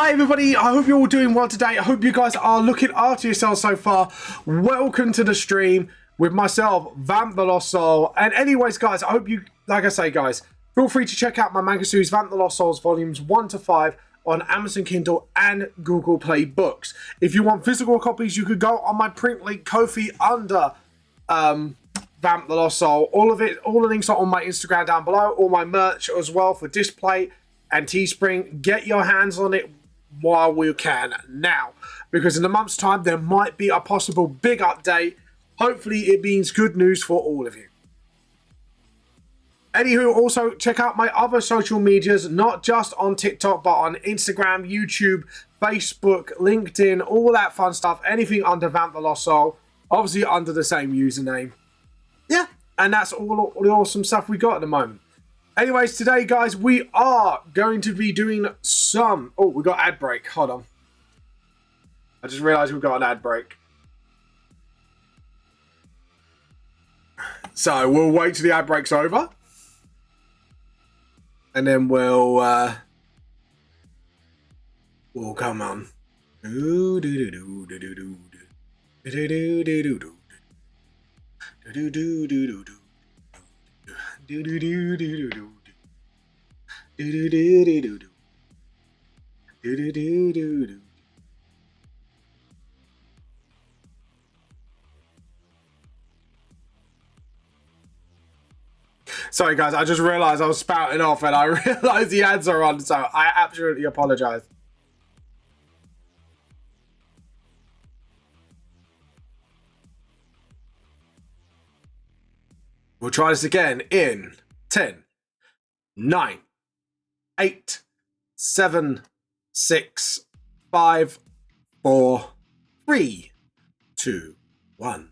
Hi everybody, I hope you're all doing well today. I hope you guys are looking after yourselves so far. Welcome to the stream with myself, Vamp the Lost Soul. And anyways guys, I hope you, like I say guys, feel free to check out my manga series, Vamp the Lost Souls volumes 1 to 5 on Amazon Kindle and Google Play Books. If you want physical copies, you could go on my print link Ko-fi under Vamp the Lost Soul. All the links are on my Instagram down below, all my merch as well for Display and Teespring. Get your hands on it while we can now, because in a month's time there might be a possible big update. Hopefully it means good news for all of you. Anywho, also check out my other social medias, not just on TikTok but on Instagram, YouTube, Facebook, LinkedIn, all that fun stuff. Anything under Vamp the Lost Soul, obviously under the same username. Yeah, and that's all the awesome stuff we got at the moment. Anyways, today, guys, we are going to be doing some... Oh, we got ad break. Hold on. I just realised we got an ad break. So, we'll wait till the ad break's over. And then we'll come on. Sorry guys, I just realized I was spouting off and I realized the ads are on, so I absolutely apologize. We'll try this again in 10, 9, 8, 7, 6, 5, 4, 3, 2, 1.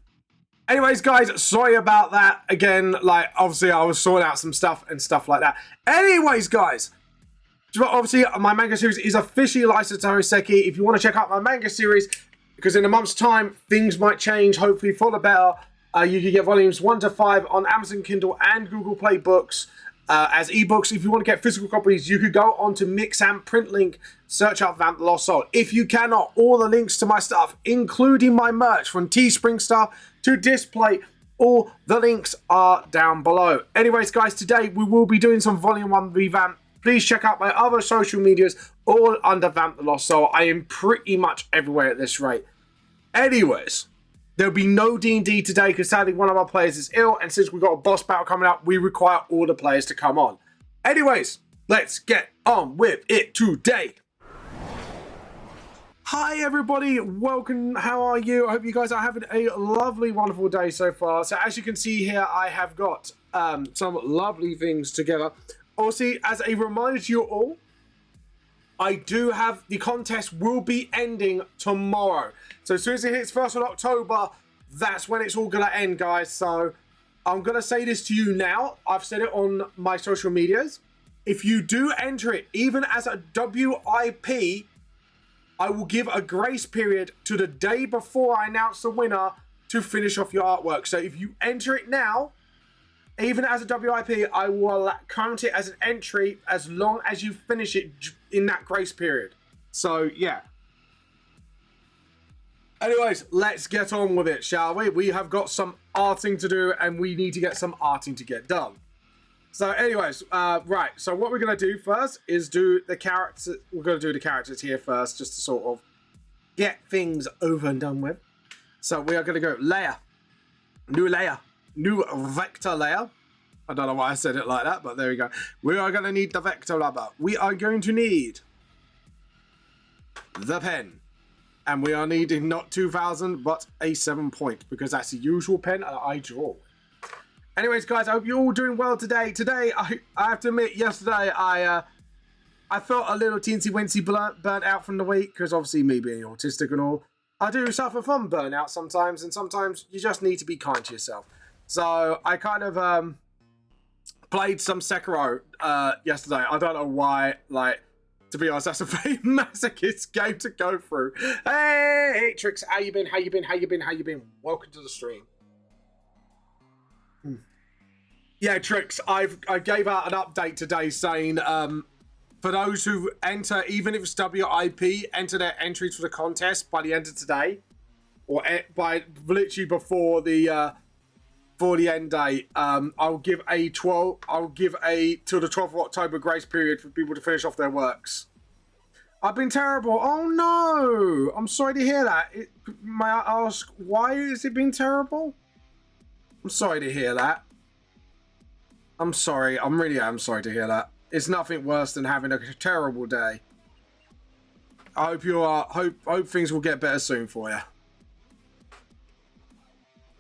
Anyways, guys, sorry about that. Again, like, obviously, I was sorting out some stuff and stuff like that. Anyways, guys, obviously, my manga series is officially licensed to Hoseki. If you want to check out my manga series, because in a month's time, things might change, hopefully for the better. You can get volumes 1 to 5 on Amazon Kindle and Google Play Books as ebooks. If you want to get physical copies, you could go onto Mixam print link, search up Vamp the Lost Soul. If you cannot, all the links to my stuff, including my merch from Teespring stuff to Display, all the links are down below. Anyways, guys, today we will be doing some Volume 1 revamp. Please check out my other social medias, all under Vamp the Lost Soul. I am pretty much everywhere at this rate. Anyways, there'll be no D&D today because sadly one of our players is ill, and since we've got a boss battle coming up, we require all the players to come on. Anyways, let's get on with it today. Hi everybody, welcome, how are you? I hope you guys are having a lovely, wonderful day so far. So as you can see here, I have got some lovely things together. Also, as a reminder to you all, I do have the contest will be ending tomorrow. So as soon as it hits 1st of October, that's when it's all going to end, guys. So I'm going to say this to you now. I've said it on my social medias. If you do enter it, even as a WIP, I will give a grace period to the day before I announce the winner to finish off your artwork. So if you enter it now, even as a WIP, I will count it as an entry as long as you finish it in that grace period. So, yeah. Anyways, let's get on with it, shall we? We have got some arting to do, and we need to get some arting to get done. So, anyways, right. So, what we're going to do first is do the characters. We're going to do the characters here first, just to sort of get things over and done with. So, we are going to go layer. New layer. New vector layer. I don't know why I said it like that, but there we go. We are going to need the vector layer. We are going to need the pen. And we are needing not 2000, but a 7-point, because that's the usual pen I draw. Anyways, guys, I hope you're all doing well today. Today, I have to admit, yesterday, I felt a little teensy-weensy burnt out from the week, because obviously me being autistic and all, I do suffer from burnout sometimes, and sometimes you just need to be kind to yourself. So I kind of played some Sekiro yesterday. I don't know why, like, to be honest, that's a very masochist game to go through. Hey, Trix, how you been? How you been? How you been? How you been? Welcome to the stream. Yeah, Trix, I gave out an update today saying for those who enter, even if it's WIP, enter their entries for the contest by the end of today, or by literally before the end date. I'll give a till the 12th of October grace period for people to finish off their works. I've been terrible. Oh no! I'm sorry to hear that. May I ask why has it been terrible? I'm sorry to hear that. I'm sorry. I really am sorry to hear that. It's nothing worse than having a terrible day. I hope you are. Hope things will get better soon for you.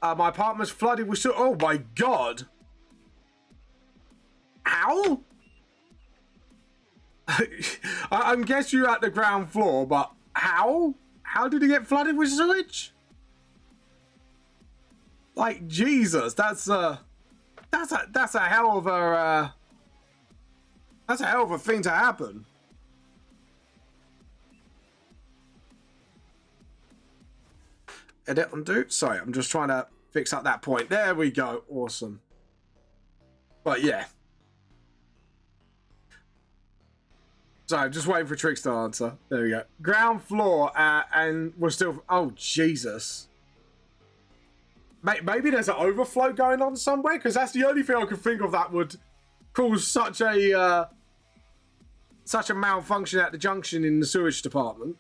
My apartment's flooded with oh my god! How? I guess you're at the ground floor, but how? How did it get flooded with sewage? Like Jesus, that's a hell of a thing to happen. Edit undo. Sorry, I'm just trying to fix up that point. There we go. Awesome. But yeah. Sorry, I'm just waiting for Tricks to answer. There we go. Ground floor, and we're still... Oh, Jesus. Maybe there's an overflow going on somewhere, because that's the only thing I could think of that would cause such a malfunction at the junction in the sewage department.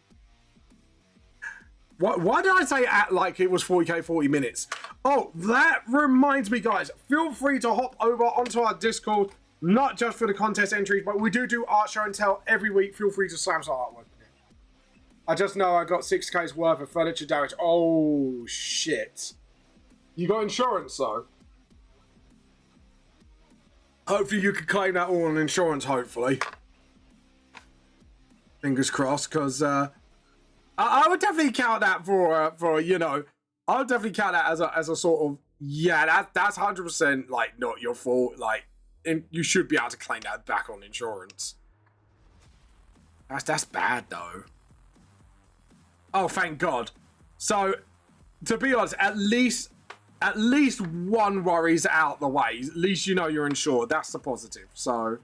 Why did I say at like it was 40k 40 minutes? Oh, that reminds me, guys. Feel free to hop over onto our Discord. Not just for the contest entries, but we do art show and tell every week. Feel free to slam some artwork. I just know I got 6k's worth of furniture damage. Oh, shit. You got insurance, though? Hopefully you can claim that all on insurance, hopefully. Fingers crossed, because I would definitely count that for you know, I would definitely count that as a sort of, yeah, that's 100% like not your fault, like, and you should be able to claim that back on insurance. That's bad though. Oh, thank God. So, to be honest, at least one worry's out the way. At least you know you're insured. That's the positive. So,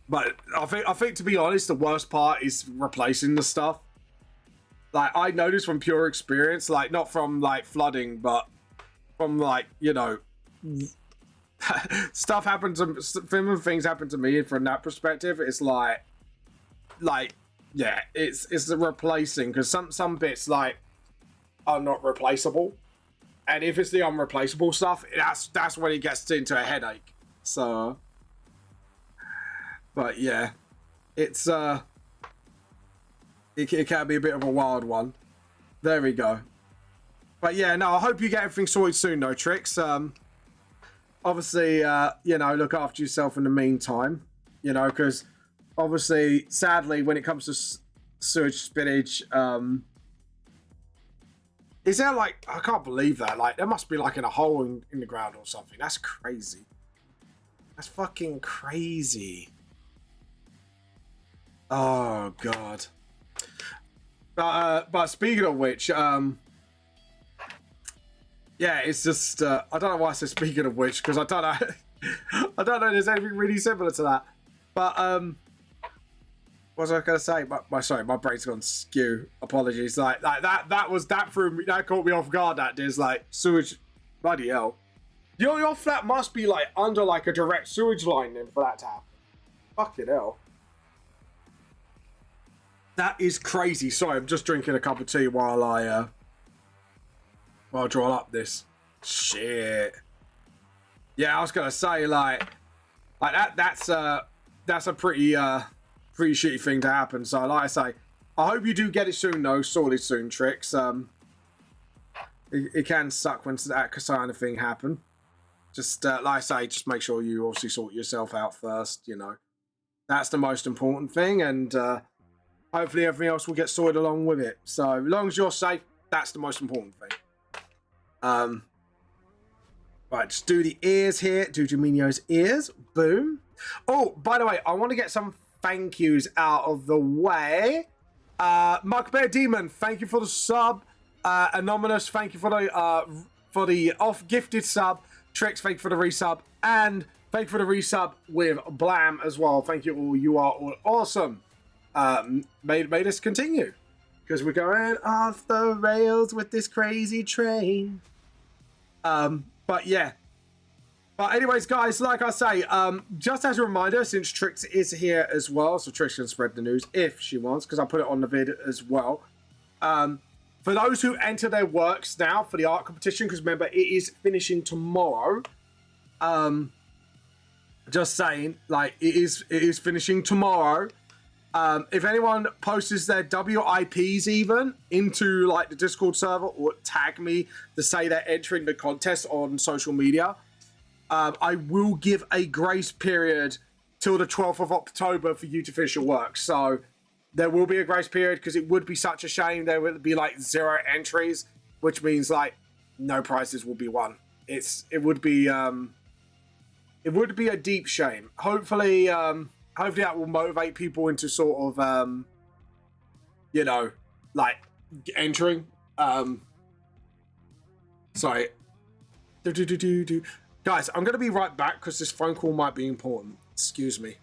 but I think to be honest, the worst part is replacing the stuff. Like I noticed from pure experience, like not from like flooding, but from like, you know. Stuff happens to things happen to me, and from that perspective it's like yeah, it's the replacing, because some bits like are not replaceable, and if it's the unreplaceable stuff, that's when it gets into a headache. So but yeah, it's it can be a bit of a wild one. There we go. But yeah, no, I hope you get everything sorted soon though, Tricks. Obviously, you know, look after yourself in the meantime, you know, because obviously, sadly, when it comes to sewage spillage, is there like, I can't believe that, like, there must be like in a hole in the ground or something. That's crazy. That's fucking crazy. Oh, God. But speaking of which, yeah, it's just, I don't know why I said speaking of which, because I don't know, I don't know if there's anything really similar to that. But, what was I going to say? Sorry, my brain's gone skew. Apologies. Like that caught me off guard, that is, like, sewage, bloody hell. Your flat must be, like, under, like, a direct sewage line then for that to happen. Fucking hell. That is crazy. Sorry, I'm just drinking a cup of tea while I draw up this shit. Yeah, I was gonna say like that's a pretty shitty thing to happen. So like I say, I hope you do get it soon though, sorted soon, Tricks. It can suck when that kind of thing happen. Just like I say, just make sure you obviously sort yourself out first. You know, that's the most important thing, and hopefully everything else will get sorted along with it. So as long as you're safe, that's the most important thing. Right, just do the ears here. Do Jaminio's ears. Boom. Oh, by the way, I want to get some thank yous out of the way. Mark Bear Demon, thank you for the sub. Anonymous, thank you for the off gifted sub. Tricks, thank you for the resub. And Thank you for the resub with Blam as well. Thank you all. You are all awesome. May this continue, because we're going off the rails with this crazy train. But yeah. But anyways, guys, like I say, just as a reminder, since Trix is here as well, so Trix can spread the news if she wants, because I put it on the vid as well. For those who enter their works now for the art competition, because remember, it is finishing tomorrow. Just saying, like, it is finishing tomorrow. If anyone posts their WIPs even into like the Discord server or tag me to say they're entering the contest on social media, I will give a grace period till the 12th of October for you to finish your work. So there will be a grace period, because it would be such a shame there would be like 0 entries, which means like no prizes will be won. It would be a deep shame. Hopefully that will motivate people into sort of you know, like entering. Sorry. Guys, I'm going to be right back because this phone call might be important. Excuse me.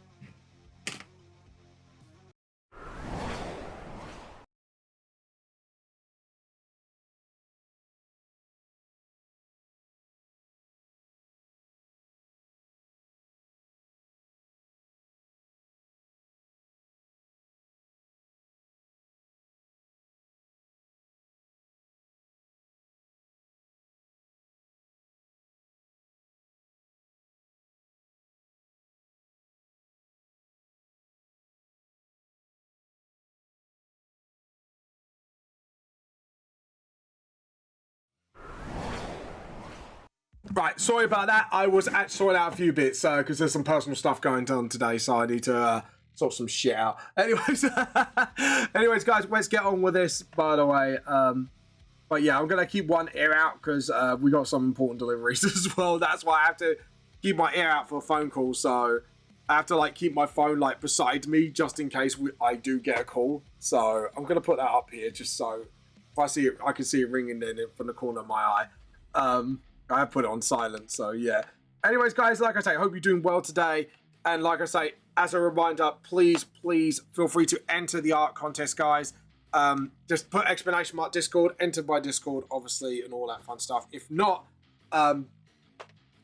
Right, sorry about that. I was sorting out a few bits because there's some personal stuff going on today, so I need to sort some shit out. Anyways, guys, let's get on with this. By the way, but yeah, I'm gonna keep one ear out because we got some important deliveries as well. That's why I have to keep my ear out for a phone call. So I have to like keep my phone like beside me just in case I do get a call. So I'm gonna put that up here just so if I see it, I can see it ringing in from the corner of my eye. I have put it on silent, so yeah. Anyways, guys, like I say, I hope you're doing well today. And like I say, as a reminder, please feel free to enter the art contest, guys. Just put exclamation mark Discord, enter by Discord, obviously, and all that fun stuff. If not, and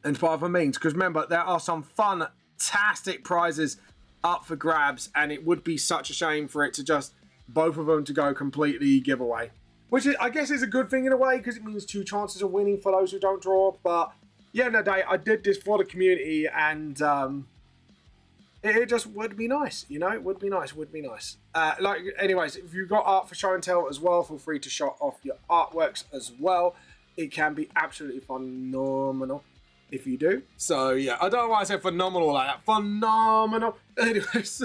by other means, because remember, there are some fantastic prizes up for grabs, and it would be such a shame for it to just, both of them to go completely giveaway. Which is, I guess is a good thing in a way, because it means 2 chances of winning for those who don't draw. But yeah, no day, I did this for the community, and it just would be nice, you know. It would be nice. Like, anyways, if you've got art for show and tell as well, feel free to show off your artworks as well. It can be absolutely phenomenal if you do. So yeah, I don't know why I said phenomenal like that. Phenomenal. Anyways,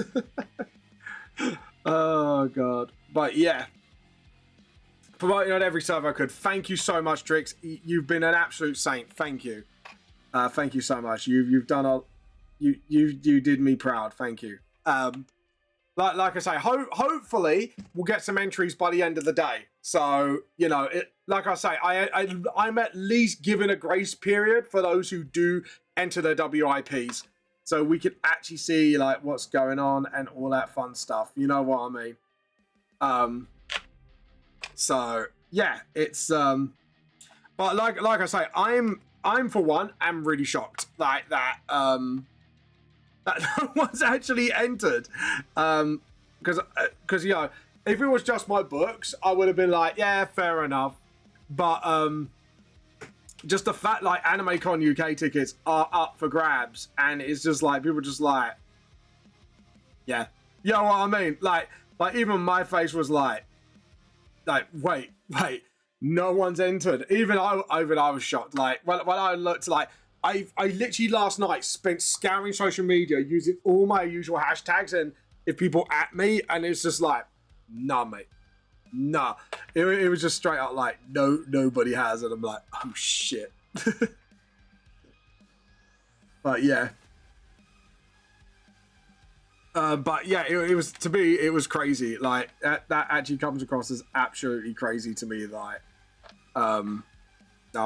oh god, but yeah. Promoting on every server I could. Thank you so much, Trix. You've been an absolute saint. Thank you. Thank you so much. You've done a you did me proud. Thank you. Like I say, hopefully we'll get some entries by the end of the day. So you know, like I say, I'm at least giving a grace period for those who do enter their WIPs, so we can actually see like what's going on and all that fun stuff. You know what I mean? So yeah, it's but like I say, I'm for one, I'm really shocked like that that no one's actually entered, because you know, if it was just my books, I would have been like, yeah, fair enough. But just the fact like AnimeCon UK tickets are up for grabs, and it's just like people just like, yeah, you know what I mean? Like even my face was like, wait, no one's entered. Even I was shocked. Like when I looked, like I literally last night spent scouring social media using all my usual hashtags, and if people at me, and it's just like, nah, mate, nah. It was just straight up like, nobody has, and I'm like, oh shit. But yeah. But yeah, it was, to me, it was crazy. Like that actually comes across as absolutely crazy to me. Like, no,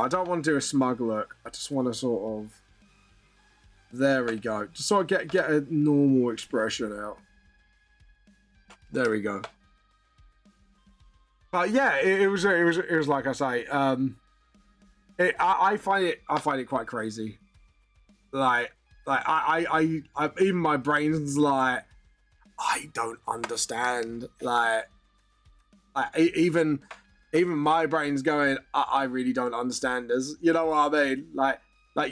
I don't want to do a smug look. I just want to sort of, There we go. Just so I get a normal expression out. There we go. But yeah, it was like I say. I find it quite crazy. Like I even my brain's like, I don't understand. Like even my brain's going, I really don't understand this. You know what I mean? Like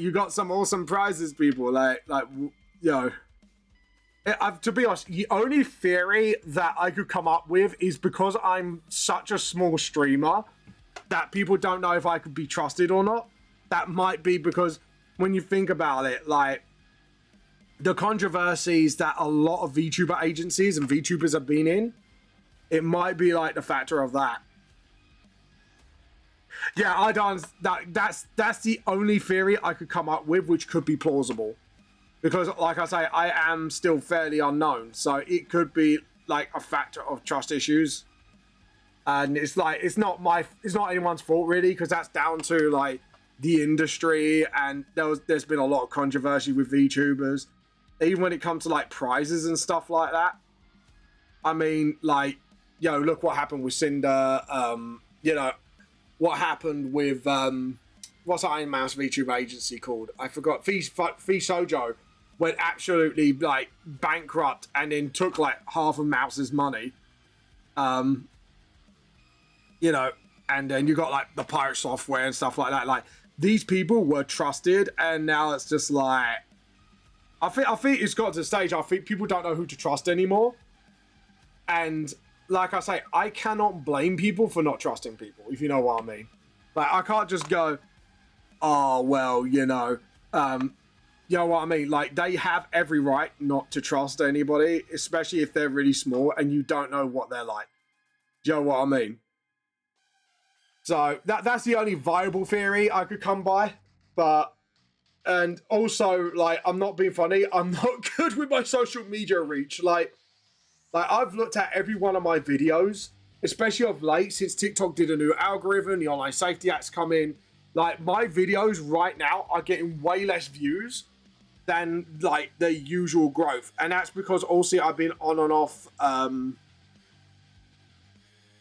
you got some awesome prizes, people. Like you know. To be honest, the only theory that I could come up with is because I'm such a small streamer that people don't know if I could be trusted or not. That might be because when you think about it, like the controversies that a lot of VTuber agencies and VTubers have been in, it might be like the factor of that. Yeah, I don't. That's the only theory I could come up with, which could be plausible. Because, like I say, I am still fairly unknown, so it could be like a factor of trust issues. And it's like it's not anyone's fault really, because that's down to like the industry, and there's been a lot of controversy with VTubers, even when it comes to like prizes and stuff like that. I mean, like, look what happened with Cinder. What happened with what's Iron Mouse VTuber agency called? I forgot. Fee Sojo went absolutely like bankrupt and then took like half of Mouse's money. And then you got like the pirate software and stuff like that. Like these people were trusted, and now it's just like I think it's got to the stage. I think people don't know who to trust anymore. And like I say, I cannot blame people for not trusting people, if you know what I mean. Like I can't just go, oh well, you know what I mean? Like, they have every right not to trust anybody, especially if they're really small and you don't know what they're like. Do you know what I mean? So, that's the only viable theory I could come by. And also, like, I'm not being funny, I'm not good with my social media reach. Like I've looked at every one of my videos, especially of late, since TikTok did a new algorithm, the Online Safety Act's come in. Like, my videos right now are getting way less views than like the usual growth, and that's because also I've been on and off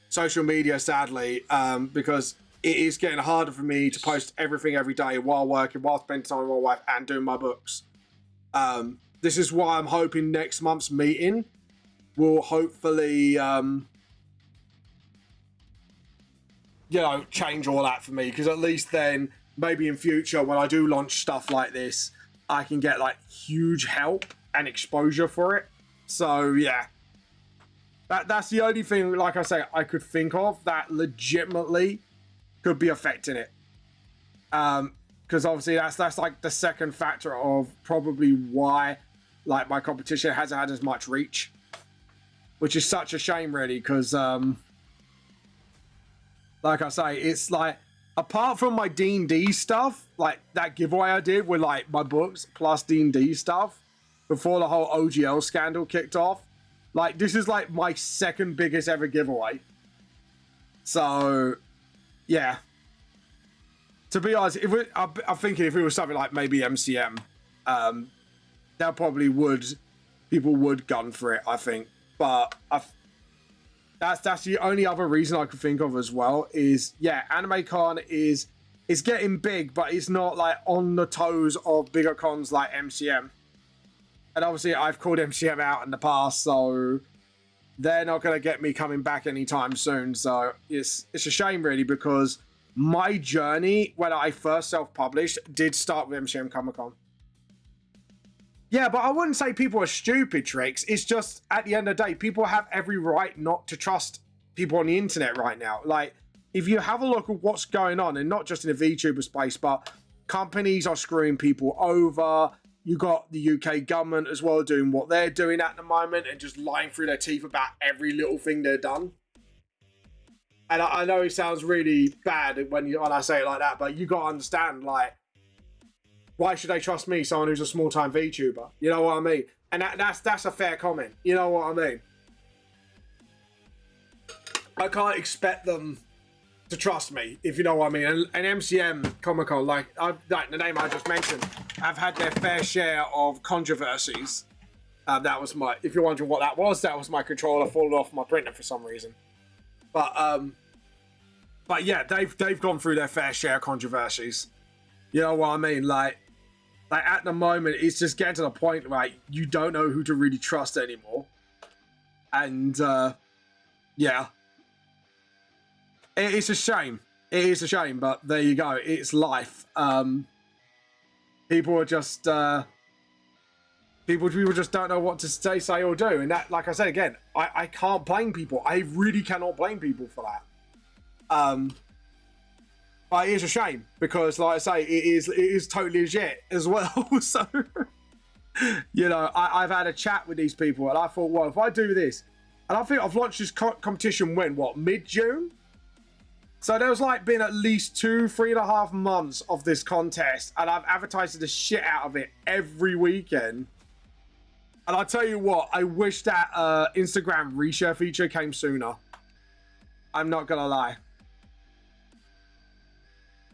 social media, sadly, because it is getting harder for me to post everything every day while working, while spending time with my wife and doing my books. This is why I'm hoping next month's meeting will hopefully change all that for me, because at least then maybe in future when I do launch stuff like this, I can get like huge help and exposure for it. So yeah, that's the only thing, like I say, I could think of that legitimately could be affecting it. Because obviously that's like the second factor of probably why like my competition hasn't had as much reach, which is such a shame really, because like I say, it's like, apart from my D&D stuff, like that giveaway I did with like my books plus D&D stuff before the whole OGL scandal kicked off, like this is like my second biggest ever giveaway. So yeah, to be honest, I'm thinking if it was something like maybe MCM, that probably people would gun for it, I think. But that's the only other reason I could think of as well is, yeah, AnimeCon is getting big, but it's not like on the toes of bigger cons like MCM. And obviously I've called MCM out in the past, so they're not going to get me coming back anytime soon. So it's a shame really, because my journey when I first self-published did start with MCM Comic-Con. Yeah, but I wouldn't say people are stupid, Tricks. It's just, at the end of the day, people have every right not to trust people on the internet right now. Like, if you have a look at what's going on, and not just in the VTuber space, but companies are screwing people over. You got the UK government as well doing what they're doing at the moment and just lying through their teeth about every little thing they've done. And I know it sounds really bad when I say it like that, but you got to understand, like, why should they trust me, someone who's a small-time VTuber? You know what I mean? And that's a fair comment. You know what I mean? I can't expect them to trust me, if you know what I mean. And MCM Comic Con, like the name I just mentioned, have had their fair share of controversies. That was my, if you're wondering what that was my controller falling off my printer for some reason. But yeah, they've gone through their fair share of controversies. You know what I mean? Like at the moment, it's just getting to the point where you don't know who to really trust anymore. And yeah, it's a shame. It is a shame, but there you go. It's life. People are just people just don't know what to say or do, and that, like I said again, I can't blame people. I really cannot blame people for that. But it is a shame because, like I say, it is totally legit as well. So, you know, I've had a chat with these people, and I thought, well, if I do this, and I think I've launched this competition when, what, mid-June? So there's like been at least 3.5 months of this contest, and I've advertised the shit out of it every weekend. And I'll tell you what, I wish that Instagram reshare feature came sooner. I'm not gonna lie.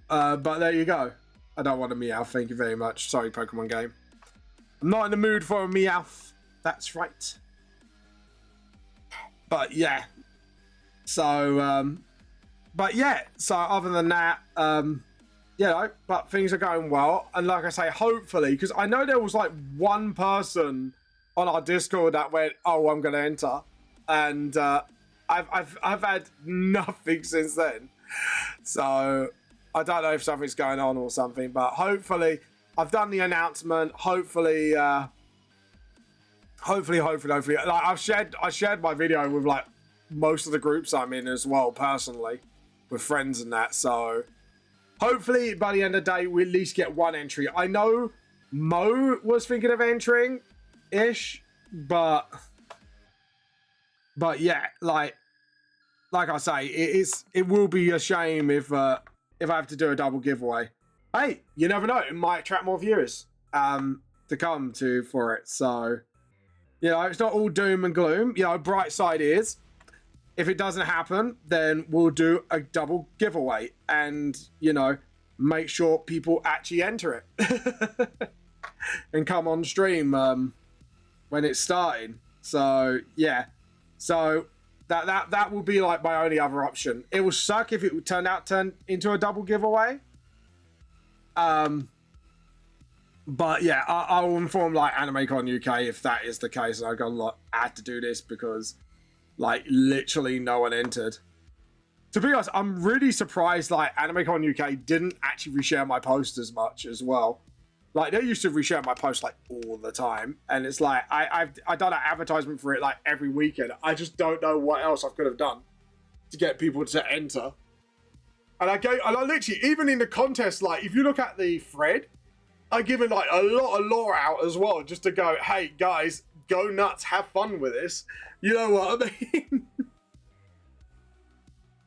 But there you go. I don't want a Meowth, thank you very much. Sorry, Pokemon game. I'm not in the mood for a Meowth. That's right. But yeah. So, but yeah. So other than that, you know, but things are going well. And like I say, hopefully, because I know there was like one person on our Discord that went, "Oh, I'm going to enter," and I've had nothing since then. So I don't know if something's going on or something, but hopefully I've done the announcement. Hopefully, hopefully. Like I shared my video with like most of the groups I'm in as well, personally, with friends and that. So hopefully by the end of the day, we at least get one entry. I know Mo was thinking of entering ish, but yeah, like I say, it will be a shame if I have to do a double giveaway. Hey, you never know, it might attract more viewers to come for it. So, you know, it's not all doom and gloom. You know, bright side is, if it doesn't happen, then we'll do a double giveaway and, you know, make sure people actually enter it and come on stream when it's starting. So yeah, so that will be like my only other option. It will suck if it would turn into a double giveaway. But yeah, I'll inform like AnimeCon UK if that is the case. And I had to do this because like literally no one entered. To be honest, I'm really surprised like AnimeCon UK didn't actually reshare my post as much as well. Like they used to reshare my post like all the time, and it's like I've done an advertisement for it like every weekend. I just don't know what else I could have done to get people to enter. And I literally, even in the contest, like if you look at the thread, I given like a lot of lore out as well, just to go, hey guys, go nuts, have fun with this. You know what I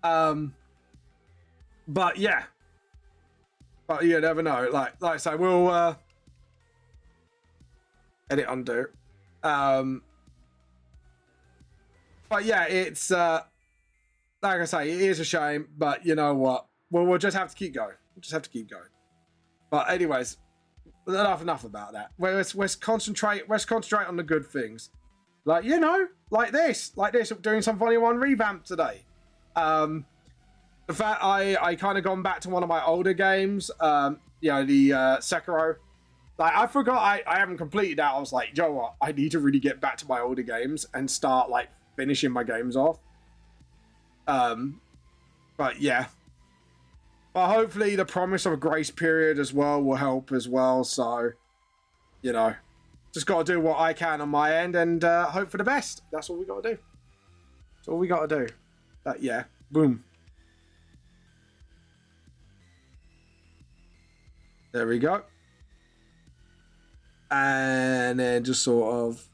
mean? But yeah. But you never know. Like I say, we'll edit undo. But yeah, it's like I say, it is a shame. But you know what? We'll just have to keep going. We'll just have to keep going. But anyways, enough about that. Let's concentrate. Let's concentrate on the good things. Like, you know, like this, doing some funny one revamp today. The fact I kind of gone back to one of my older games, you know, the Sekiro. Like, I forgot I haven't completed that. I was like, you know what? I need to really get back to my older games and start, like, finishing my games off. But, yeah. But hopefully the promise of a grace period as well will help as well. So, you know, just got to do what I can on my end and hope for the best. That's all we got to do. That's all we got to do. But, yeah. Boom. There we go. And then just sort of...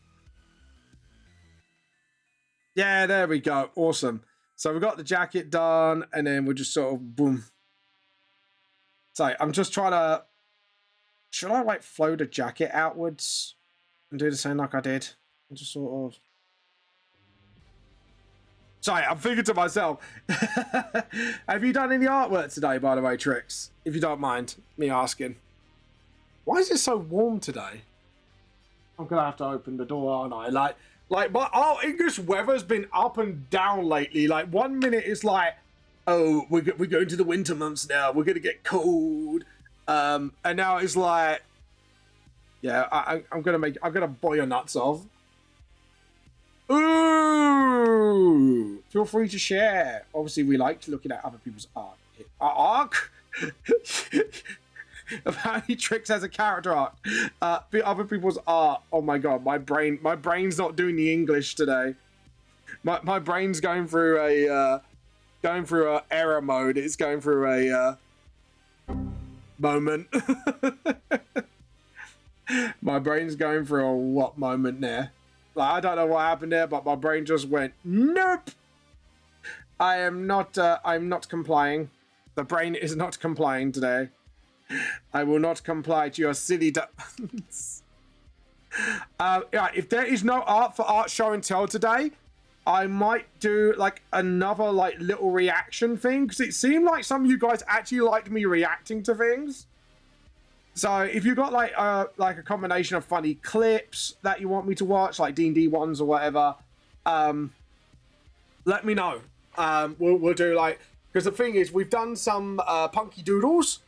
Yeah, there we go. Awesome. So we got the jacket done, and then we'll just sort of boom. So I'm just trying to... Should I like flow the jacket outwards and do the same like I did? And just sort of... Sorry, I'm thinking to myself. Have you done any artwork today, by the way, Trix? If you don't mind me asking. Why is it so warm today? I'm gonna have to open the door, aren't I? Like our English weather's been up and down lately. Like 1 minute it's like, oh, we're going to the winter months now. We're gonna get cold. And now it's like, yeah, I'm gonna boil your nuts off. Ooh, feel free to share. Obviously, we like looking at other people's art. Arc? Apparently, Trix has a character arc. Other people's art. Oh my god, my brain's not doing the English today. My brain's going through a error mode. It's going through a moment. My brain's going through a what moment there? Like, I don't know what happened there, but my brain just went, nope. I'm not complying. The brain is not complying today. I will not comply to your silly demands. Yeah, if there is no art for art show and tell today, I might do like another like little reaction thing, because it seemed like some of you guys actually liked me reacting to things. So if you've got like a combination of funny clips that you want me to watch, like D&D ones or whatever, let me know. We'll do like, because the thing is, we've done some Punky Doodles.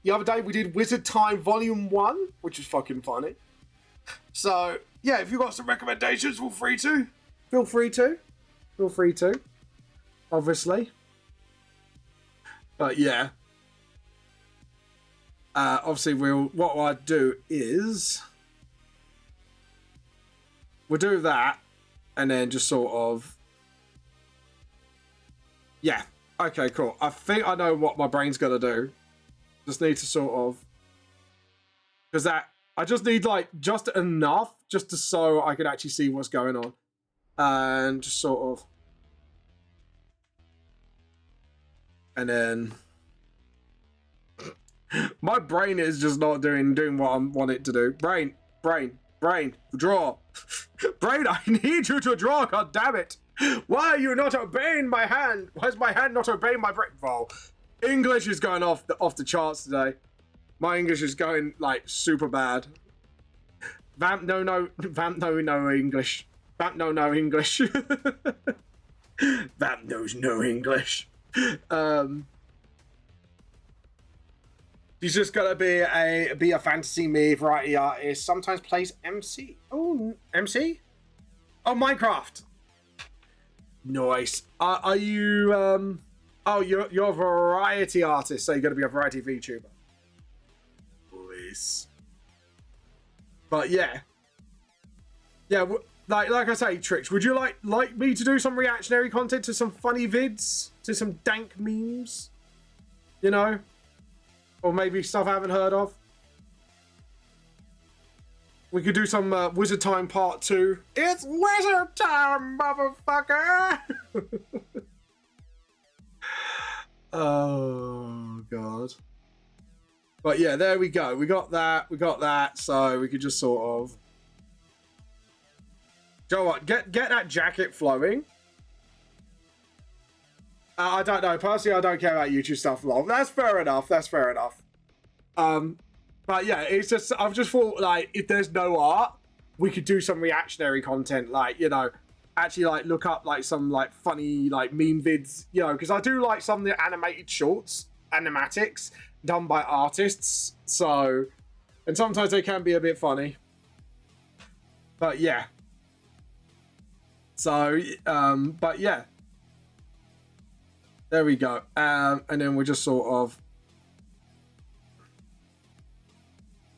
The other day we did Wizard Time Volume 1, which is fucking funny. So yeah, if you've got some recommendations, feel free to. Obviously. But yeah. Obviously, what I'll do is we'll do that, and then just sort of, yeah, okay, cool. I think I know what my brain's gonna do. Just need to sort of, because that I just need like just enough just to so I can actually see what's going on, and just sort of, and then. My brain is just not doing what I want it to do. Brain, draw. Brain, I need you to draw, god damn it. Why are you not obeying my hand? Why is my hand not obeying my brain? Well, English is going off the charts today. My English is going like super bad. Vamp no English. Vamp no English. Vamp knows no English. He's just gonna be a fantasy me variety artist. Sometimes plays MC. Oh, MC? Oh, Minecraft. Nice. Are you Oh, you're a variety artist, so you're gonna be a variety VTuber. Nice. But yeah, like I say, Trix, would you like me to do some reactionary content to some funny vids, to some dank memes? You know. Or maybe stuff I haven't heard of. We could do some Wizard Time Part 2. It's Wizard Time, motherfucker! Oh, God. But yeah, there we go. We got that. So we could just sort of... Joe, what? Get that jacket flowing. I don't know. Personally, I don't care about YouTube stuff long. That's fair enough. But yeah, it's just, I've just thought, like, if there's no art, we could do some reactionary content, like, you know, actually, like, look up, like, some, like, funny, like, meme vids, you know, because I do like some of the animated shorts, animatics, done by artists, so, and sometimes they can be a bit funny. But yeah. So, but yeah. There we go. And then we're just sort of...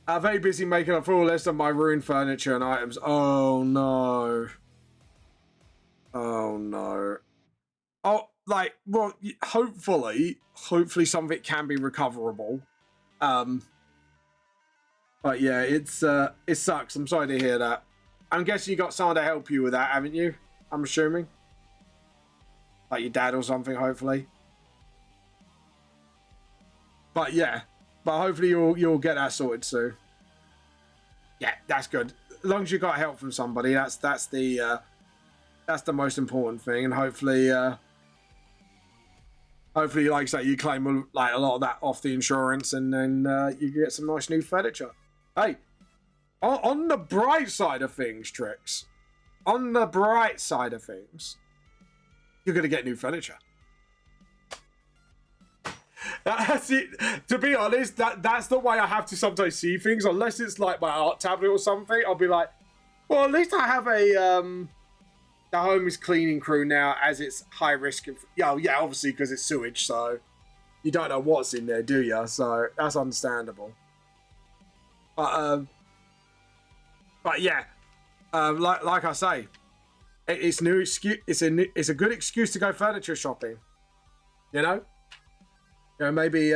I'm very busy making a full list of my ruined furniture and items. Oh, no. Oh, no. Oh, like, well, hopefully some of it can be recoverable. But yeah, it sucks. I'm sorry to hear that. I'm guessing you got someone to help you with that, haven't you? I'm assuming. Like your dad or something, hopefully. But yeah, hopefully you'll get that sorted soon. Yeah, that's good. As long as you got help from somebody, that's the That's the most important thing, and hopefully, like I say, you claim like a lot of that off the insurance, and then you get some nice new furniture. Hey, on the bright side of things, Tricks. On the bright side of things, you're gonna get new furniture. That's it. To be honest, that's the way I have to sometimes see things. Unless it's like my art tablet or something, I'll be like, well, at least I have a the home is cleaning crew now, as it's high risk. Yeah, obviously because it's sewage, so you don't know what's in there, do you? So that's understandable. But yeah, like I say, it's new excuse. It's a good excuse to go furniture shopping. You know, maybe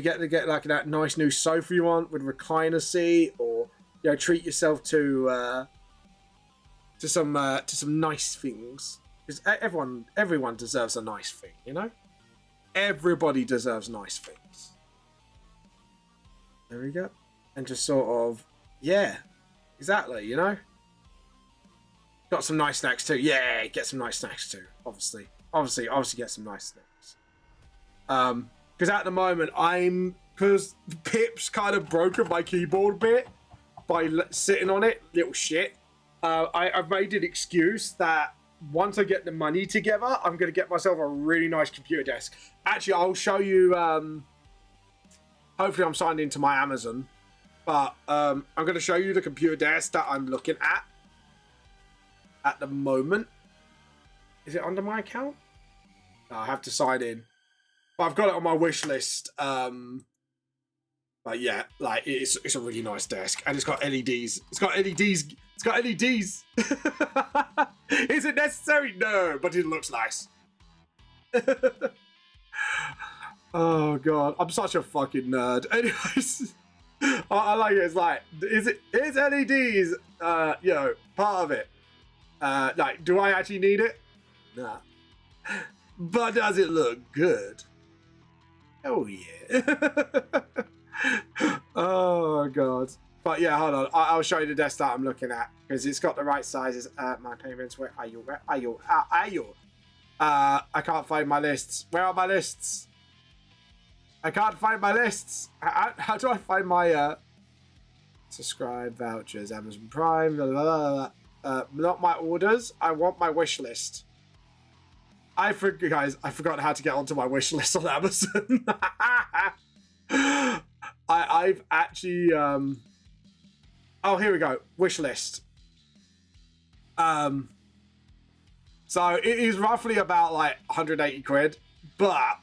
get like that nice new sofa you want with recliner seat, or treat yourself to some nice things, because everyone deserves a nice thing, everybody deserves nice things. There we go. And just sort of, yeah, exactly, got some nice snacks too. Yeah, get some nice snacks too. Obviously get some nice snacks. Because at the moment because Pip's kind of broken my keyboard bit by sitting on it, little shit. I've made an excuse that once I get the money together, I'm going to get myself a really nice computer desk. Actually, I'll show you. Hopefully, I'm signed into my Amazon. But I'm going to show you the computer desk that I'm looking at the moment. Is it under my account? No, I have to sign in. But I've got it on my wish list. But yeah, like it's a really nice desk, and it's got LEDs. It's got LEDs. Is it necessary? No, but it looks nice. Oh god, I'm such a fucking nerd. Anyways, I like it. It's like, is LEDs? Part of it. Like, do I actually need it? Nah. But does it look good? Oh yeah. Oh god. But yeah, hold on. I'll show you the desk that I'm looking at, because it's got the right sizes. My payments. Where are you? I can't find my lists. Where are my lists? I can't find my lists. How do I find my subscribe, vouchers, Amazon Prime? Blah, blah, blah. Not my orders. I want my wish list. I forgot how to get onto my wish list on Amazon. I've actually oh, here we go. Wish list. So it is roughly about like 180 quid, but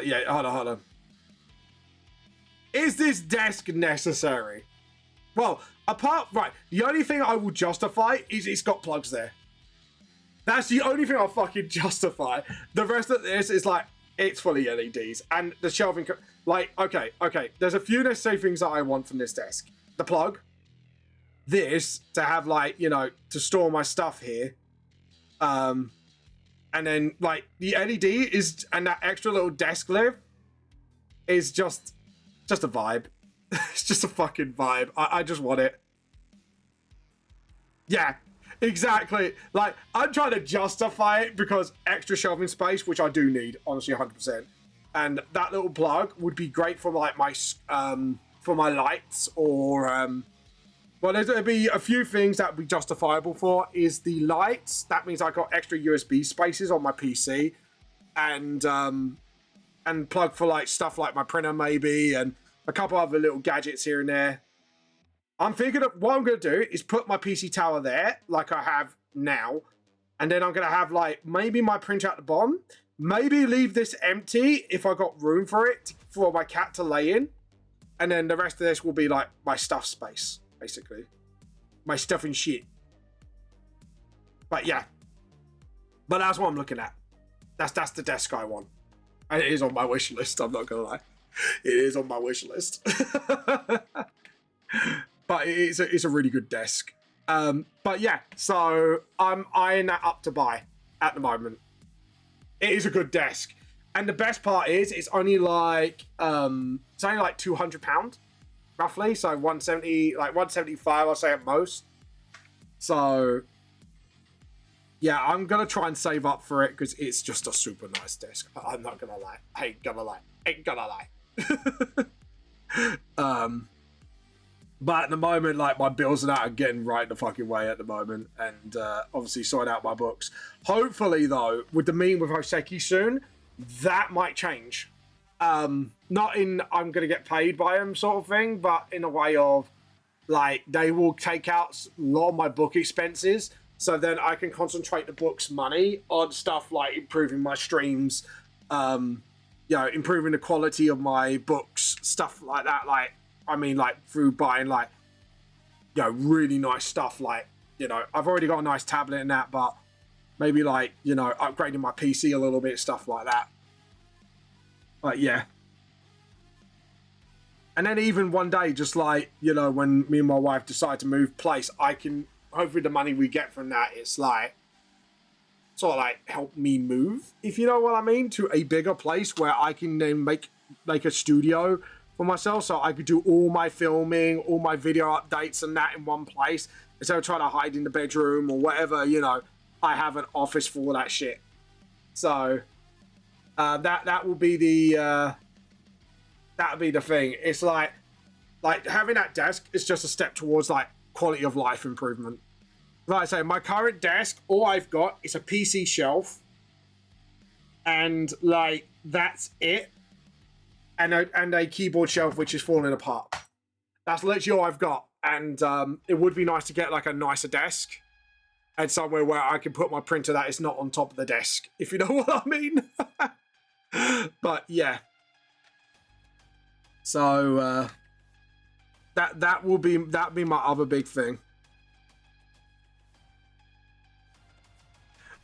yeah, hold on. Is this desk necessary? Well, the only thing I will justify is it's got plugs there. That's the only thing I'll fucking justify. The rest of this is like, it's fully LEDs, and the shelving, like, okay. There's a few necessary things that I want from this desk. The plug, this, to have like, to store my stuff here. And then like the LED is, and that extra little desk lid is just a vibe. It's just a fucking vibe. I just want it. Yeah. Exactly. Like, I'm trying to justify it because extra shelving space, which I do need, honestly, 100%. And that little plug would be great for like my for my lights, or well, there'll be a few things that would be justifiable for. Is the lights? That means I got extra USB spaces on my PC, and plug for like stuff like my printer maybe, and a couple other little gadgets here and there. I'm thinking of what I'm going to do is put my PC tower there, like I have now. And then I'm going to have, like, maybe my printer at the bottom. Maybe leave this empty if I got room for it, for my cat to lay in. And then the rest of this will be, like, my stuff space, basically. My stuff and shit. But, yeah. But that's what I'm looking at. That's the desk I want. And it is on my wish list, I'm not going to lie. It is on my wish list. But it's a really good desk. But yeah, so I'm eyeing that up to buy at the moment. It is a good desk. And the best part is it's only like £200 roughly. So 170, like 175 I'll say at most. So yeah, I'm gonna try and save up for it because it's just a super nice desk. I'm not gonna lie. I ain't gonna lie. Ain't gonna lie. But at the moment, like, my bills and that are getting right the fucking way at the moment, and obviously sorting out my books. Hopefully, though, with the meeting with Hoseki soon, that might change. Not in I'm gonna get paid by them sort of thing, but in a way of, like, they will take out a lot of my book expenses, so then I can concentrate the book's money on stuff like improving my streams, you know, improving the quality of my books, stuff like that. Like, I mean, like, through buying, like, you know, really nice stuff. Like, you know, I've already got a nice tablet and that, but maybe, like, you know, upgrading my PC a little bit, stuff like that. But yeah. And then even one day, just like, you know, when me and my wife decide to move place, I can, hopefully the money we get from that, it's like, sort of like help me move, if you know what I mean, to a bigger place where I can then make like a studio for myself, so I could do all my filming, all my video updates and that in one place, instead of trying to hide in the bedroom or whatever, you know, I have an office for all that shit. So that will be the that'll be the thing. It's like having that desk is just a step towards like quality of life improvement. Like I say, my current desk, all I've got is a PC shelf, and like that's it, and a keyboard shelf which is falling apart. That's literally all I've got, and it would be nice to get like a nicer desk and somewhere where I can put my printer that is not on top of the desk, if you know what I mean. But yeah. So that'd be my other big thing.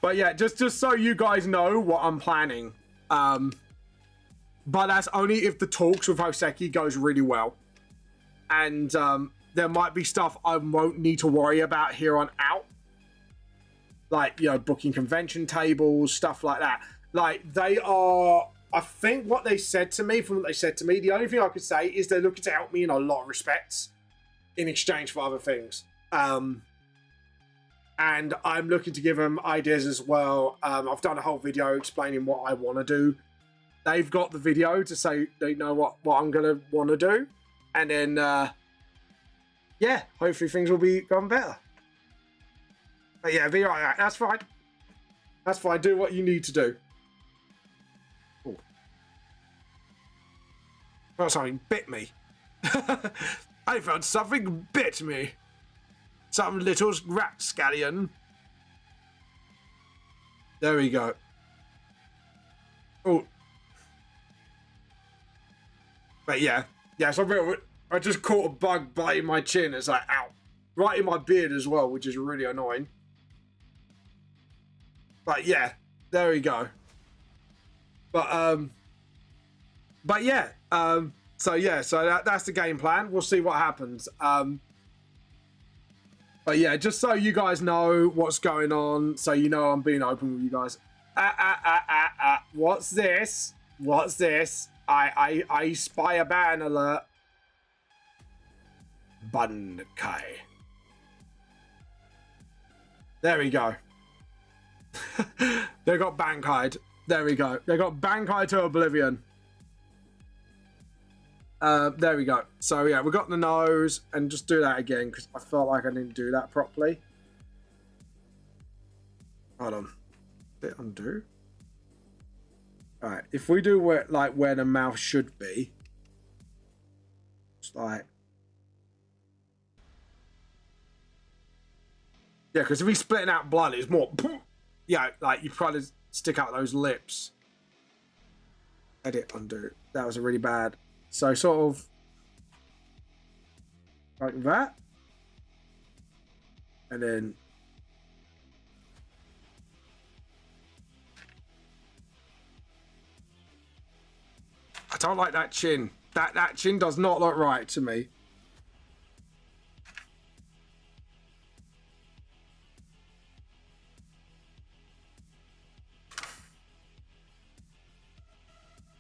But yeah, just so you guys know what I'm planning. But that's only if the talks with Hoseki goes really well. And there might be stuff I won't need to worry about here on out. Like, you know, booking convention tables, stuff like that. Like, they are... I think what they said to me, the only thing I could say is they're looking to help me in a lot of respects in exchange for other things. And I'm looking to give them ideas as well. I've done a whole video explaining what I want to do. They've got the video to say they know what I'm going to want to do. And then, yeah, hopefully things will be going better. But yeah, be right. That's fine. That's fine. Do what you need to do. Oh, something bit me. I felt something bit me. Some little rat scallion. There we go. Oh. But yeah. Yeah, so I just caught a bug biting my chin. It's like, ow. Right in my beard as well, which is really annoying. But yeah, there we go. But yeah, so yeah, so that's the game plan. We'll see what happens. But yeah, just so you guys know what's going on, so you know I'm being open with you guys. What's this? What's this? I spy a ban alert. Bunkai. There we go. They got Bankai'd. There we go. They got Bankai to oblivion. There we go. So yeah, we got the nose, and just do that again because I felt like I didn't do that properly. Hold on. Hit undo. All right. If we do where the mouth should be, it's like, yeah, because if he's splitting out blood, it's more. Yeah, like you try to stick out those lips. Edit undo. That was a really bad. So sort of like that. And then I don't like that chin. That chin does not look right to me.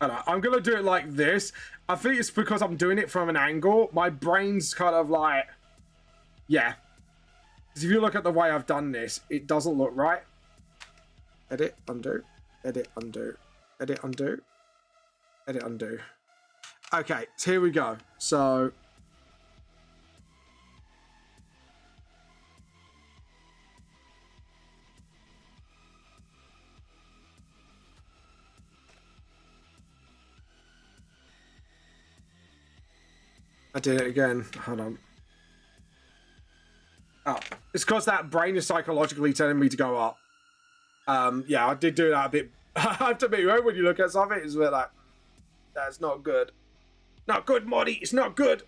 I'm going to do it like this. I think it's because I'm doing it from an angle. My brain's kind of like, yeah. Because if you look at the way I've done this, it doesn't look right. Edit, undo, edit, undo, edit, undo, edit, undo. Okay, so here we go. So I did it again. Hold on. Oh, it's because that brain is psychologically telling me to go up. Yeah, I did do that a bit. I have to be right when you look at something, it's a bit like, that's not good. Not good, Morty. It's not good.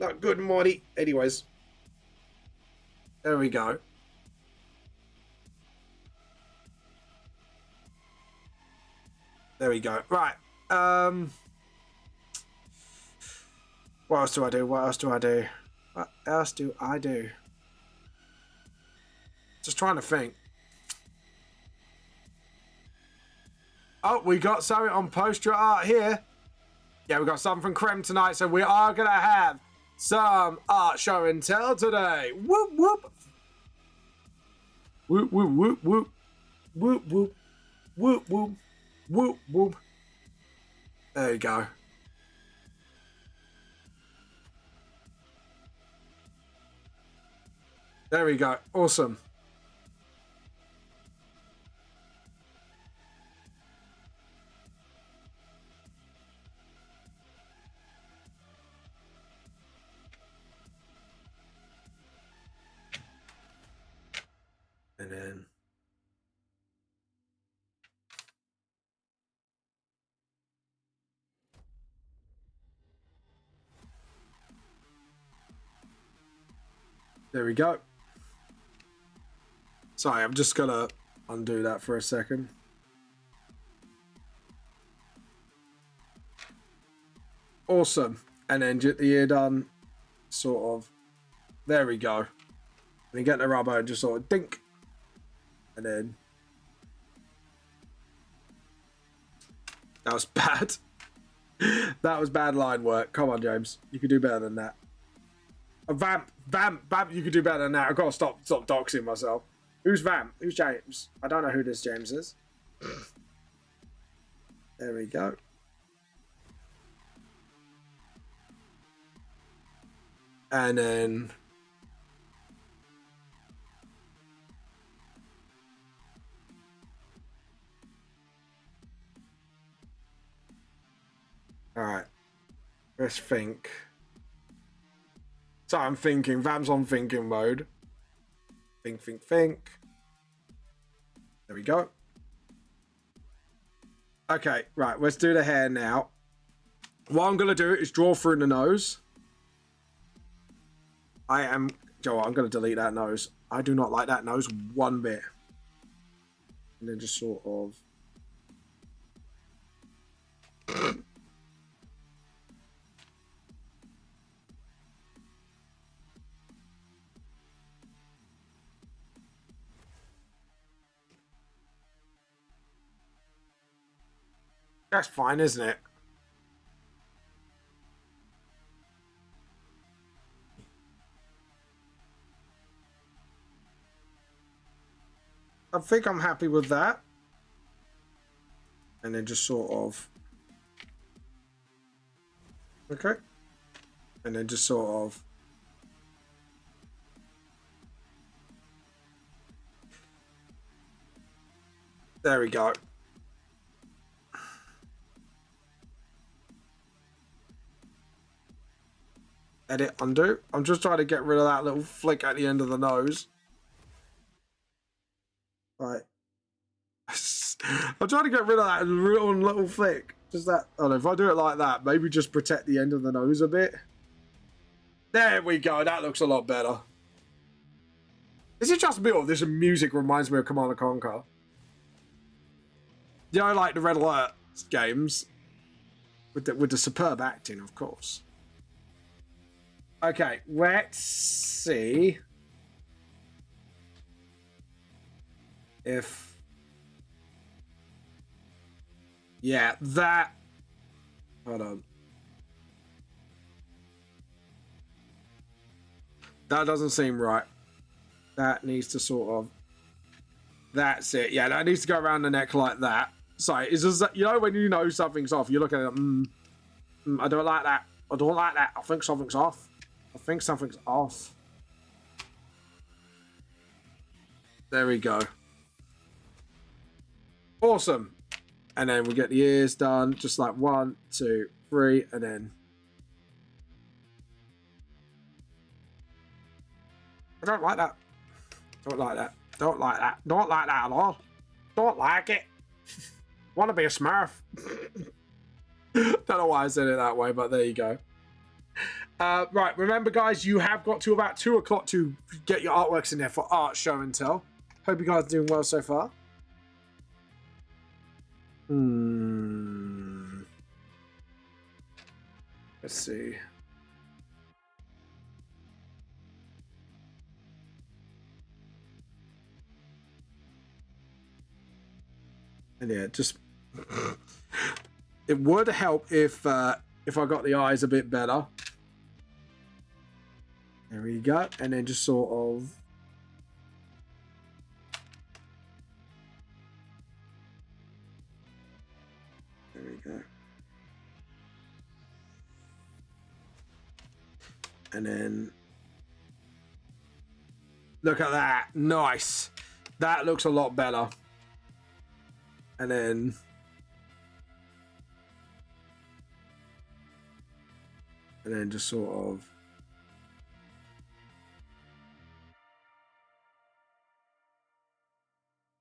Not good, Morty. Anyways. There we go. There we go. Right. What else do I do? What else do I do? What else do I do? Just trying to think. Oh, we got something on poster art here. Yeah, we got something from Creme tonight, so we are going to have some art show and tell today. Whoop, whoop. Whoop, whoop, whoop, whoop. Whoop, whoop. Whoop, whoop. Whoop, whoop. There you go. There we go. Awesome. And then there we go. Sorry, I'm just gonna undo that for a second. Awesome. And then get the ear done. Sort of. There we go. And you get the rubber and just sort of dink. And then that was bad. That was bad line work. Come on, James. You could do better than that. Vamp, you could do better than that. I've got to stop doxing myself. Who's Vamp? Who's James? I don't know who this James is. There we go. And then all right. Let's think. So I'm thinking. Vam's on thinking mode. Think. There we go. Okay, right. Let's do the hair now. What I'm going to do is draw through the nose. Joe, I'm going to delete that nose. I do not like that nose one bit. And then just sort of... That's fine, isn't it? I think I'm happy with that. And then just sort of... Okay. And then just sort of... There we go. Edit, undo. I'm just trying to get rid of that little flick at the end of the nose. Right. I'm trying to get rid of that little flick. Just that. I don't know, if I do it like that, maybe just protect the end of the nose a bit. There we go. That looks a lot better. Is it just me or this music reminds me of Command & Conquer? You know, like the Red Alert games. With the superb acting, of course. Okay, let's see if... Yeah, that... Hold on. That doesn't seem right. That needs to sort of... That's it. Yeah, that needs to go around the neck like that. Sorry, it's just, you know, when you know something's off, you look at it, I don't like that. I don't like that. I think something's off. I think something's off. There we go. Awesome. And then we get the ears done. Just like 1, 2, 3, and then... I don't like that. Don't like that. Don't like that. Don't like that at all. Don't like it. Want to be a smurf. Don't know why I said it that way, but there you go. Right, remember guys, you have got to about 2 o'clock to get your artworks in there for art show and tell. Hope you guys are doing well so far. Let's see. And yeah, just it would help if I got the eyes a bit better. There we go, and then just sort of there we go, and then look at that, nice. That looks a lot better. And then just sort of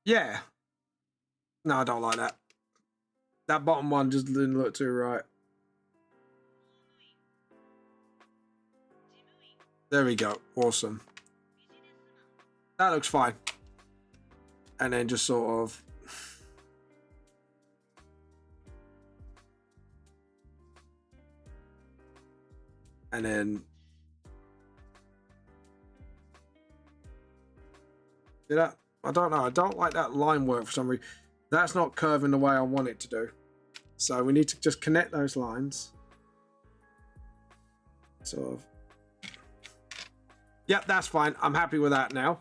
yeah. No, I don't like that. That bottom one just didn't look too right. There we go. Awesome. That looks fine. And then just sort of and then I don't know. I don't like that line work for some reason. That's not curving the way I want it to do. So we need to just connect those lines. Sort of. Yep, that's fine. I'm happy with that now.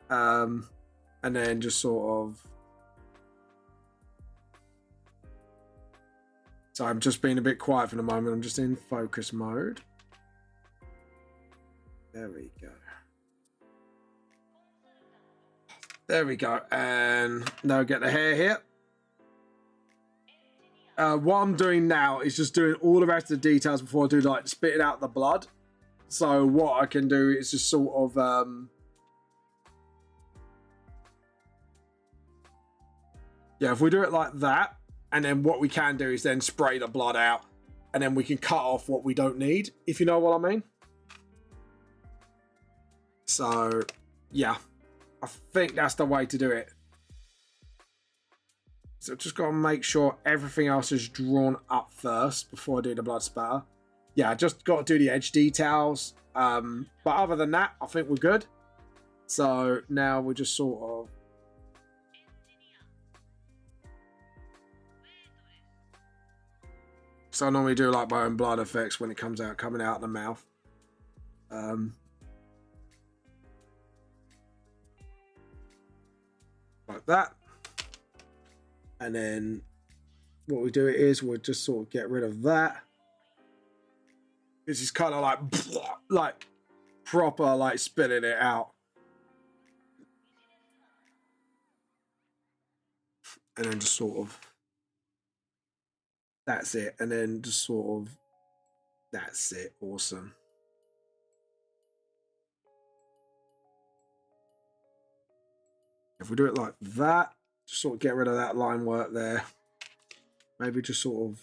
And then just sort of. So I'm just being a bit quiet for the moment. I'm just in focus mode. There we go. There we go. And now get the hair here. What I'm doing now is just doing all the rest of the details before I do like spitting out the blood. So what I can do is just sort of yeah, if we do it like that, and then what we can do is then spray the blood out, and then we can cut off what we don't need, if you know what I mean. So yeah, I think that's the way to do it. So just got to make sure everything else is drawn up first before I do the blood spatter. Yeah, just got to do the edge details. But other than that, I think we're good. So now we just sort of... So I normally do like my own blood effects when it comes out, coming out of the mouth. Like that. And then what we do is we'll just sort of get rid of that. This is kind of like proper like spitting it out. And then just sort of, that's it. And then just sort of, that's it. Awesome. If we do it like that, just sort of get rid of that line work there. Maybe just sort of.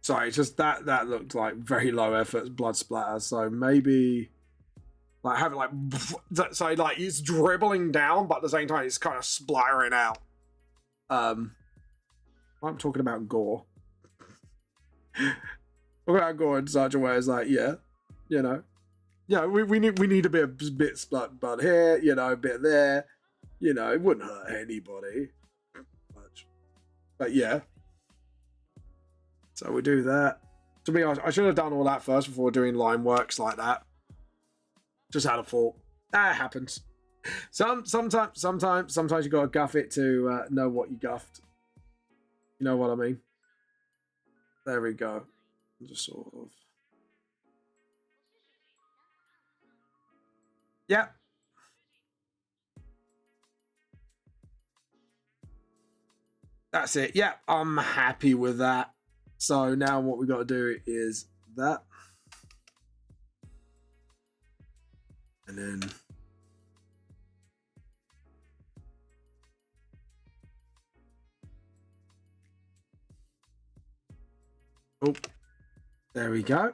Sorry, it's just that looked like very low effort blood splatter. So maybe like have it like, so like it's dribbling down, but at the same time it's kind of splattering out. I'm talking about gore. About gore in such a way as like, yeah, you know, yeah, we need a bit splat blood here, you know, a bit there, you know, it wouldn't hurt anybody much. But yeah. So we do that. To be honest, I should have done all that first before doing line works like that. Just had a thought. That happens. Sometimes you gotta guff it to know what you guffed. You know what I mean? There we go. Just sort of. Yeah. That's it. Yeah, I'm happy with that. So now what we got to do is that. And then oh, there we go.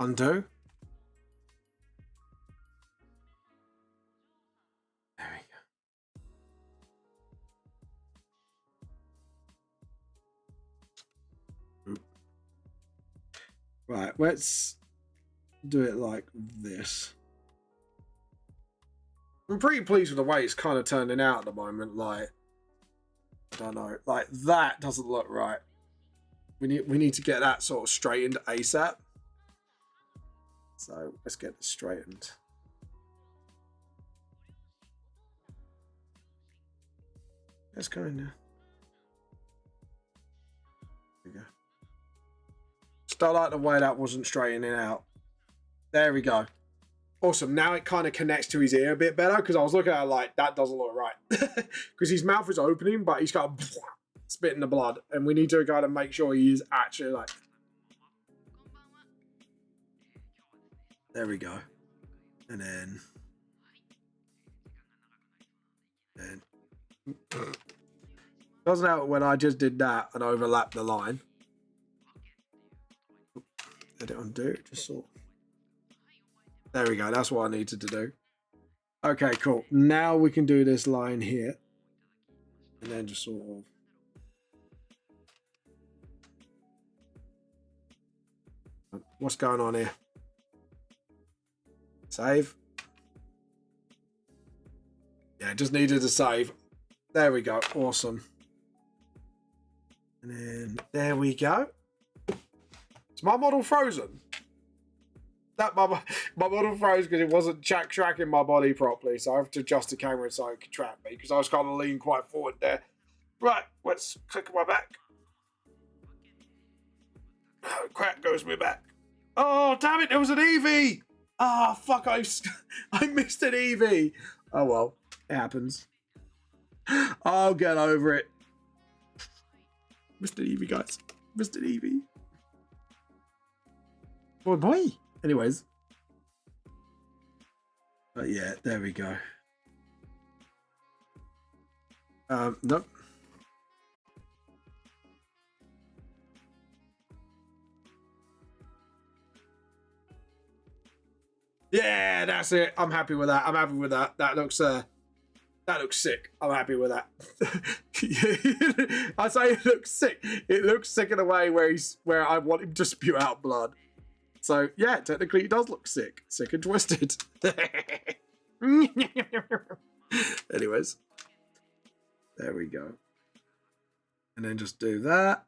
Undo. There we go. Right, let's do it like this. I'm pretty pleased with the way it's kind of turning out at the moment. Like, I don't know, like that doesn't look right. We need to get that sort of straightened ASAP. So let's get this straightened. Let's go in there. There we go. Still like the way that wasn't straightening out. There we go. Awesome. Now it kind of connects to his ear a bit better because I was looking at it like that doesn't look right because his mouth is opening, but he's got spitting the blood, and we need to kind of make sure he is actually like. There we go. And then. Doesn't help when I just did that and overlapped the line. Let it undo. Just sort of. There we go. That's what I needed to do. Okay, cool. Now we can do this line here. And then just sort of. What's going on here? Save. Yeah, just needed to save. There we go. Awesome. And then there we go. Is my model frozen? That my model froze because it wasn't tracking my body properly, so I have to adjust the camera so it can track me because I was kind of leaning quite forward there. Right, let's click on my back. Oh, crap, goes me back. Oh, damn it, there was an Eevee! Ah, oh, fuck, I missed an Eevee. Oh, well, it happens. I'll get over it. Missed an Eevee, guys. Missed an Eevee. Boy. Anyways. But yeah, there we go. Nope. Yeah, that's it. I'm happy with that. I'm happy with that. That looks sick. I'm happy with that. I say it looks sick. It looks sick in a way where I want him to spew out blood. So yeah, technically it does look sick. Sick and twisted. Anyways. There we go. And then just do that.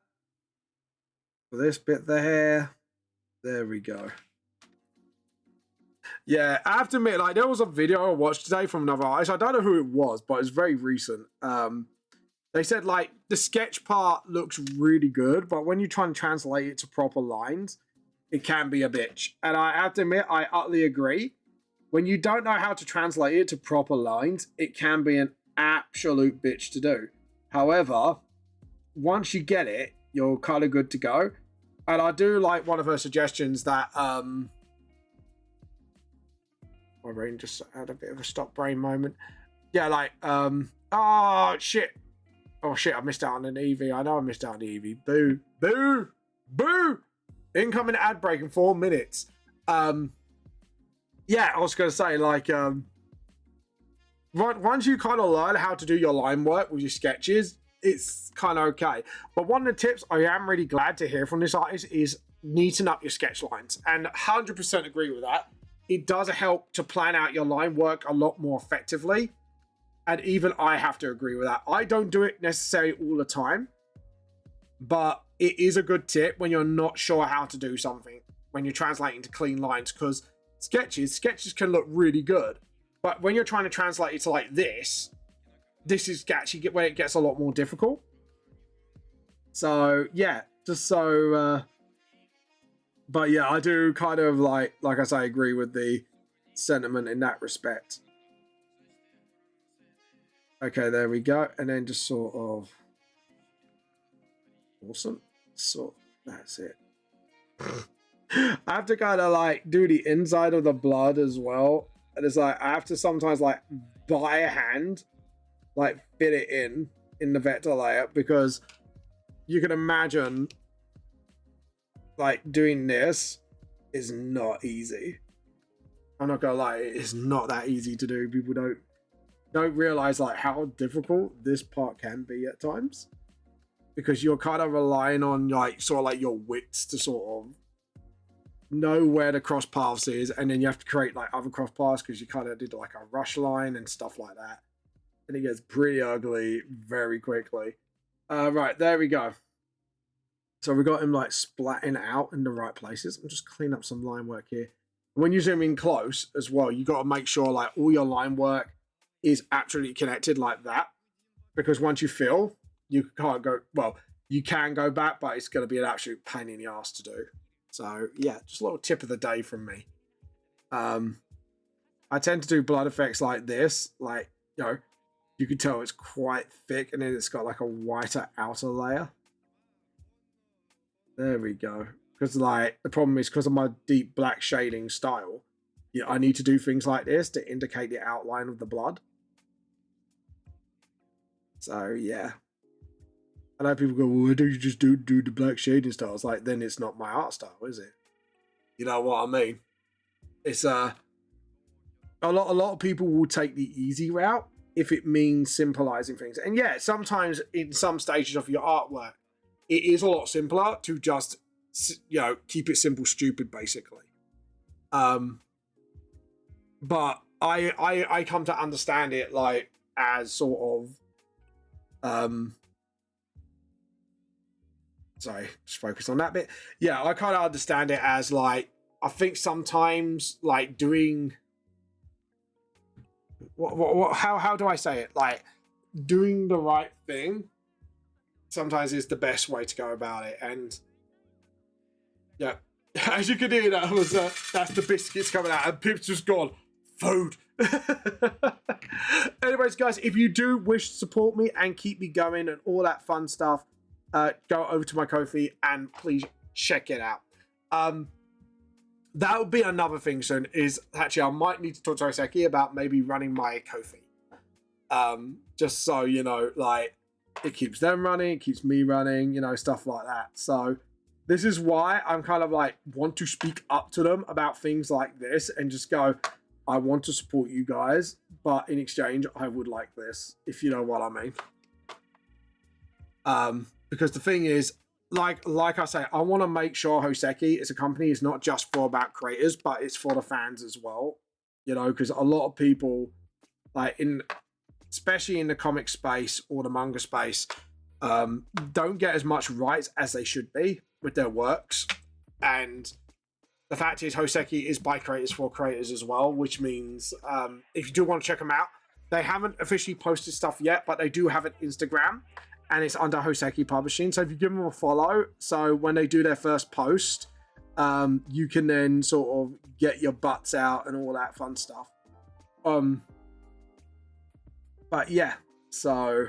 For this bit there. There we go. Yeah, I have to admit, like, there was a video I watched today from another artist. I don't know who it was, but it's very recent. They said, like, the sketch part looks really good, but when you try and translate it to proper lines, it can be a bitch. And I have to admit, I utterly agree. When you don't know how to translate it to proper lines, it can be an absolute bitch to do. However, once you get it, you're kind of good to go. And I do like one of her suggestions that... my brain just had a bit of a stop brain moment. Yeah, like, oh, shit. Oh, shit, I missed out on an Eevee. I know I missed out on the Eevee. Boo. Boo. Boo. Incoming ad break in 4 minutes. Yeah, I was going to say, like, once you kind of learn how to do your line work with your sketches, it's kind of okay. But one of the tips I am really glad to hear from this artist is neaten up your sketch lines. And 100% agree with that. It does help to plan out your line work a lot more effectively. And even I have to agree with that. I don't do it necessarily all the time, but it is a good tip when you're not sure how to do something, when you're translating to clean lines, because sketches can look really good. But when you're trying to translate it to like this is actually where it gets a lot more difficult. So yeah, just so but yeah, I do kind of like I say, agree with the sentiment in that respect. Okay, there we go. And then just sort of awesome. So that's it. I have to kind of like do the inside of the blood as well. And it's like I have to sometimes like by hand like fit it in the vector layer, because you can imagine like doing this is not easy. I'm not gonna lie, it's not that easy to do. People don't realize like how difficult this part can be at times, because you're kind of relying on like sort of like your wits to sort of know where the cross paths is, and then you have to create like other cross paths because you kind of did like a rush line and stuff like that, and it gets pretty ugly very quickly. Right, there we go. So we got him like splatting out in the right places. I'm just cleaning up some line work here. When you zoom in close as well, you got to make sure like all your line work is absolutely connected like that, because once you fill, you can't go, well, you can go back, but it's going to be an absolute pain in the ass to do. So yeah, just a little tip of the day from me. I tend to do blood effects like this, like, you know, you can tell it's quite thick, and then it's got like a whiter outer layer. There we go. Because like the problem is, because of my deep black shading style, yeah, I need to do things like this to indicate the outline of the blood. So yeah, I know people go, well, why don't you just do the black shading style? It's like, then it's not my art style, is it? You know what I mean? It's a lot of people will take the easy route if it means simplifying things. And yeah, sometimes in some stages of your artwork, it is a lot simpler to just, you know, keep it simple, stupid, basically. But I come to understand it like as sort of sorry, just focus on that bit. Yeah, I kind of understand it as like, I think sometimes like doing how do I say it? Like doing the right thing sometimes is the best way to go about it. And yeah, as you can hear, that was that's the biscuits coming out, and Pip's just gone food. Anyways, guys, if you do wish to support me and keep me going and all that fun stuff, go over to my Ko-fi and please check it out. That would be another thing soon, is actually I might need to talk to Hoseki about maybe running my Ko-fi. Just so, you know, like it keeps them running, it keeps me running, you know, stuff like that. So this is why I'm kind of like want to speak up to them about things like this and just go, I want to support you guys, but in exchange, I would like this, if you know what I mean. Because the thing is, like I say, I want to make sure Hoseki as a company is not just for about creators, but it's for the fans as well. You know, because a lot of people, like especially in the comic space or the manga space, don't get as much rights as they should be with their works. And the fact is, Hoseki is by creators for creators as well, which means if you do want to check them out, they haven't officially posted stuff yet, but they do have an Instagram, and it's under Hoseki Publishing. So if you give them a follow, so when they do their first post, you can then sort of get your butts out and all that fun stuff. But yeah, so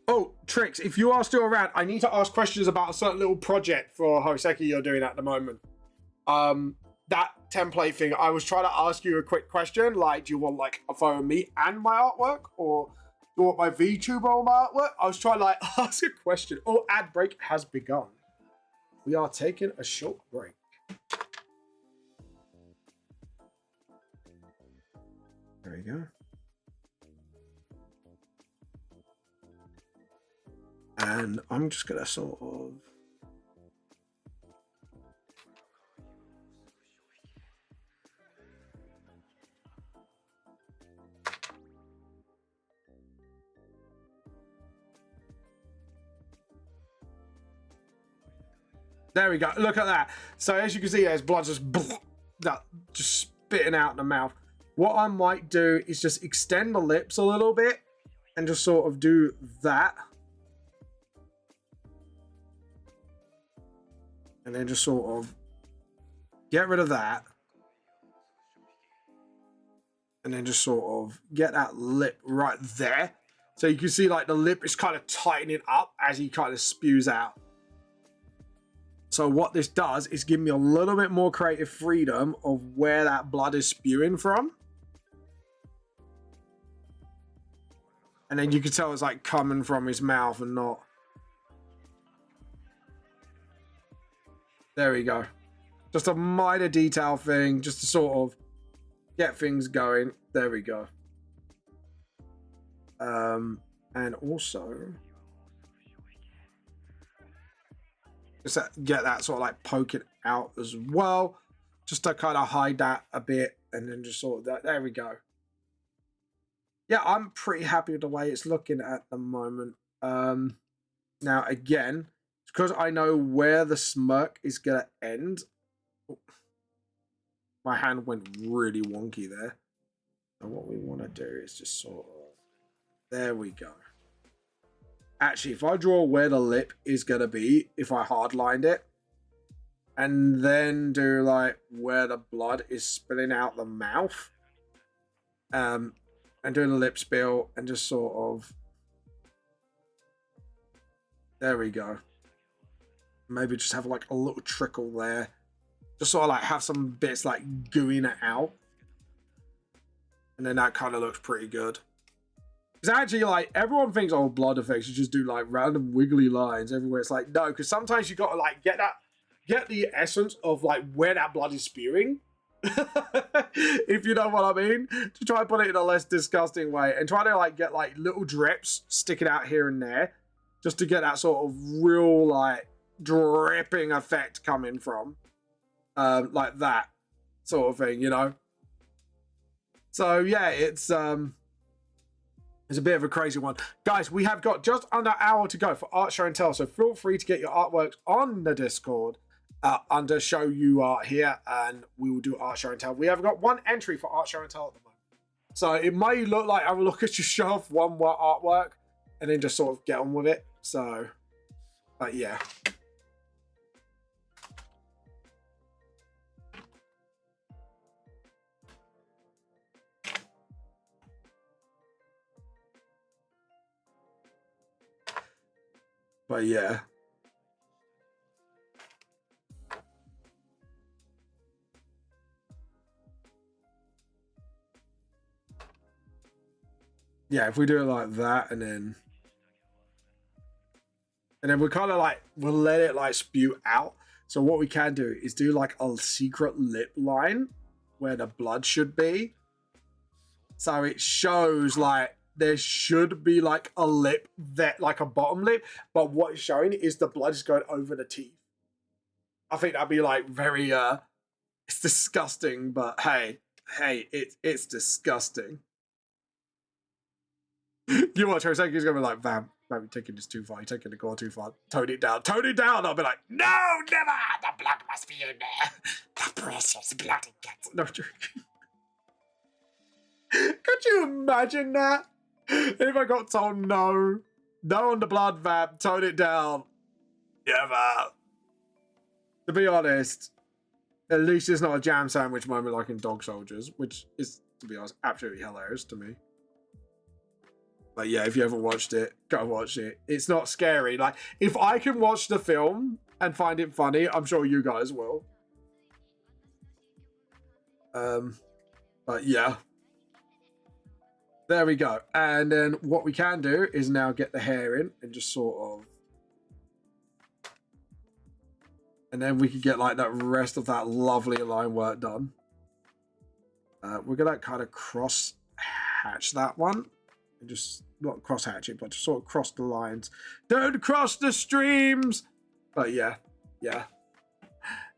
oh, Trix, if you are still around, I need to ask questions about a certain little project for Hoseki you're doing at the moment. That template thing, I was trying to ask you a quick question, like, do you want like a photo of me and my artwork, or do you want my VTuber or my artwork? I was trying to like ask a question. Oh, ad break has begun. We are taking a short break. There you go. And I'm just gonna sort of There we go. Look at that. So as you can see, there's blood just spitting out in the mouth. What I might do is just extend the lips a little bit and just sort of do that. And then just sort of get rid of that. And then just sort of get that lip right there. So you can see like the lip is kind of tightening up as he kind of spews out. So what this does is give me a little bit more creative freedom of where that blood is spewing from. And then you can tell it's like coming from his mouth and not. There we go. Just a minor detail thing, just to sort of get things going. There we go. And also just get that sort of like poking out as well, just to kind of hide that a bit, and then just sort of that. There we go. Yeah, I'm pretty happy with the way it's looking at the moment. Now again, because I know where the smirk is gonna end. Oh, my hand went really wonky there. And what we want to do is just sort of, there we go. Actually, if I draw where the lip is going to be, if I hardlined it, and then do like where the blood is spilling out the mouth, and do the lip spill, and just sort of, there we go. Maybe just have like a little trickle there. Just sort of like have some bits like gooing it out. And then that kind of looks pretty good. Because actually, like, everyone thinks, oh, blood effects, you just do like random wiggly lines everywhere. It's like, no, because sometimes you got to like get the essence of like where that blood is spewing. If you know what I mean. To try and put it in a less disgusting way. And try to like get like little drips sticking out here and there. Just to get that sort of real like dripping effect coming from. Like that sort of thing, you know. So yeah, it's a bit of a crazy one. Guys, we have got just under an hour to go for Art Show and Tell, so feel free to get your artworks on the Discord under Show You Art here, and we will do Art Show and Tell. We have got one entry for Art Show and Tell at the moment. So it may look like I will look at your show off one more artwork and then just sort of get on with it. So, but yeah. But yeah. Yeah, if we do it like that and then we kind of like, we'll let it like spew out. So what we can do is do like a secret lip line where the blood should be. So it shows like, there should be like a lip that like a bottom lip, but what it's showing is the blood is going over the teeth. I think that'd be like very it's disgusting, but hey, it's disgusting. You watch her second, he's gonna be like, Vam, you're taking this too far, you're taking the gore too far. Tone it down. I'll be like, no, never, the blood must be in there. The precious blood it gets. No joking. Could you imagine that? If I got told no on the blood, Vamp, tone it down. Never. To be honest, at least it's not a jam sandwich moment like in Dog Soldiers, which is, to be honest, absolutely hilarious to me. But yeah, if you ever watched it, go watch it. It's not scary. Like, if I can watch the film and find it funny, I'm sure you guys will. But yeah. There we go. And then what we can do is now get the hair in and just sort of... And then we can get like that rest of that lovely line work done. We're going to kind of cross hatch that one. And just, not cross hatch it, but just sort of cross the lines. Don't cross the streams! But yeah.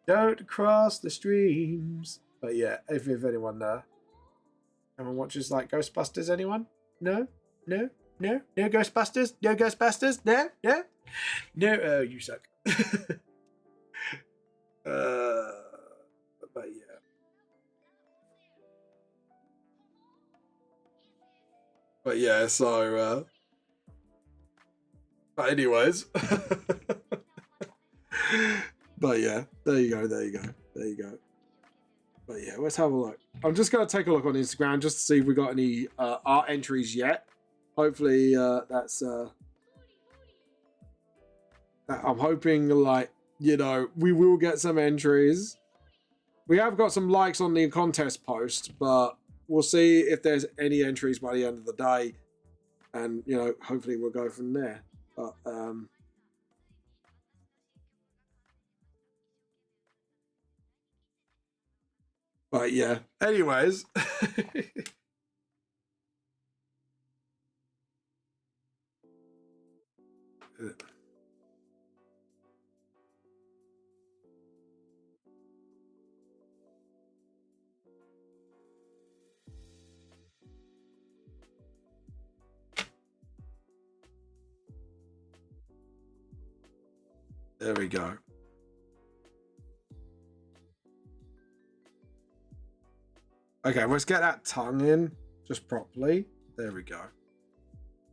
Don't cross the streams. But yeah, if anyone anyone watches like Ghostbusters, anyone? No? No Ghostbusters? No Ghostbusters? No? Oh, you suck. But yeah. But yeah, so but anyways. But yeah, there you go. But yeah, let's have a look. I'm just going to take a look on Instagram just to see if we got any art entries yet. Hopefully that's I'm hoping, like, you know, we will get some entries. We have got some likes on the contest post, but we'll see if there's any entries by the end of the day. And, you know, hopefully we'll go from there. But yeah, anyways. There we go. Okay, let's get that tongue in just properly. There we go.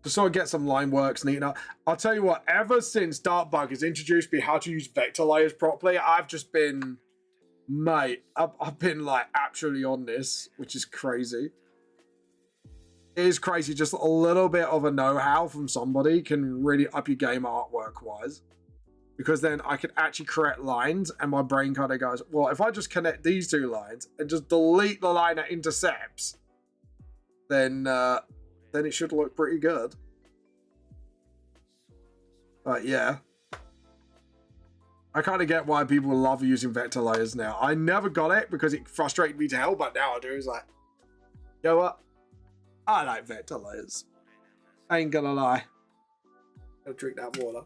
Just sort of get some line works neat enough. I'll tell you what, ever since Darkbug has introduced me how to use vector layers properly, I've just been, mate, I've been like actually on this, which is crazy. It is crazy. Just a little bit of a know-how from somebody can really up your game artwork-wise. Because then I can actually correct lines and my brain kind of goes, well, if I just connect these two lines and just delete the line that intercepts, then it should look pretty good. But yeah. I kind of get why people love using vector layers now. I never got it because it frustrated me to hell, but now I do. It's like, you know what? I like vector layers. I ain't gonna lie. Go drink that water.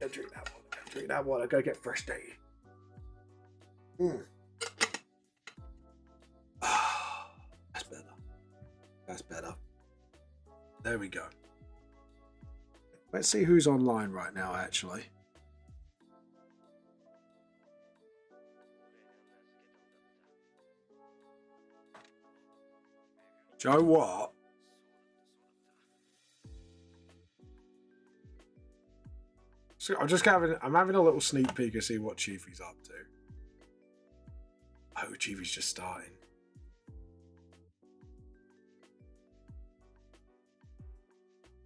Go drink that water. Go drink that water. Go get fresh tea. That's better. That's better. There we go. Let's see who's online right now, actually. Joe, what? So I'm having a little sneak peek to see what Chiefy's up to. Oh, Chiefy's just starting.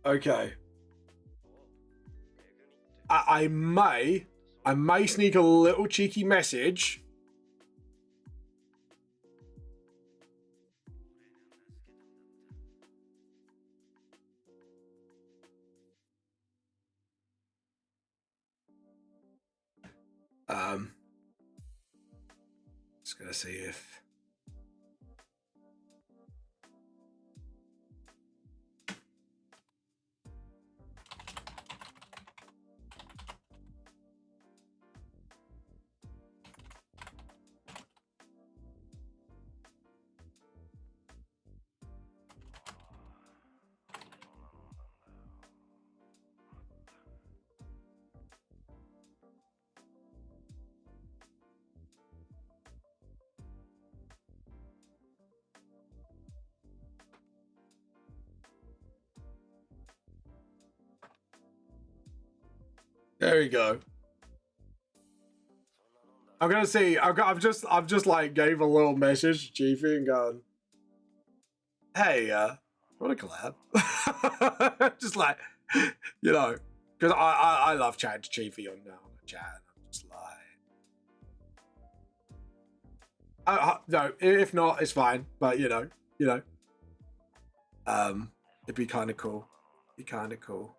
Okay. I may sneak a little cheeky message. Just gonna see if there we go. I'm gonna see. I've just like gave a little message to Chiefy and gone, hey, want to collab? Just like, you know, because I love chatting to Chiefy on the chat. And I'm just like, no, if not, it's fine. But you know, it'd be kind of cool. Be kind of cool.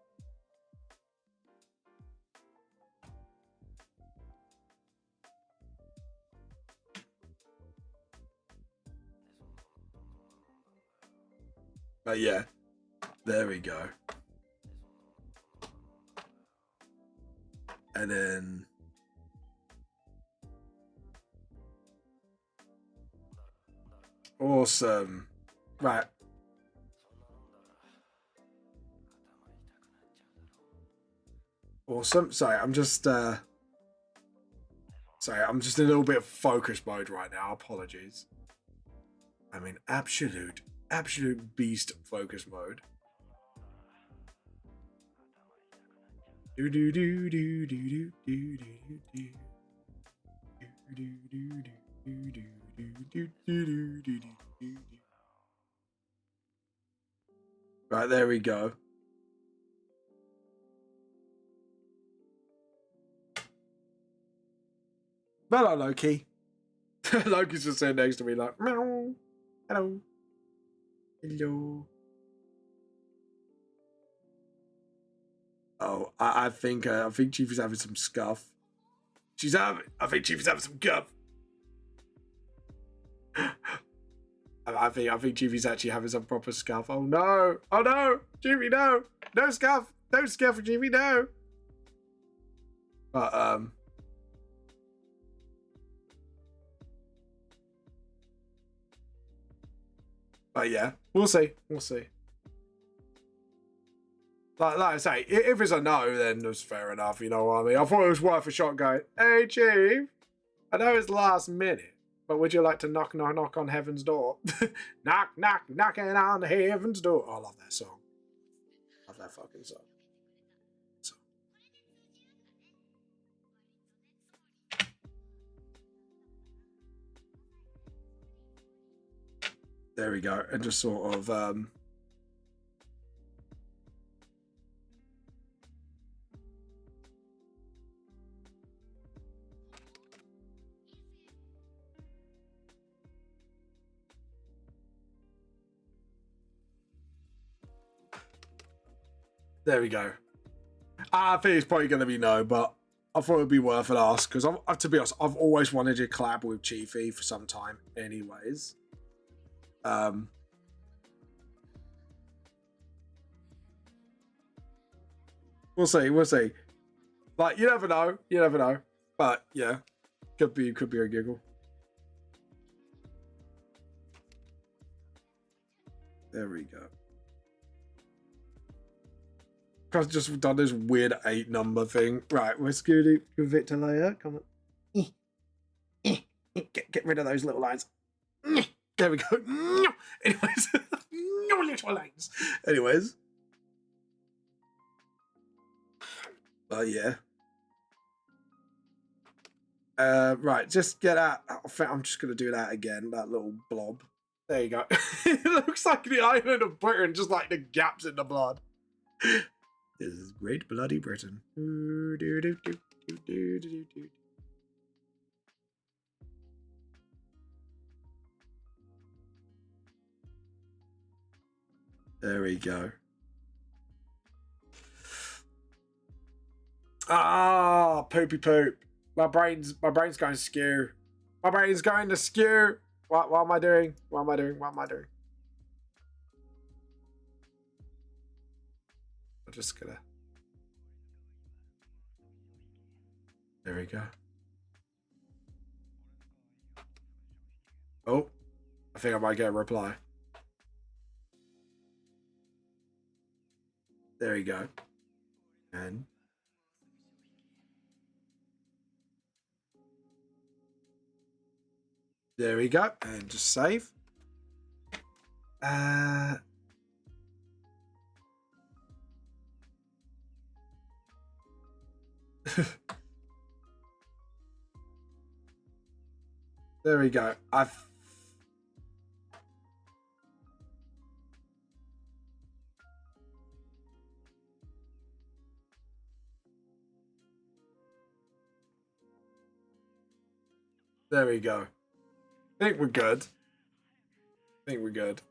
But yeah, there we go. And then awesome. Right. Awesome. Sorry, I'm just Sorry, I'm just in a little bit of focus mode right now. Apologies. I'm in absolute beast focus mode. Do do do do do do do do do. Right, there we go. Hello, Loki. Loki's just sitting next to me like, meow. Hello. Hello. Oh, I think Chief is having some scuff. I think Chief is having some guff. I think Chief is actually having some proper scuff. Oh no! Oh no! Chiefy, no! No scuff! No scuff for Chiefy, no! But yeah, we'll see. We'll see. Like I say, if it's a no, then it's fair enough. You know what I mean? I thought it was worth a shot going, hey, Chief, I know it's last minute, but would you like to knock on heaven's door? Knocking on heaven's door. Oh, I love that song. Love that fucking song. There we go. And just sort of... There we go. I think it's probably going to be no, but I thought it would be worth an ask because, to be honest, I've always wanted to collab with Chiefy for some time anyways. We'll see. We'll see. Like, you never know. You never know. But, yeah. Could be a giggle. There we go. I've just done this weird 8 number thing. Right, we're scooting with Victor layer. Come on. Get rid of those little lines. There we go. Anyways. No little lines. Anyways. Yeah. Right, just get out. I think I'm just going to do that again. That little blob. There you go. It looks like the island of Britain, just like the gaps in the blood. This is Great Bloody Britain. There we go. Ah, poopy poop. My brain's going skew. My brain's going to skew. What am I doing? What am I doing? What am I doing? I'm just gonna... There we go. Oh, I think I might get a reply. There we go. And... There we go. And just save. There we go. There we go. I think we're good. I think we're good.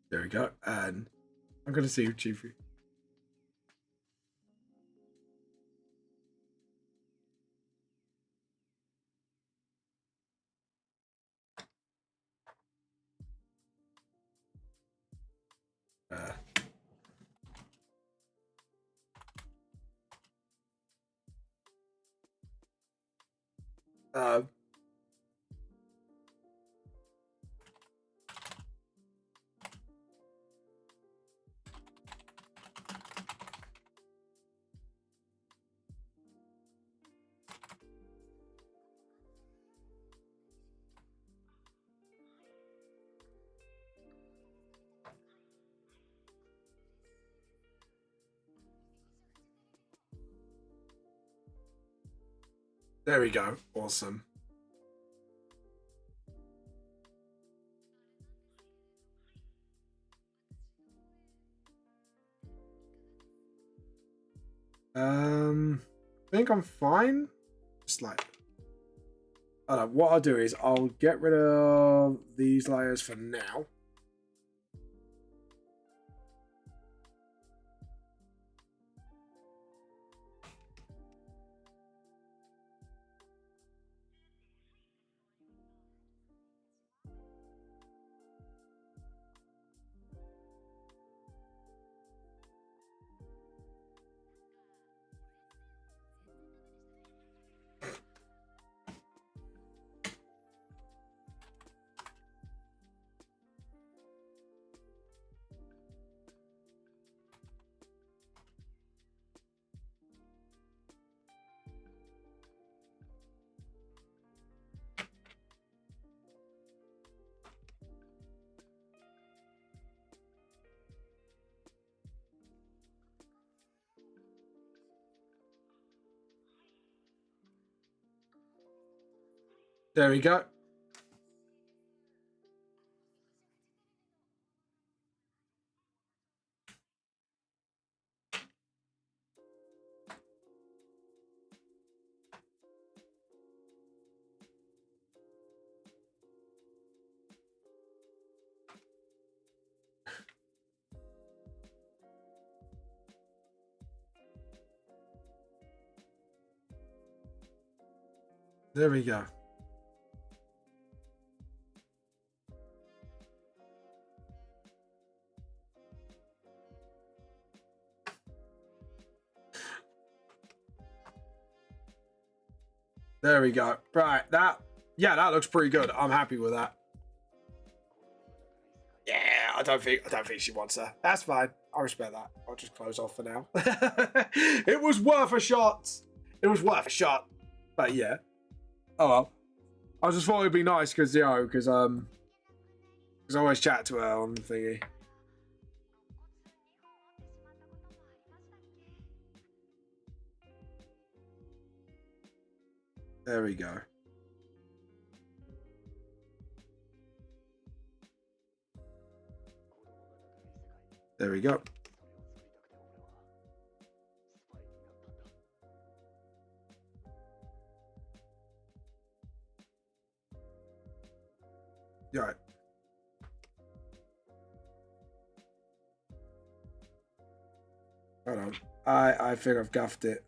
There we go. And I'm going to see you, Chiefy. Uh, there we go. Awesome. I think I'm fine. Just like, I don't know, what I'll do is I'll get rid of these layers for now. There we go. There we go. There we go. Right, that looks pretty good. I'm happy with that. Yeah, I don't think she wants her. That's fine. I respect that. I'll just close off for now. It was worth a shot. It was worth a shot. But yeah. Oh well. I just thought it'd be nice because I always chat to her on thingy. There we go. There we go. Right. Hold on. I think I've gaffed it.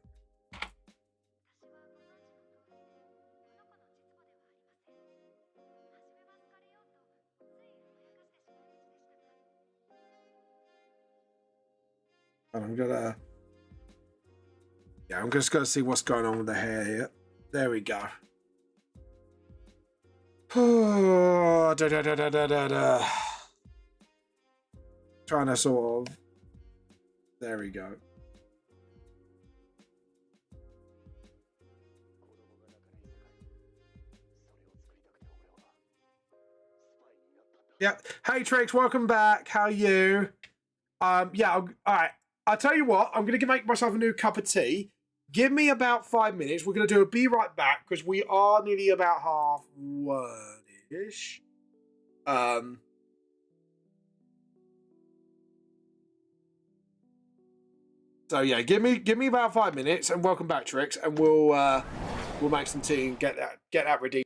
I'm just gonna see what's going on with the hair here. There we go. Trying to sort of. There we go. Yeah. Hey Trix, welcome back. How are you? Yeah. All right. I'll tell you what. I'm gonna make myself a new cup of tea. Give me about 5 minutes. We're gonna do a be right back because we are nearly about half-ish. So yeah, give me about 5 minutes, and welcome back, Trix, and we'll make some tea and get that ready.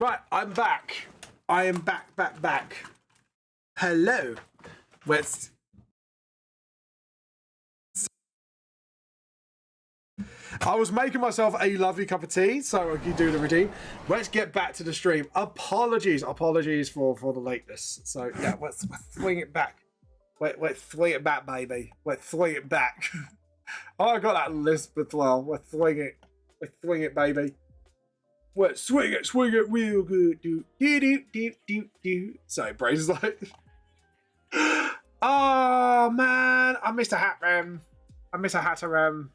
Right, I'm back. I am back. Hello. Let's... I was making myself a lovely cup of tea so I could do the routine. Let's get back to the stream. Apologies for the lateness. So yeah, let's swing it back. Let's swing it back, baby. Let's swing it back. Oh, I got that lisp as well. Let's swing it. Let's swing it, baby. Let's swing it real good. Do. Sorry, Brace is like... Oh, man. I missed a hat ram.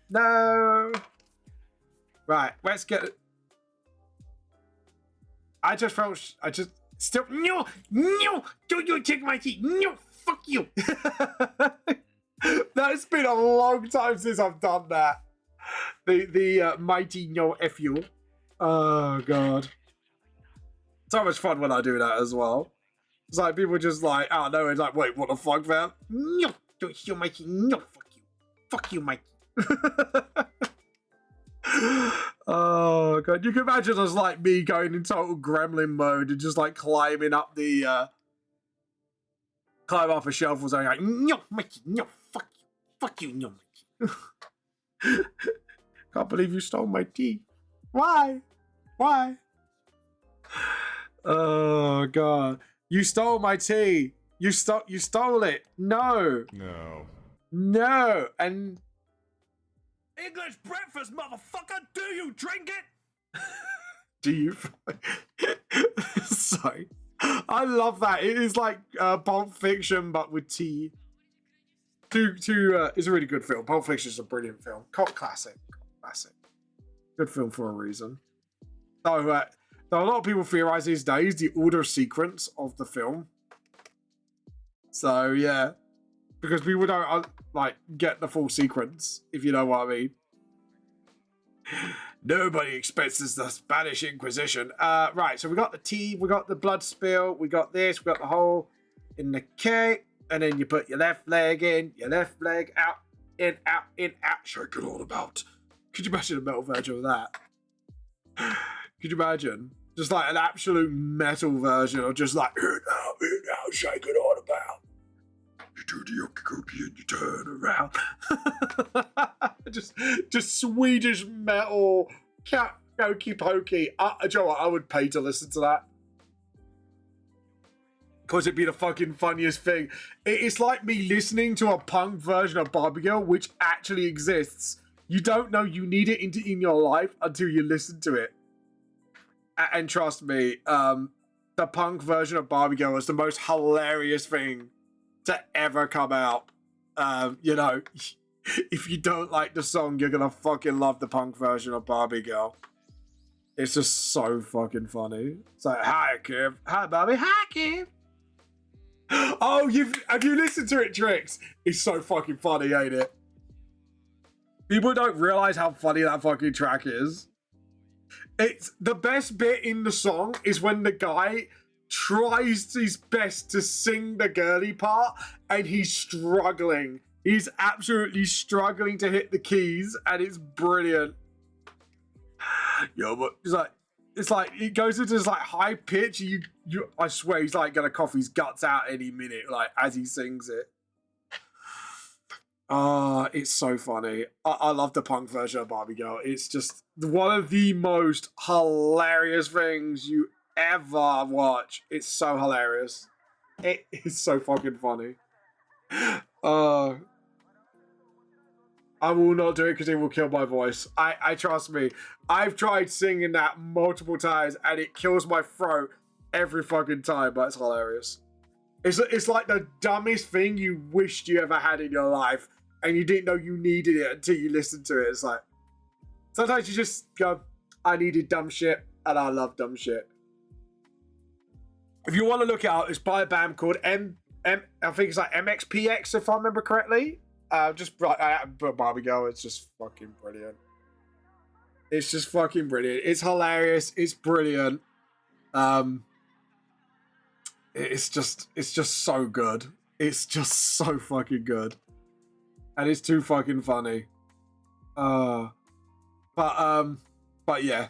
No. Right, let's get... I just still... No, don't you take my tea. No, fuck you. That's been a long time since I've done that. The mighty no F you. Oh, God. So much fun when I do that as well. It's like people just like, oh no, it's like, wait, what the fuck, man? No, don't steal Mikey. No, fuck you. Fuck you, Mikey. Oh, God. You can imagine us like me going in total gremlin mode and just like climbing up the, climb up a shelf or something like, no, Mikey, no, fuck you. Fuck you, no, Mikey. Can't believe you stole my tea. Why? Oh, God. You stole my tea. You stole it. No. And English breakfast, motherfucker. Do you drink it? Do you? Sorry. I love that. It is like Pulp Fiction, but with tea. It's a really good film. Pulp Fiction is a brilliant film. Cult classic. Good film for a reason. So, a lot of people theorize these days the order sequence of the film. So, yeah. Because people don't, like, get the full sequence, if you know what I mean. Nobody expenses the Spanish Inquisition. Right, so we got the tea, we got the blood spill, we got this, we got the hole in the cake, and then you put your left leg in, your left leg out, in, out, shake it all about. Could you imagine a metal version of that? Could you imagine? Just like an absolute metal version of just like, in, out, shake it all about. You do the yucky cookie and you turn around. just Swedish metal, hokey pokey. Do you know what? I would pay to listen to that. Because it'd be the fucking funniest thing. It's like me listening to a punk version of Barbie Girl, which actually exists. You don't know you need it in your life until you listen to it. And trust me, the punk version of Barbie Girl is the most hilarious thing to ever come out. You know, if you don't like the song, you're gonna fucking love the punk version of Barbie Girl. It's just so fucking funny. It's like, hi, Kev. Hi, Barbie. Hi, Kev. Oh, have you listened to it, Trix? It's so fucking funny, ain't it? People don't realize how funny that fucking track is. It's the best bit in the song is when the guy tries his best to sing the girly part and he's struggling. He's absolutely struggling to hit the keys and it's brilliant. Yo, but it's like it goes into this like high pitch. I swear he's like gonna cough his guts out any minute, like as he sings it. It's so funny. I love the punk version of Barbie Girl. It's just one of the most hilarious things you ever watch. It's so hilarious. It is so fucking funny. I will not do it because it will kill my voice. I trust me. I've tried singing that multiple times and it kills my throat every fucking time, but it's hilarious. It's like the dumbest thing you wished you ever had in your life and you didn't know you needed it until you listened to it. It's like, sometimes you just go, I needed dumb shit and I love dumb shit. If you want to look it up, it's by a band called I think it's like MXPX if I remember correctly. Just Barbie Girl, it's just fucking brilliant. It's just fucking brilliant. It's hilarious. It's brilliant. It's just so good. It's just so fucking good. And it's too fucking funny. But yeah.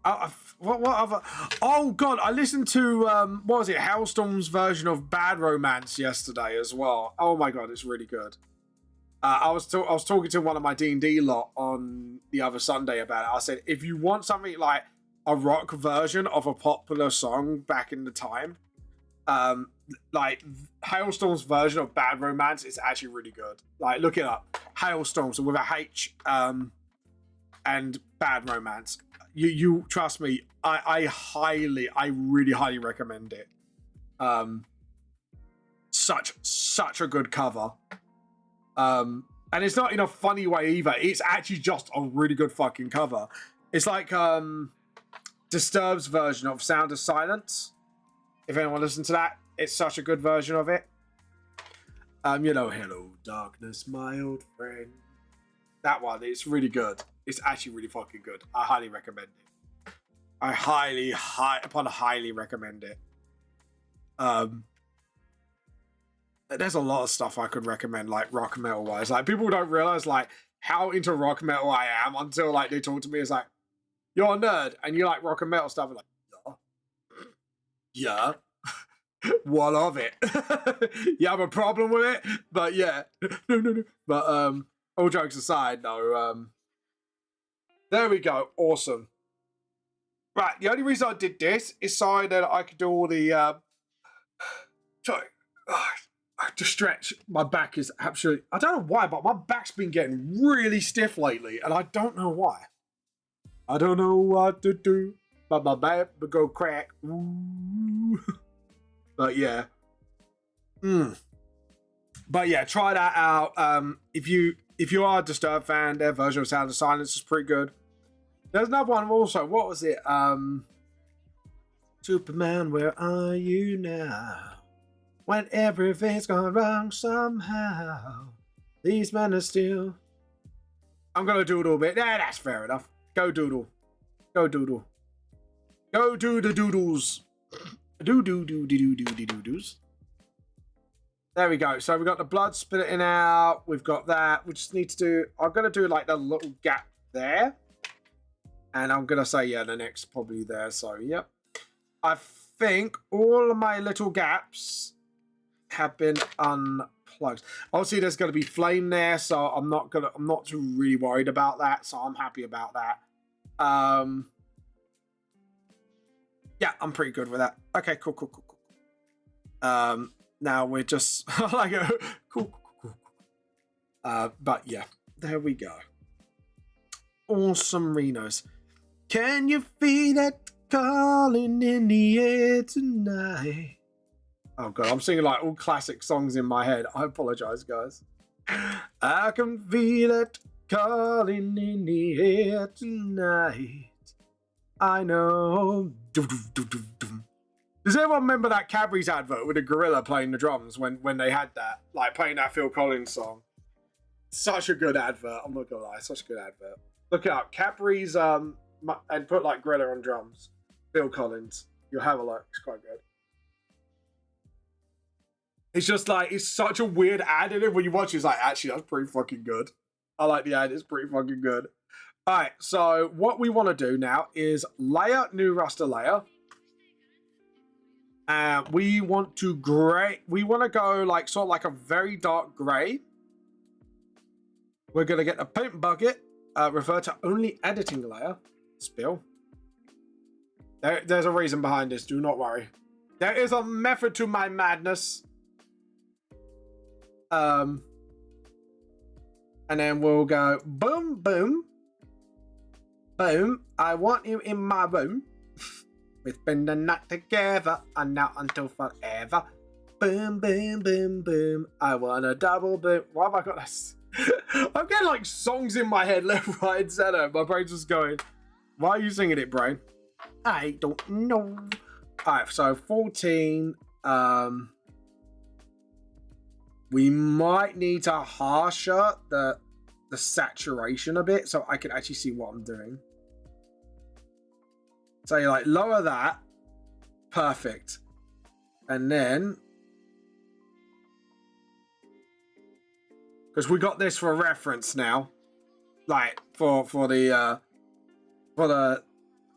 What other? Oh god, I listened to what was it? Hailstorm's version of Bad Romance yesterday as well. Oh my god, it's really good. I was talking to one of my D&D lot on the other Sunday about it. I said, if you want something like a rock version of a popular song back in the time, like Hailstorm's version of Bad Romance is actually really good. Like, look it up. Hailstorms with a H and Bad Romance. You trust me, I really highly recommend it. Such a good cover. And it's not in a funny way either. It's actually just a really good fucking cover. It's like Disturbed's version of Sound of Silence. If anyone listens to that, it's such a good version of it. You know, hello darkness, my old friend. That one, it's really good. It's actually really fucking good. I highly recommend it. I highly recommend it. There's a lot of stuff I could recommend, like rock metal wise. Like, people don't realize like how into rock metal I am until like they talk to me. It's like, you're a nerd and you like rock and metal stuff. I'm like, yeah. What of it? You have a problem with it? But yeah. No. But all jokes aside, no. There we go. Awesome. Right, the only reason I did this is so that I could do all the to stretch. My back is absolutely, I don't know why, but my back's been getting really stiff lately, and I don't know why. I don't know what to do, but my back will go crack. Ooh. But yeah. But yeah, try that out. If you are a Disturbed fan, their version of Sound of Silence is pretty good. There's another one also. What was it? Superman, where are you now? When everything's gone wrong somehow, these men are still. I'm gonna doodle a bit. Yeah, that's fair enough. Go doodle. Go doodle. Go do the doodles. Do-do-do-do-do-do-do-doos. There we go. So we got the blood splitting out. We've got that. We just need to do, I'm gonna do like the little gap there. And I'm gonna say, yeah, the next probably there. So yep. I think all of my little gaps have been unplugged. Obviously there's gonna be flame there, so I'm not too really worried about that. So I'm happy about that. Yeah, I'm pretty good with that. Okay, cool. Now we're just like cool. But yeah, there we go. Awesome, Renos. Can you feel it calling in the air tonight? Oh god, I'm singing like all classic songs in my head. I apologize, guys. I can feel it calling in the air tonight. I know. Does everyone remember that Cadbury's advert with a gorilla playing the drums when they had that? Like playing that Phil Collins song. Such a good advert. I'm not gonna lie, such a good advert. Look it up. Cadbury's and put like gorilla on drums. Phil Collins. You'll have a look. It's quite good. It's just like, it's such a weird ad in it when you watch it. It's like, actually, that's pretty fucking good. I like the ad. It's pretty fucking good. All right, so what we want to do now is layer new raster layer. We want to go like sort of like a very dark gray. We're going to get a paint bucket, refer to only editing layer, spill. There's a reason behind this, do not worry. There is a method to my madness. And then we'll go boom, boom. Boom, I want you in my room. We've spent the night together and now until forever. Boom, boom, boom, boom. I want a double boom. Why have I got this? I'm getting like songs in my head left, right, and center. My brain's just going, why are you singing it, brain? I don't know. Alright, so 14. We might need to harsher the saturation a bit so I can actually see what I'm doing. So you like lower that. Perfect. And then, because we got this for reference now, like for the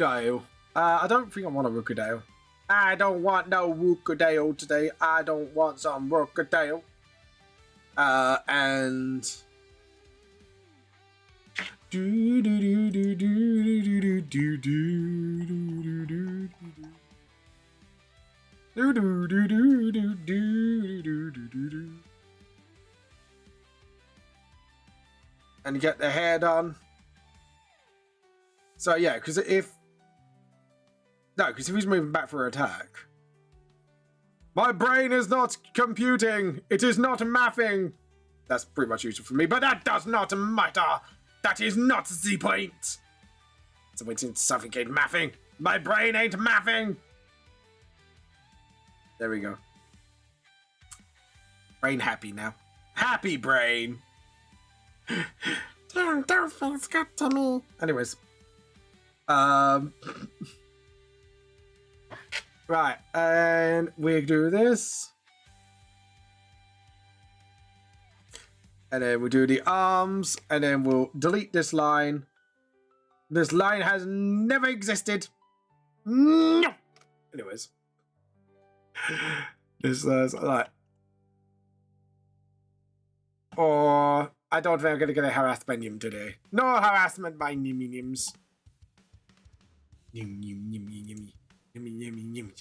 Rookadale. I don't think I want a Rookadale. I don't want no Rookadale today. I don't want some Rookadale. And... And get the hair done. So yeah, because if he's moving back for attack, my brain is not computing. It is not mathing. That's pretty much useful for me, but that does not matter. That is not the point. Someone seems to suffocate mathing. My brain ain't mathing. There we go. Brain happy now. Happy brain. Don't feel good to me. Anyways. Right, and we do this. And then we'll do the arms, and then we'll delete this line. This line has never existed. No! Anyways. This is like... Or... I don't think I'm gonna get a harassed by Nim today. No harassment by Nimmy Nims. Nim, nim, nim, nim, nim, nim, nim.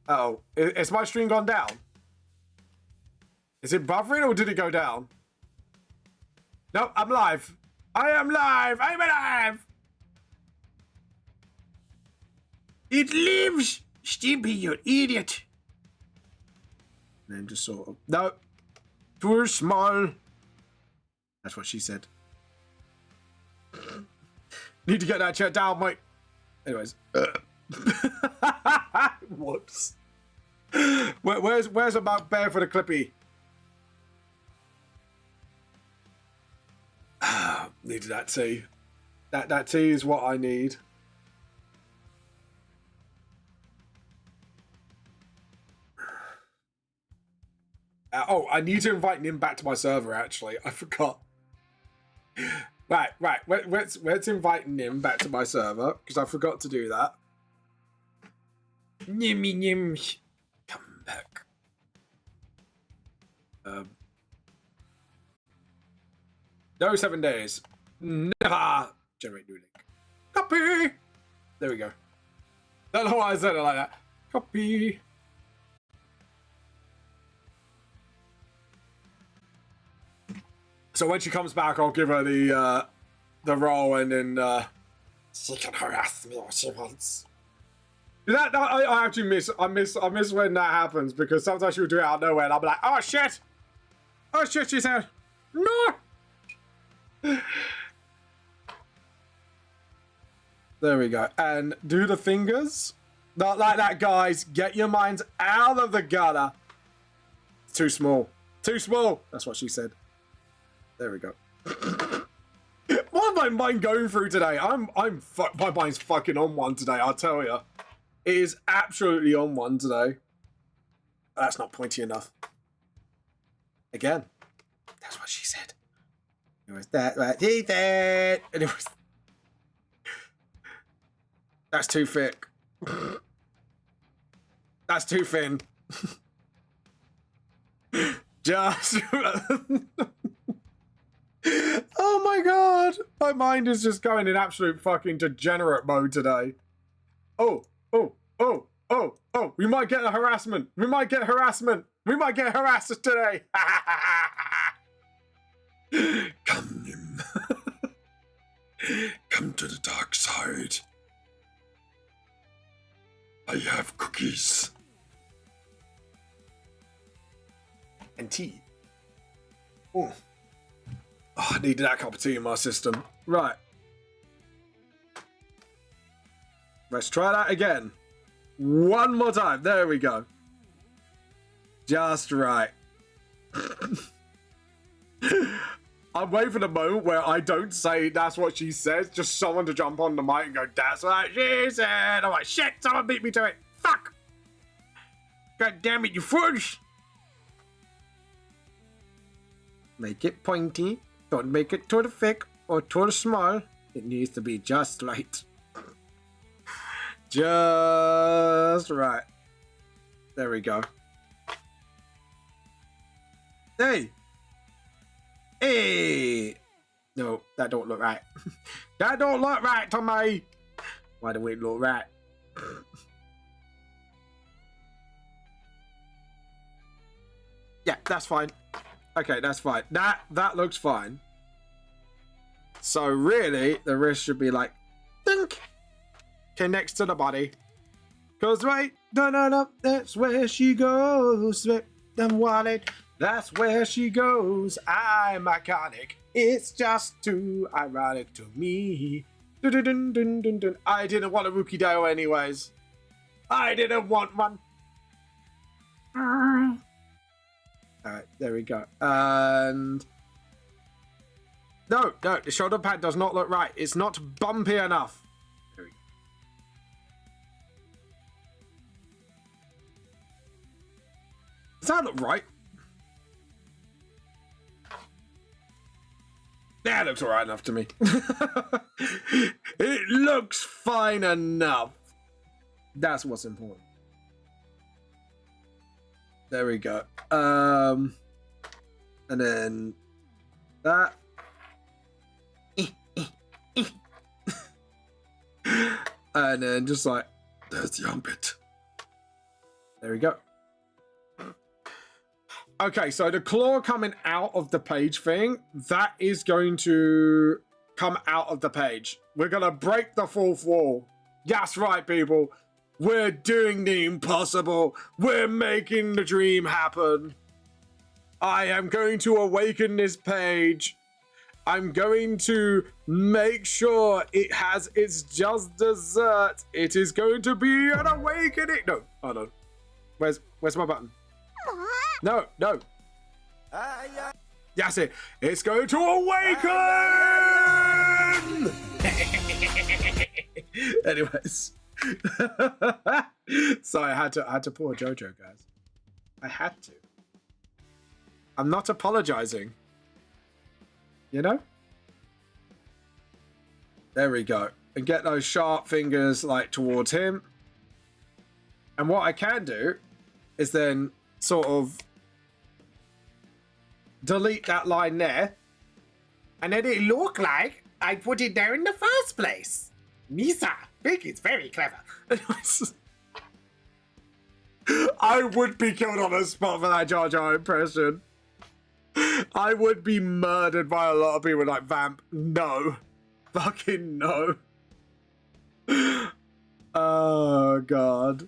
Uh-oh. Is my stream gone down? Is it buffering or did it go down? No, I'm live. I am live. I'm alive. It lives. Stimpy, you idiot. And then just sort of... No. Too small. That's what she said. Need to get that chat down, mate. Anyways. Whoops. Where's about bear for the clippy? Needed that tea. That tea is what I need. Oh, I need to invite Nim back to my server, actually. I forgot. Right. Let's invite Nim back to my server, because I forgot to do that. Nimmy Nim. Come back. No 7 days. Never. Generate new link. Copy. There we go. Don't know why I said it like that. Copy. So when she comes back, I'll give her the role, and then she can harass me all she wants. I actually miss when that happens, because sometimes she'll do it out of nowhere, and I'll be like, oh shit, she said, no. There we go, and do the fingers. Not like that, guys. Get your minds out of the gutter. It's too small. Too small. That's what she said. There we go. What am my mind going through today? My mind's fucking on one today, I'll tell you. It is absolutely on one today. That's not pointy enough. Again. That's what she said. It was that what she said. And it was... That's too thick. That's too thin. Just... Oh my god! My mind is just going in absolute fucking degenerate mode today. Oh! We might get a harassment! We might get harassment! We might get harassed today! Come, Nim. Come to the dark side. I have cookies. And tea. Oh. Oh, I needed that cup of tea in my system. Right. Let's try that again. One more time. There we go. Just right. I'm waiting for the moment where I don't say that's what she says. Just someone to jump on the mic and go, that's what she said. I'm like, shit, someone beat me to it. Fuck. God damn it, you fudge. Make it pointy. Don't make it too thick or too small. It needs to be just right. just right. There we go. Hey! Hey! No, that don't look right. That don't look right to me. Why don't it look right? Yeah, that's fine. Okay, that's fine. That looks fine. So really, the wrist should be like, think, okay, next to the body. Cause right, no, that's where she goes. Them wallet, that's where she goes. I'm iconic. It's just too ironic to me. Dun, dun, dun, dun, dun, dun. I didn't want a Rookie Dale anyways. I didn't want one. Alright, there we go. And no, the shoulder pad does not look right. It's not bumpy enough. There we go. Does that look right? That looks alright enough to me. It looks fine enough. That's what's important. There we go. And then that. And then just like, there's the armpit. There we go. Okay, so the claw coming out of the page thing, that is going to come out of the page. We're going to break the fourth wall. That's right, people. We're doing the impossible. We're making the dream happen. I am going to awaken this page. I'm going to make sure it has its just dessert. It is going to be an awakening. No, oh no. Where's my button? No. That's it. It's going to awaken! Anyways. So I had to pull a JoJo, guys. I had to. I'm not apologizing. You know? There we go. And get those sharp fingers like towards him. And what I can do is then sort of delete that line there. And then it look like I put it there in the first place. Misa, I think it's very clever. I would be killed on the spot for that Jar Jar impression. I would be murdered by a lot of people like, Vamp, no. Fucking no. Oh, God.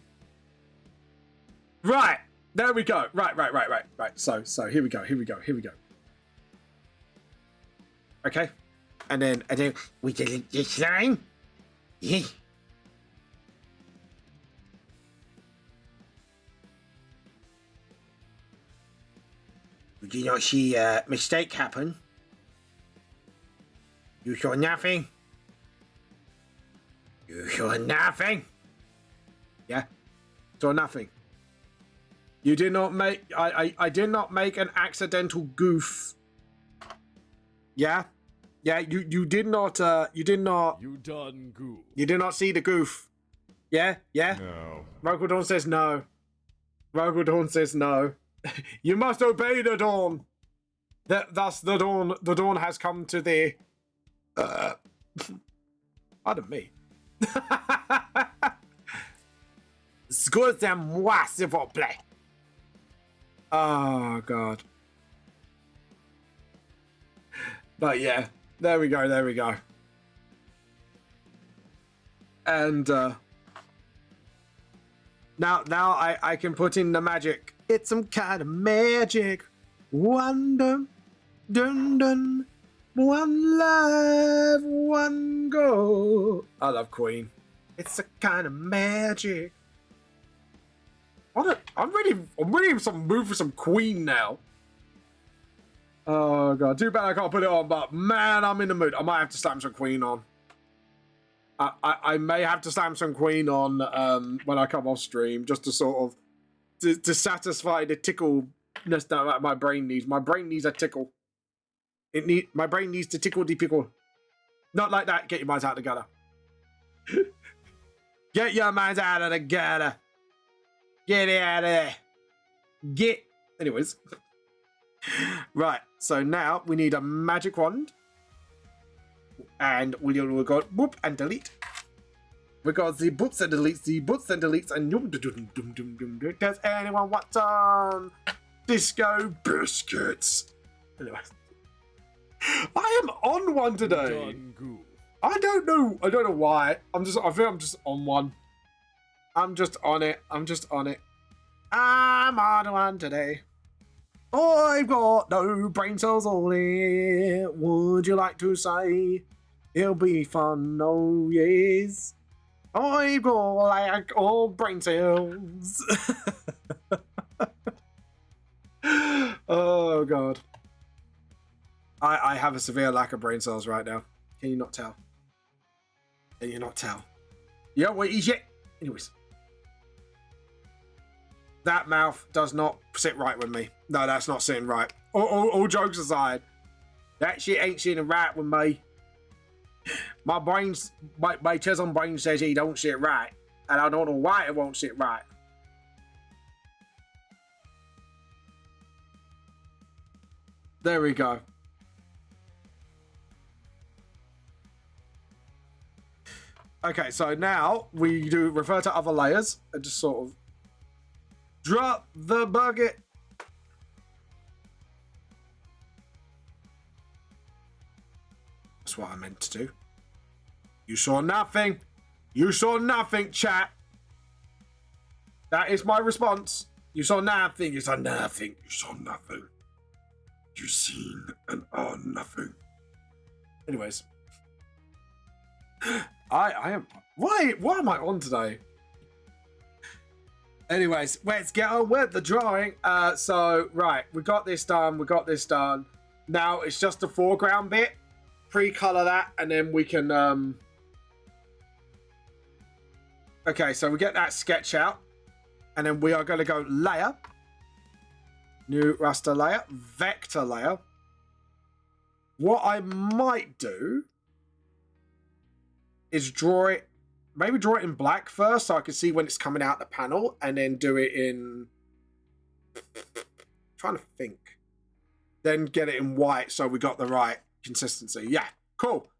Right. There we go. Right. So here we go. Okay. And then we delete this line. Yeah. Did you not see a mistake happen? You saw nothing? You saw nothing? Yeah? Saw nothing. You did not make... I did not make an accidental goof. Yeah? Yeah, you did not... You did not... You done goof. You did not see the goof. Yeah? Yeah? No. Rogel says no. Rogel says no. You must obey the dawn. Thus the dawn has come to thee. Pardon me. Excusez-moi, s'il vous plaît. Oh, God. But yeah, there we go. And now I can put in the magic. It's some kind of magic. Wonder, dun dun. One life, one goal. I love Queen. It's a kind of magic. I'm ready some move for some Queen now. Oh, God, too bad I can't put it on, but man, I'm in the mood. I might have to slam some Queen on. I may have to slam some Queen on when I come off stream, just to sort of to satisfy the tickleness that my brain needs. My brain needs a tickle. My brain needs to tickle the pickle. Not like that. Get your minds out of the gutter. Get your minds out of the gutter. Get it out of there. Get. Anyways. Right. So now we need a magic wand. And we'll go boop and delete. We got the boots and deletes, and dum dum dum dum dum. Does anyone want some disco biscuits? Anyway. I am on one today. I don't know why. I think I'm just on one. I'm just on it. I'm on one today. I've got no brain cells only. Would you like to say? It'll be fun, oh yes. I've got like all brain cells. Oh god. I have a severe lack of brain cells right now. Can you not tell? Can you not tell? Yeah, what is it? Anyways. That mouth does not sit right with me. No, that's not sitting right. All jokes aside, that shit ain't sitting right with me. My brain's, my Chisholm brain says he don't sit right. And I don't know why it won't sit right. There we go. Okay, so now we do refer to other layers and just sort of drop the bucket. That's what I meant to do. You saw nothing. You saw nothing, chat. That is my response. You saw nothing. You saw nothing. You saw nothing. You seen and are nothing. Anyways. I am... Why am I on today? Anyways, let's get on with the drawing. So, right, we got this done. Now, it's just the foreground bit. Pre-color that, and then we can... Okay, so we get that sketch out. And then we are going to go layer. New raster layer. Vector layer. What I might do is draw it, maybe draw it in black first so I can see when it's coming out the panel, and then do it in, trying to think, then get it in white so we got the right consistency. Yeah, cool.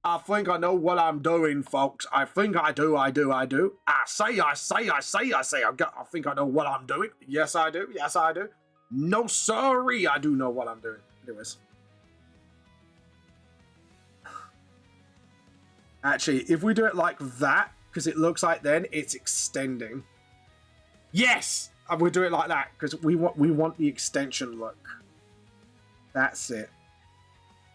I think I know what I'm doing, folks. I think I do. I think I know what I'm doing. Yes, I do. No, sorry, I do know what I'm doing. Anyways. Actually, if we do it like that, because it looks like then it's extending. Yes! We'll do it like that, because we want the extension look. That's it.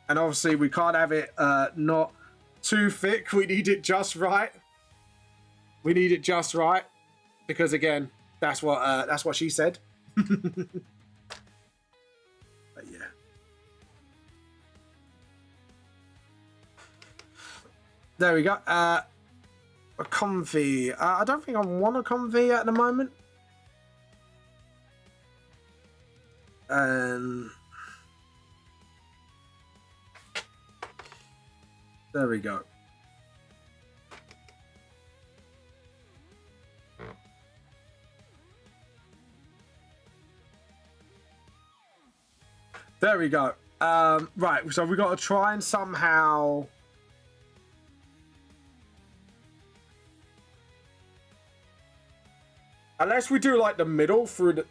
And obviously, we can't have it not too thick. We need it just right. Because again, that's what she said. But yeah. There we go. A comfy. I don't think I want a comfy at the moment. And there we go. There we go. Right, so we got to try and somehow... Unless we do like the middle through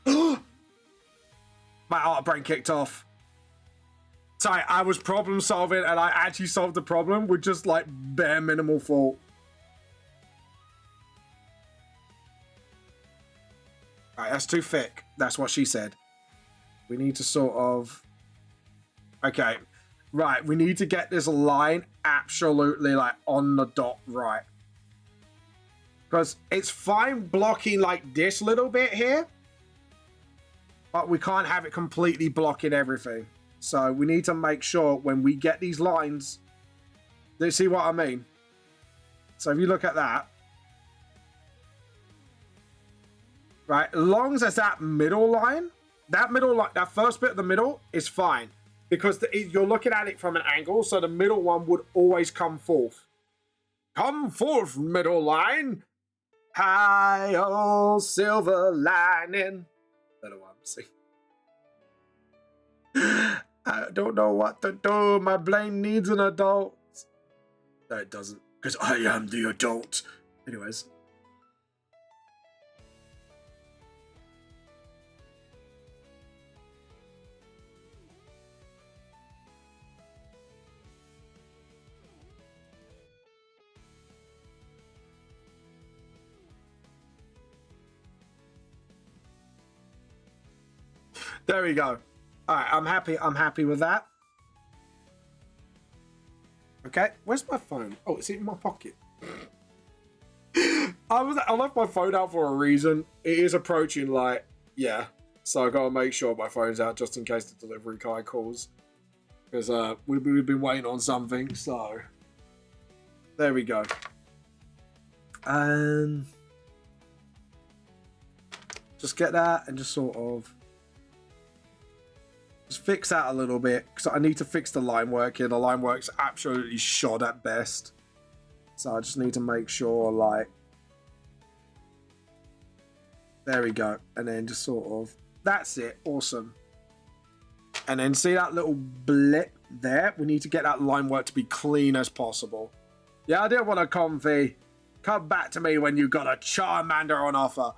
the... My art brain kicked off. Sorry, I was problem solving and I actually solved the problem with just like bare minimal fault. Alright, that's too thick. That's what she said. We need to sort of... Okay. Right, we need to get this line absolutely like on the dot right. Because it's fine blocking like this little bit here. But we can't have it completely blocking everything. So we need to make sure when we get these lines... Do you see what I mean? So if you look at that. Right, as long as that middle line... that first bit of the middle is fine. Because you're looking at it from an angle. So the middle one would always come forth. Come forth, middle line. Hi-oh, silver lining. That's what I'm saying. I don't know what to do. My brain needs an adult. No, it doesn't, because I am the adult. Anyways. There we go. All right, I'm happy with that. Okay, where's my phone? Oh, it's in my pocket. I left my phone out for a reason. It is approaching, like, yeah. So I gotta make sure my phone's out just in case the delivery guy calls. Because we've been waiting on something, so. There we go. And just get that and just sort of just fix that a little bit, because I need to fix the line work here. The line work's absolutely shot at best. So I just need to make sure, like, there we go. And then just sort of, that's it. Awesome. And then see that little blip there? We need to get that line work to be clean as possible. Yeah, I didn't want a Comfy. Come back to me when you got a Charmander on offer.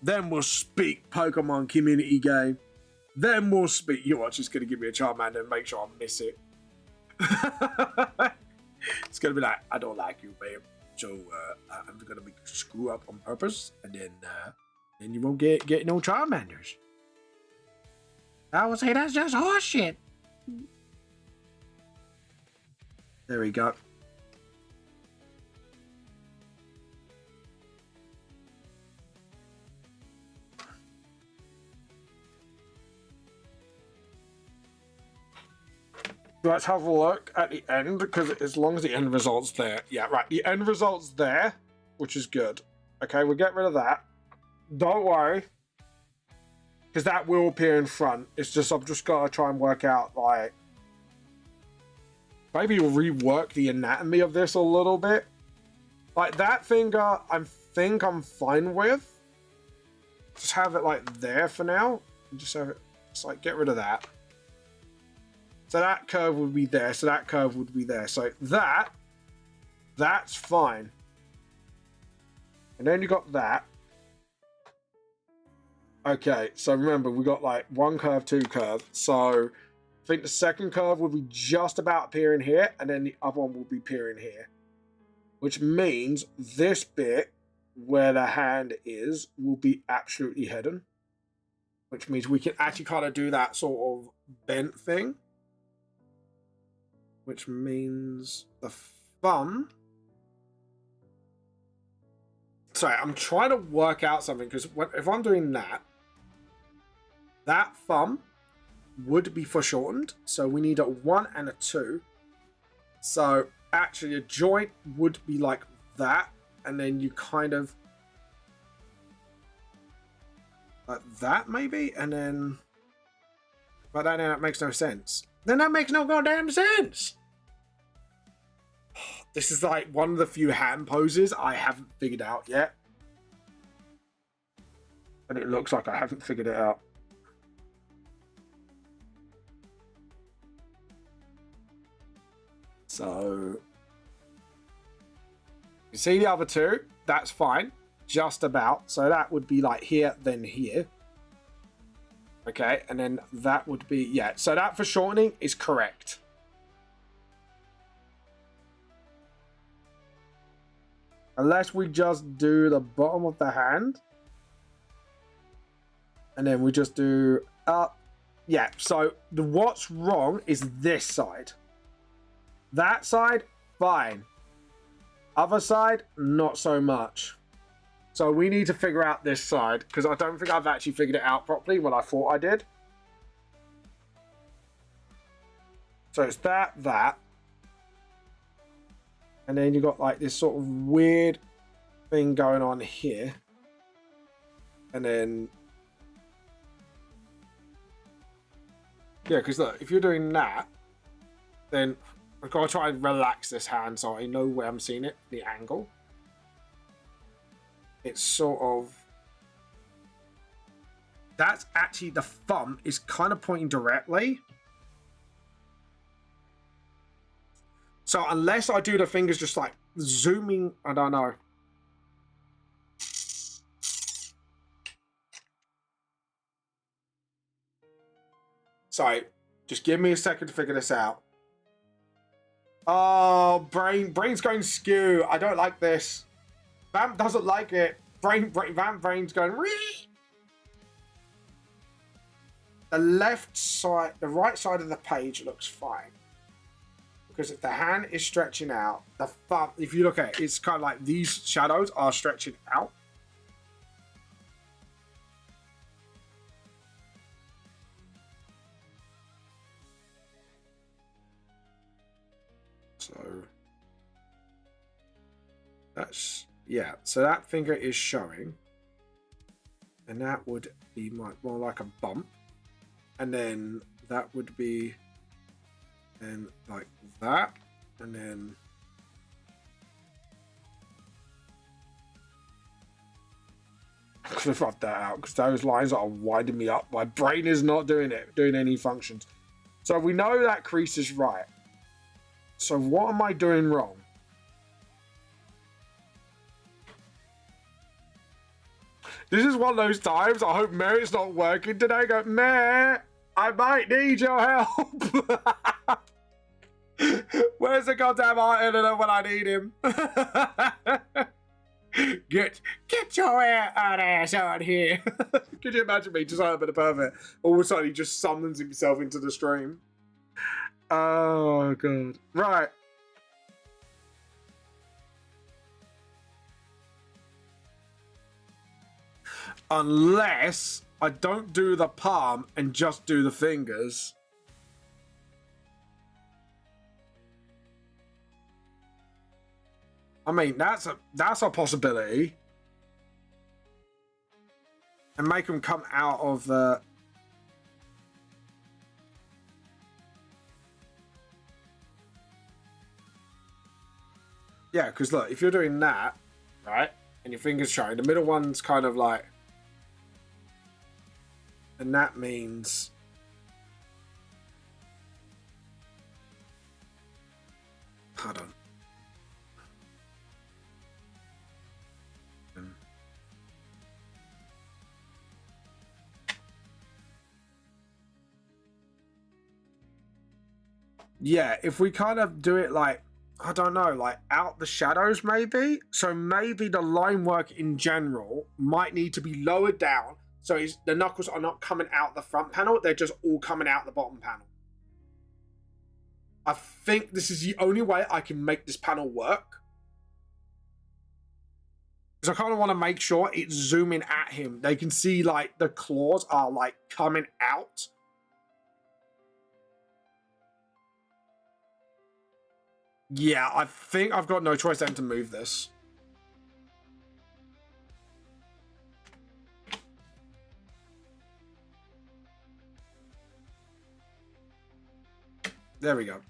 Then we'll speak Pokemon community game. Then we'll speak. You watch, it's going to give me a Charmander and make sure I miss it. It's going to be like, I don't like you, babe. So I'm going to make you screw up on purpose. And then you won't get no Charmanders. I would say that's just horseshit. There we go. Let's have a look at the end, because as long as the end result's there. Yeah, right. The end result's there, which is good. Okay, we'll get rid of that. Don't worry. Because that will appear in front. It's just, I've just got to try and work out, like, maybe rework the anatomy of this a little bit. Like, that finger, I think I'm fine with. Just have it, like, there for now. And just have it, just, like, get rid of that. So that curve would be there. So that curve would be there. So that's fine. And then you got that. Okay, so remember, we got like one curve, two curve. So I think the second curve will be just about appearing here, and then the other one will be appearing here. Which means this bit where the hand is will be absolutely hidden. Which means we can actually kind of do that sort of bent thing. Which means the thumb. Sorry, I'm trying to work out something, because if I'm doing that thumb would be foreshortened. So we need a 1 and a 2. So actually a joint would be like that. And then you kind of like that maybe. And then, but then that makes no sense. Then that makes no goddamn sense. This is like one of the few hand poses I haven't figured out yet. And it looks like I haven't figured it out. So, you see the other two? That's fine. Just about. So that would be like here, then here. Okay, and then that would be, yeah. So that for shortening is correct. Unless we just do the bottom of the hand. And then we just do up. Yeah, so what's wrong is this side. That side, fine. Other side, not so much. So we need to figure out this side, because I don't think I've actually figured it out properly when I thought I did. So it's that. And then you got like this sort of weird thing going on here. And then, yeah, because look, if you're doing that, then I've got to try and relax this hand so I know where I'm seeing it, the angle. It's sort of... That's actually, the thumb is kind of pointing directly. So unless I do the fingers just like zooming, I don't know. Sorry, just give me a second to figure this out. Oh, brain's going skew. I don't like this. Vamp doesn't like it. Brain's going. Wee! The left side, the right side of the page looks fine. Because if the hand is stretching out, the thumb, if you look at it, it's kind of like these shadows are stretching out. So that's, yeah, so that finger is showing. And that would be more like a bump. And then that would be then like that. And then I could have rubbed that out because those lines are winding me up. My brain is not doing any functions. So we know that crease is right. So what am I doing wrong? This is one of those times, I hope Merritt's not working today. Go, Merritt, I might need your help. Where's the goddamn art editor when I need him? Get your ass out here. Could you imagine me just like a bit of pervert? All of a sudden he just summons himself into the stream. Oh, God. Right. Unless I don't do the palm and just do the fingers. I mean, that's a possibility. And make them come out of the... Yeah, because look, if you're doing that, right, and your finger's showing, the middle one's kind of like... And that means... Hold on. Yeah, if we kind of do it like, I don't know, like out the shadows maybe. So maybe the line work in general might need to be lowered down. So the knuckles are not coming out the front panel. They're just all coming out the bottom panel. I think this is the only way I can make this panel work. Because I kind of want to make sure it's zooming at him. They can see like the claws are like coming out. Yeah, I think I've got no choice then to move this. There we go.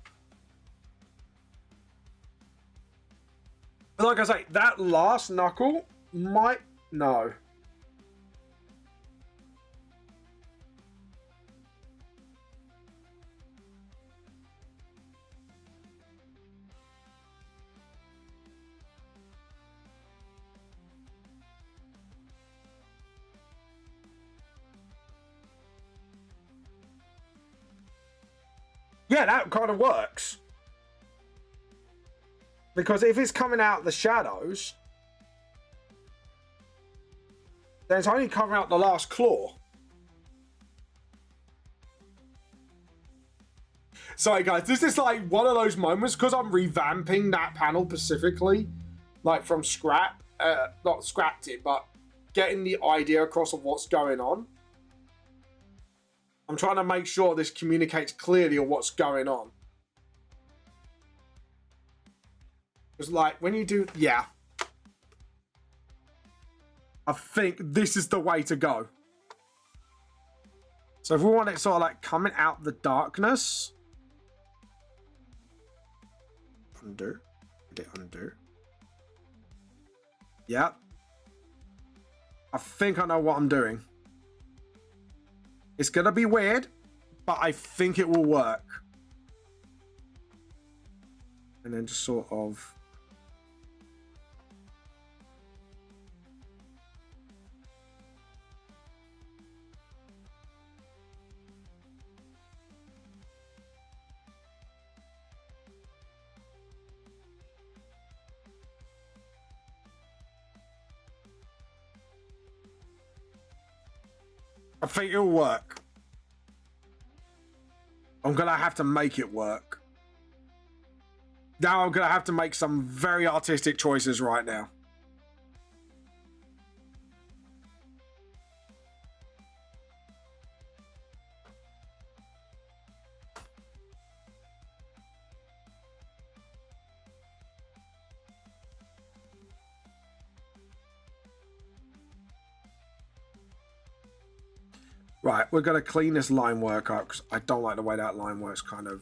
But like I say, that last knuckle might... No. Yeah, that kind of works. Because if it's coming out the shadows, then it's only covering out the last claw. Sorry guys, this is like one of those moments, because I'm revamping that panel specifically, like from scrap, not scrapped it, but getting the idea across of what's going on. I'm trying to make sure this communicates clearly of what's going on. Because like when you do, yeah. I think this is the way to go. So if we want it sort of like coming out the darkness. undo. Hit undo. Yep. I think I know what I'm doing. It's going to be weird, but I think it will work. And then just sort of... I think it'll work. I'm going to have to make it work. Now I'm going to have to make some very artistic choices right now. Right, we're going to clean this line work up because I don't like the way that line work's kind of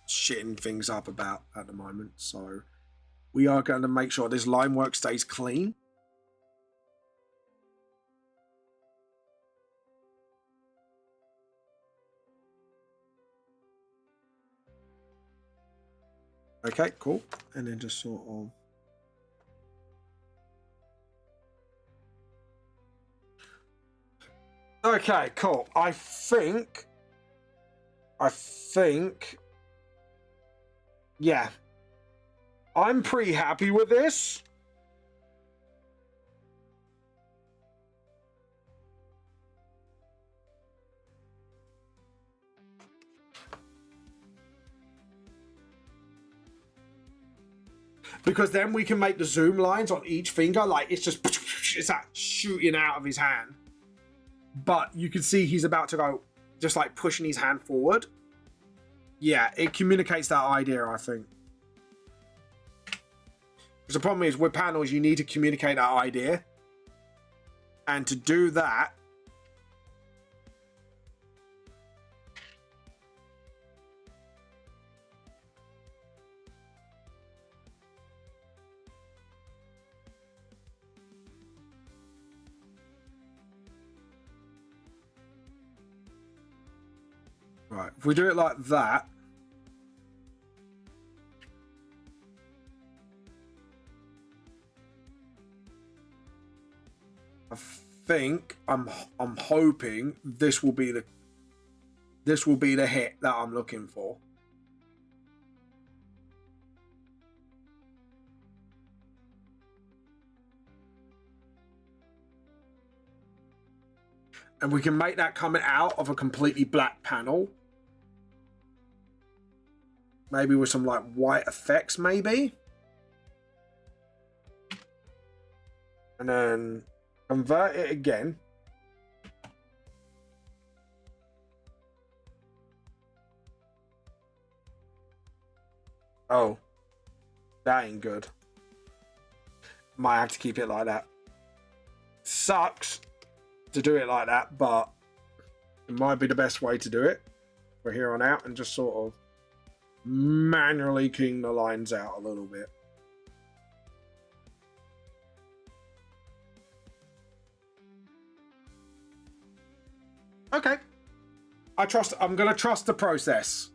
shitting things up about at the moment. So we are going to make sure this line work stays clean. Okay, cool. And then just sort of... Okay, cool. I think... Yeah. I'm pretty happy with this. Because then we can make the zoom lines on each finger. Like, it's just... It's that shooting out of his hand. But you can see he's about to go, just like pushing his hand forward. Yeah, it communicates that idea, I think. Because the problem is, with panels, you need to communicate that idea. And to do that... Right, if we do it like that, I think I'm hoping this will be the hit that I'm looking for. And we can make that coming out of a completely black panel. Maybe with some like white effects, maybe. And then convert it again. Oh, that ain't good. Might have to keep it like that. Sucks to do it like that, but it might be the best way to do it from here on out, and just sort of manually keying the lines out a little bit. Okay. I'm going to trust the process.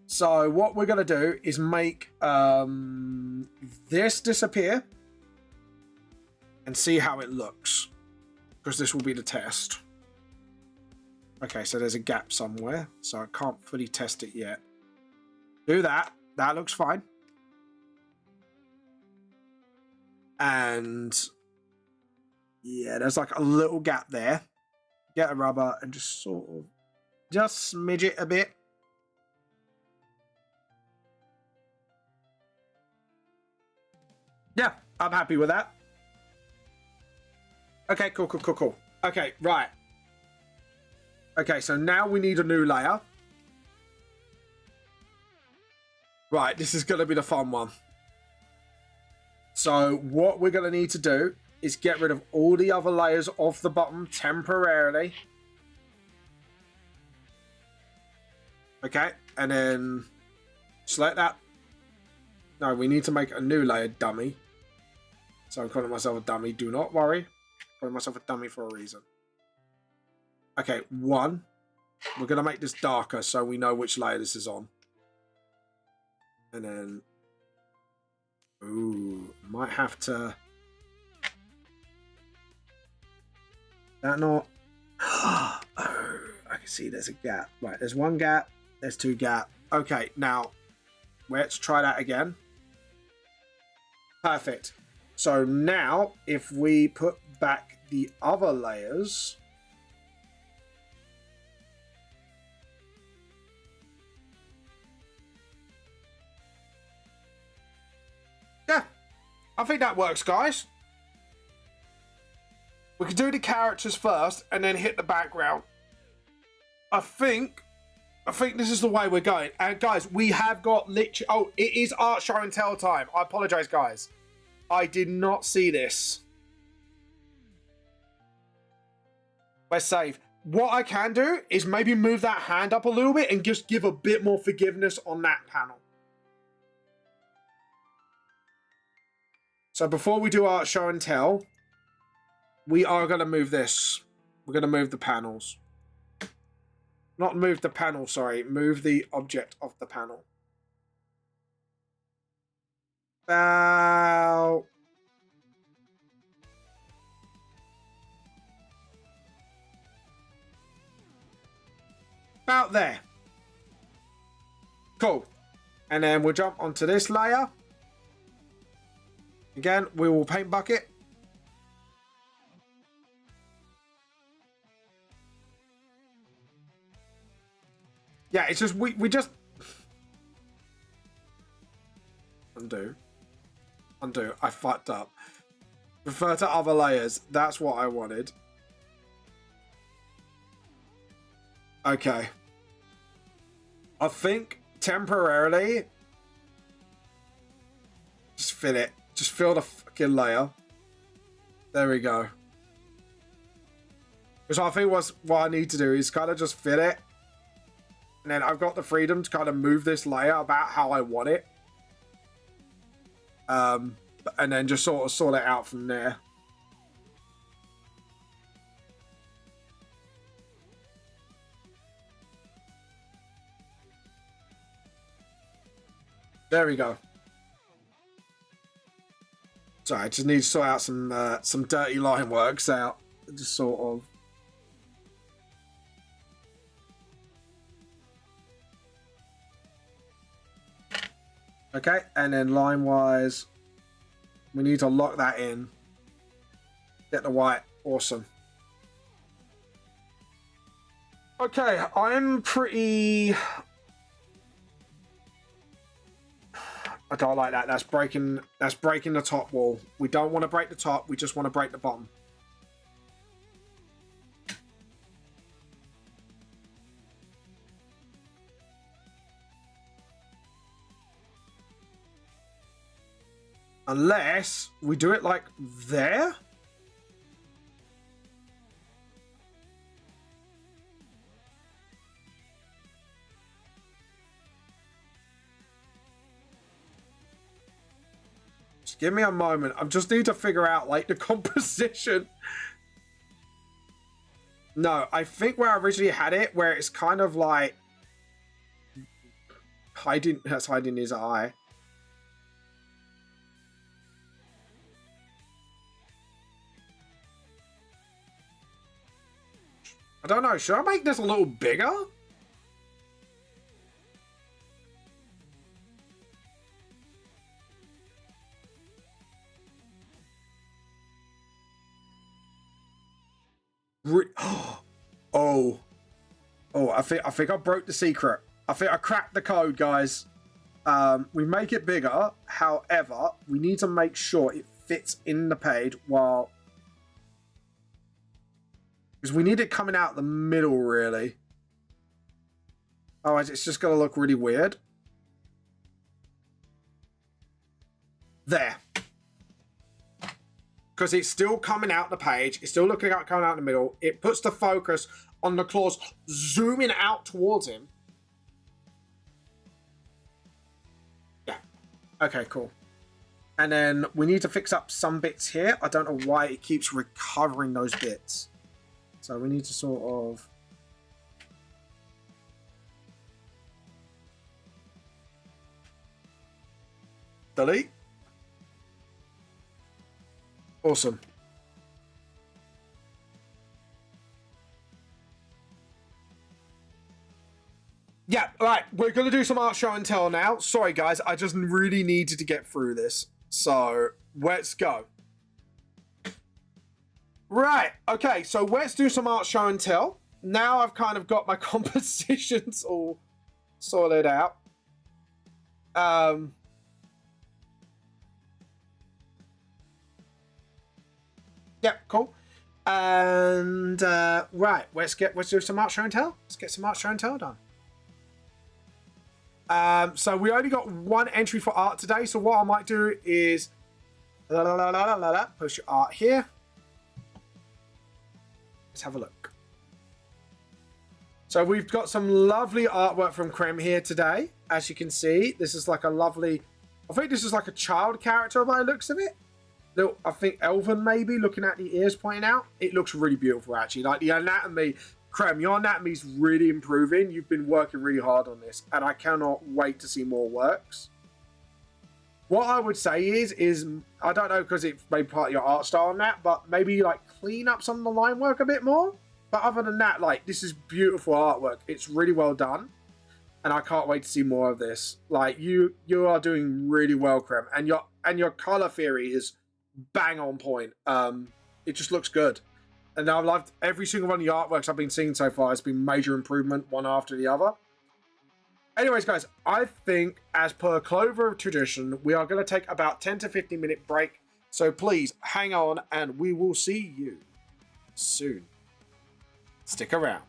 So what we're going to do is make this disappear and see how it looks, because this will be the test. Okay, so there's a gap somewhere, so I can't fully test it yet. Do that. That looks fine. And yeah, there's like a little gap there. Get a rubber and just sort of just smidge it a bit. Yeah, I'm happy with that. Okay, cool. Okay, right. Okay, so now we need a new layer. Right, this is going to be the fun one. So what we're going to need to do is get rid of all the other layers off the bottom temporarily. Okay, and then select that No, we need to make a new layer, dummy. So I'm calling myself a dummy. Do not worry. I'm calling myself a dummy for a reason. Okay, 1. We're going to make this darker so we know which layer this is on. And then... Ooh, might have to... That not... Oh, I can see there's a gap. Right, there's 1 gap. There's 2 gap. Okay, now, let's try that again. Perfect. So now, if we put back the other layers... Yeah, I think that works, guys. We can do the characters first and then hit the background. I think this is the way we're going. And guys, we have got literally... Oh, it is art show and tell time. I apologize, guys. I did not see this. Let's save. What I can do is maybe move that hand up a little bit and just give a bit more forgiveness on that panel. So before we do art show and tell, we are going to move this. We're going to move the panels. Not move the panel, sorry. Move the object of the panel. About there. Cool. And then we'll jump onto this layer. Again, we will paint bucket. Yeah, it's just, we just... Undo. I fucked up. Refer to other layers. That's what I wanted. Okay. I think temporarily... Just fill it. Just fill the fucking layer. There we go. Because I think what I need to do is kind of just fill it. And then I've got the freedom to kind of move this layer about how I want it. And then just sort of sort it out from there. There we go. Sorry, I just need to sort out some dirty line works out. Just sort of. Okay, and then line-wise, we need to lock that in. Get the white. Awesome. Okay, I'm pretty... I don't like that. That's breaking the top wall. We don't want to break the top. We just want to break the bottom. Unless we do it like there. Just give me a moment. I just need to figure out like the composition. No, I think where I originally had it, where it's kind of like hiding his eye. I don't know. Should I make this a little bigger? Oh, I think I broke the secret. I think I cracked the code, guys. We make it bigger. However, we need to make sure it fits in the page while... Because we need it coming out the middle, really. Otherwise, it's just going to look really weird. There. Because it's still coming out the page. It's still looking out, coming out in the middle. It puts the focus on the claws zooming out towards him. Yeah. Okay, cool. And then we need to fix up some bits here. I don't know why it keeps recovering those bits. So we need to sort of... delete. Awesome. Yeah, right. We're going to do some art show and tell now. Sorry, guys. I just really needed to get through this. So, let's go. Right. Okay, so let's do some art show and tell. Now I've kind of got my compositions all sorted out. Yeah, cool. And right, let's do some art show and tell. Let's get some art show and tell done. So we only got one entry for art today. So what I might do is push your art here. Let's have a look. So we've got some lovely artwork from Krem here today. As you can see, this is like a lovely, I think this is like a child character by the looks of it. Little, I think Elven maybe, looking at the ears pointing out. It looks really beautiful actually. Like the anatomy, Krem, your anatomy's really improving. You've been working really hard on this and I cannot wait to see more works. What I would say is I don't know because it's maybe part of your art style and that, but maybe like clean up some of the line work a bit more. But other than that, like this is beautiful artwork. It's really well done. And I can't wait to see more of this. Like you are doing really well, Krem. And your color theory is bang on point. It just looks good. And I've loved every single one of the artworks I've been seeing so far. It's been major improvement, one after the other. Anyways, guys, I think as per Clover tradition, we are going to take about 10 to 15 minute break. So please hang on and we will see you soon. Stick around.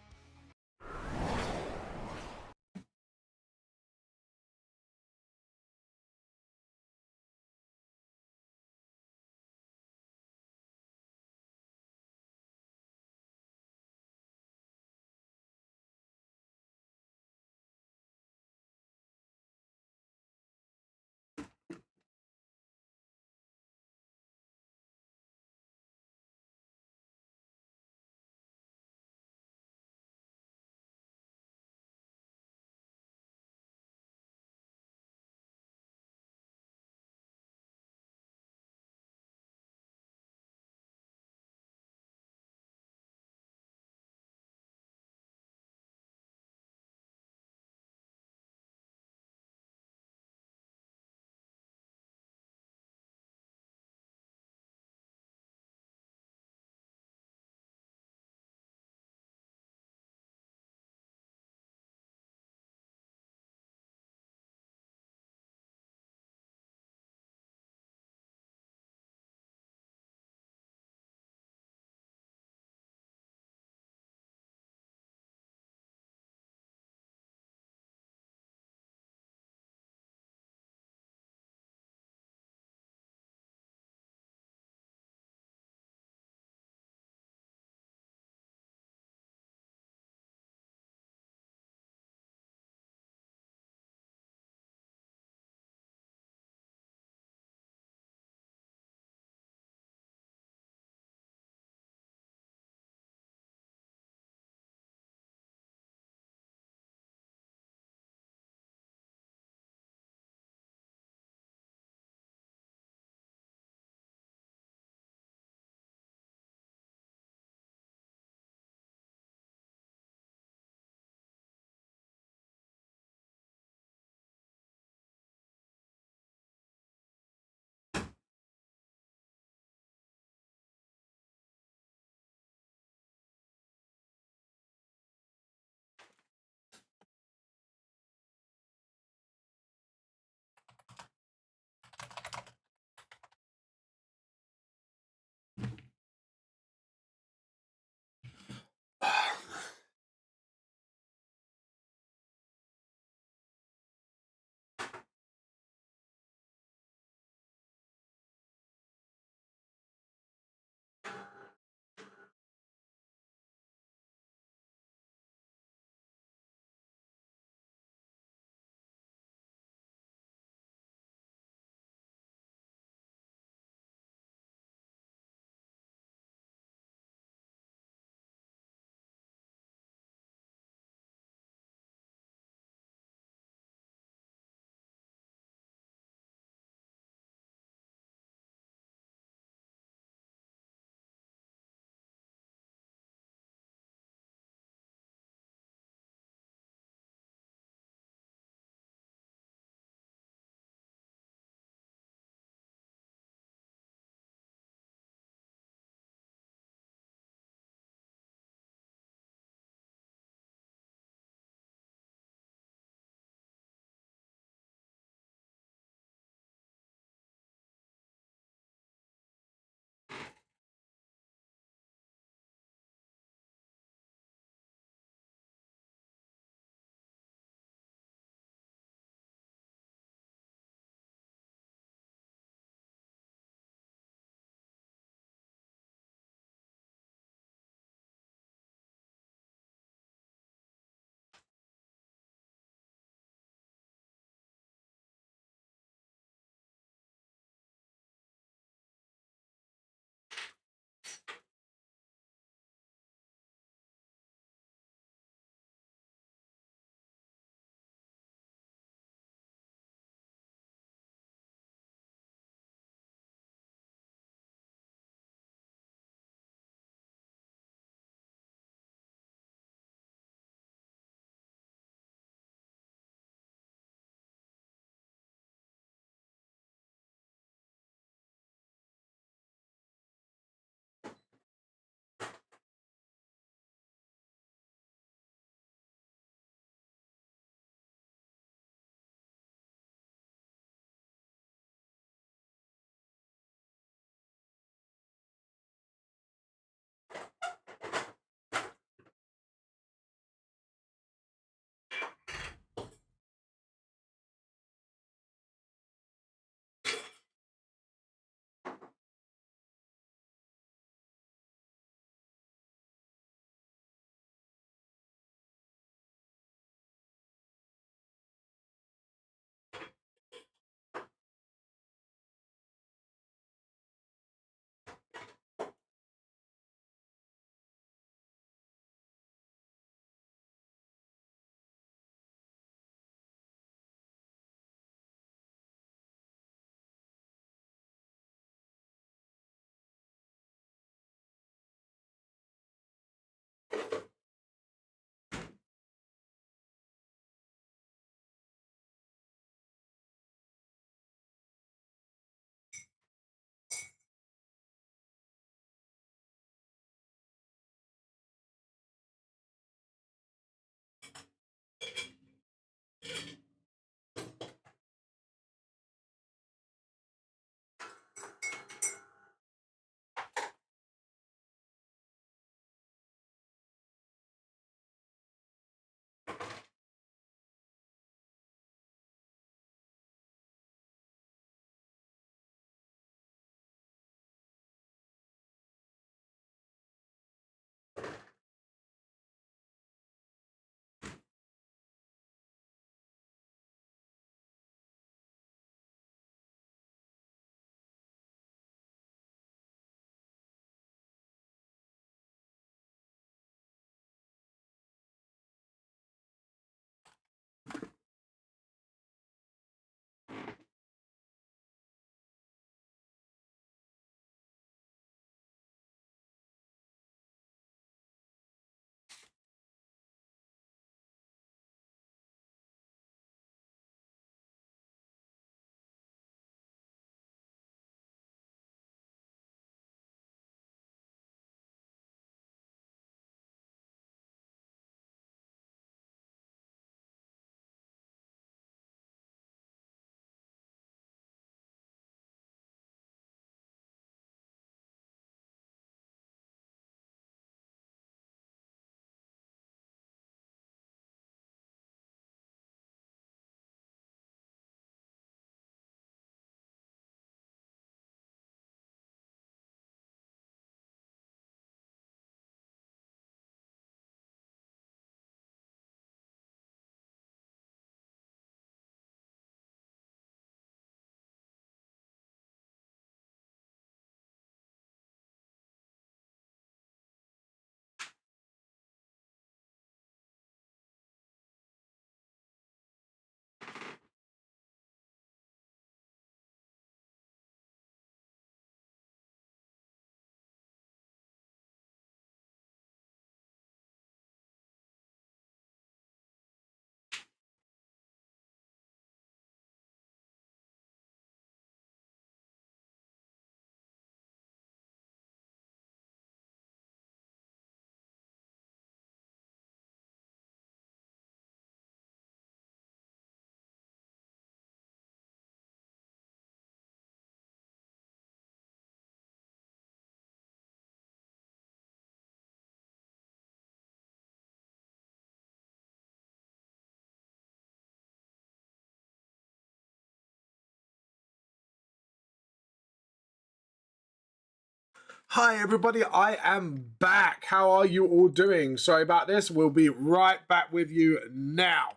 Hi everybody, I am back. How are you all doing? Sorry about this. We'll be right back with you now.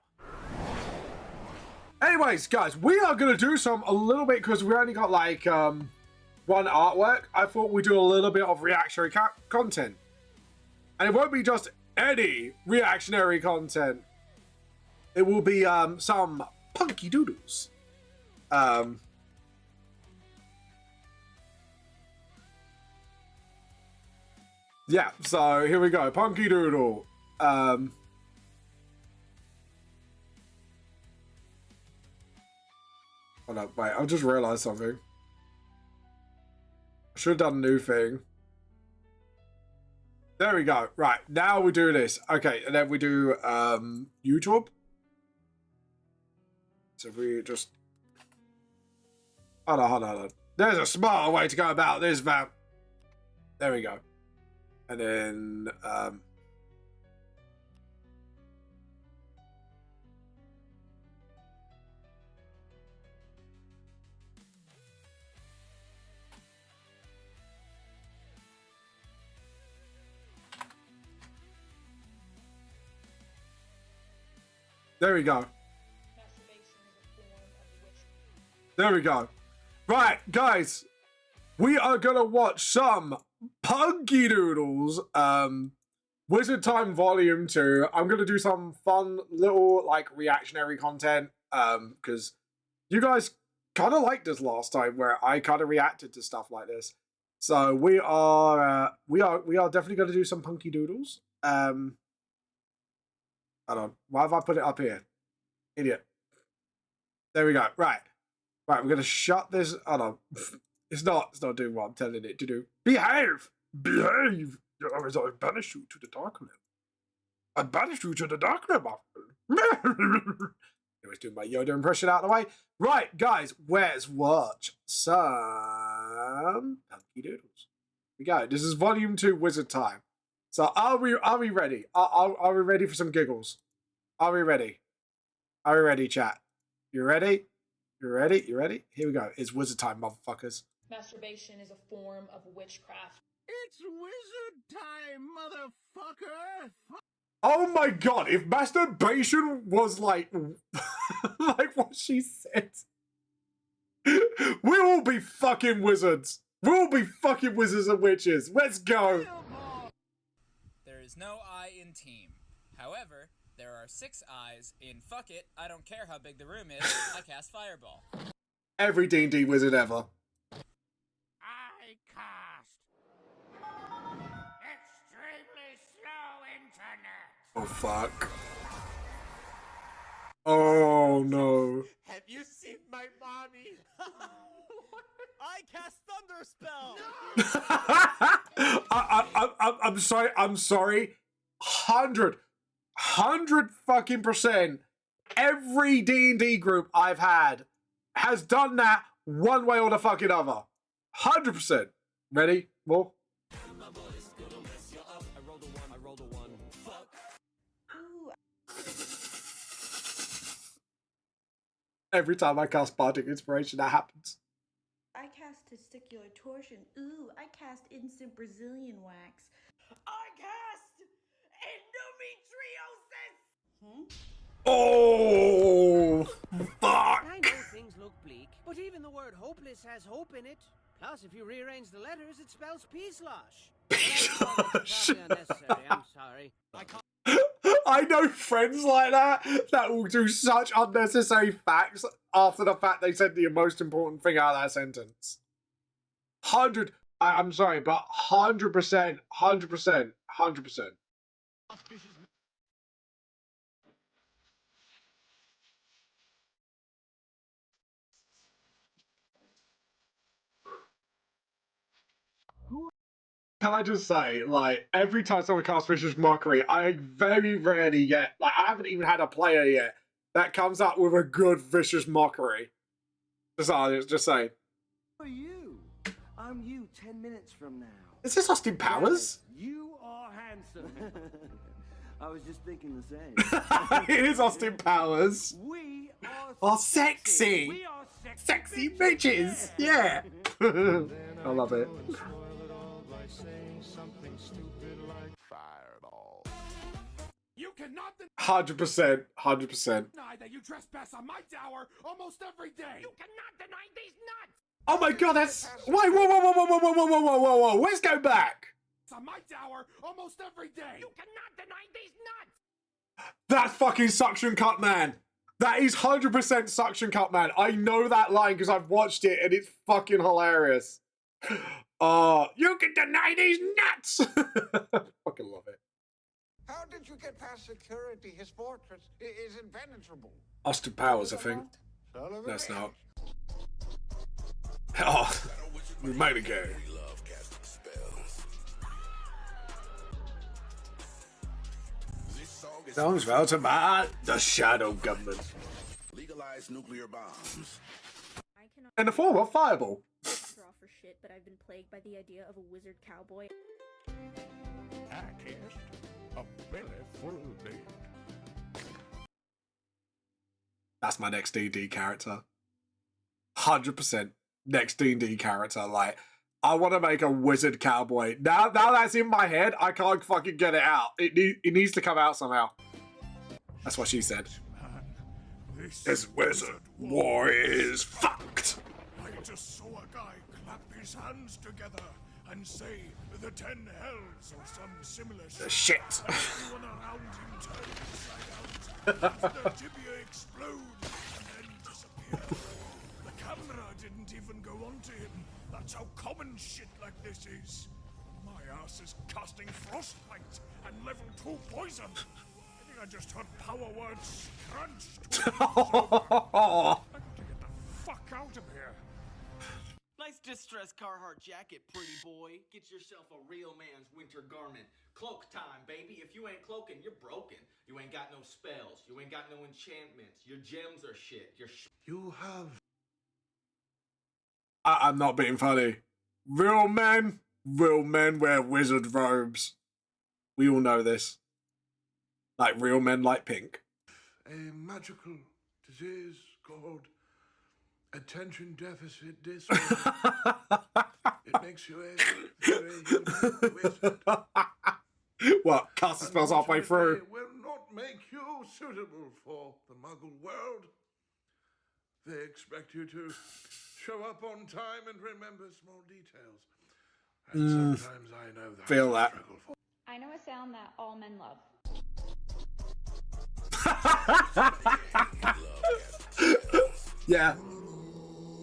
Anyways, guys, we are going to do a little bit because we only got like one artwork. I thought we'd do a little bit of reactionary content. And it won't be just any reactionary content. It will be some punky doodles. Yeah, so here we go. Punky Doodle. Hold up, wait, I've just realised something. I should have done a new thing. There we go. Right, now we do this. Okay, and then we do YouTube. So we just... Hold on. There's a smarter way to go about this, fam. There we go. And then, there we go. There we go. Right, guys, we are gonna watch some Punky Doodles, Wizard Time Volume 2. I'm gonna do some fun little like reactionary content, because you guys kind of liked this last time where I kind of reacted to stuff like this. So we are definitely gonna do some Punky Doodles. Hold on, why have I put it up here? Idiot. There we go. Right, we're gonna shut this. Hold on. It's not doing what I'm telling it to do. Behave! Behave! Otherwise I banish you to the darkness. I banish you to the darkness. Anyways, doing my Yoda impression out of the way. Right, guys, let's watch some Punky Doodles. Here we go. This is Volume 2 Wizard Time. So are we ready? Are we ready for some giggles? Are we ready? Are we ready, chat? You ready? You ready? You ready? Here we go. It's Wizard Time, motherfuckers. Masturbation is a form of witchcraft. It's wizard time, motherfucker! Oh my god, if masturbation was like like what she said. We'll all be fucking wizards. We'll all be fucking wizards and witches. Let's go. There is no I in team. However, there are 6 eyes in fuck it, I don't care how big the room is, I cast Fireball. Every D&D wizard ever. I cast extremely slow internet. Oh fuck. Oh no. Have you seen my mommy? I cast Thunder Spell! I'm sorry. 100 fucking percent. Every D&D group I've had has done that one way or the fucking other. 100%. Ready? More? I rolled a one. Fuck. Every time I cast Bardic Inspiration, that happens. I cast Testicular Torsion. Ooh, I cast Instant Brazilian Wax. I cast endometriosis! Oh, fuck. I know things look bleak, but even the word hopeless has hope in it. Plus, if you rearrange the letters, it spells peace-losh. Peace-losh. Unnecessary, I'm sorry. I know friends like that will do such unnecessary facts after the fact they said the most important thing out of that sentence. I'm sorry, but 100%. Can I just say, like, every time someone casts Vicious Mockery, I very rarely get, like, I haven't even had a player yet that comes up with a good Vicious Mockery. Just saying. Who are you? I'm you 10 minutes from now. Is this Austin Powers? You are handsome. I was just thinking the same. It is Austin Powers. We are sexy. We are Sexy bitches. Yeah. I love it. cannot 100%. 100%. deny that you trespass on my tower almost every day. You cannot deny these nuts. Oh my god, that's... Wait, whoa. Let's go back. On my tower almost every day. You cannot deny these nuts. That's fucking suction cup, man. That is 100% suction cup, man. I know that line because I've watched it and it's fucking hilarious. You can deny these nuts. Fucking love it. How did you get past security? His fortress is impenetrable. Austin Powers, I think. That's not. Oh, we made it go. Songs about about the shadow government. Legalize nuclear bombs. In the form of fireball. Draw for shit, but I've been plagued by the idea of a wizard cowboy. I cast a belly full of lead. That's my next D&D character. 100% next D&D character. Like, I want to make a wizard cowboy. Now that's in my head, I can't fucking get it out. It needs to come out somehow. That's what she said. Man, This wizard war is fucked. I just saw a guy clap his hands together and say the 10 hells or some similar Shit. Everyone around him turned inside out. The tibia explodes and then disappear. The camera didn't even go onto him. That's how common shit like this is. My ass is casting frostbite and level 2 poison. I think I just heard power words crunched. I need to get the fuck out of here. Nice distressed Carhartt jacket, pretty boy. Get yourself a real man's winter garment. Cloak time, baby. If you ain't cloaking, you're broken. You ain't got no spells. You ain't got no enchantments. Your gems are shit. You have... I'm not being funny. Real men wear wizard robes. We all know this. Like, real men like pink. a magical disease called attention deficit disorder. It makes you a very unique wizard. What? Cast the spells halfway through. They will not make you suitable for the Muggle world. They expect you to show up on time and remember small details. And sometimes I know that. Feel that. I know a sound that all men love. Yeah.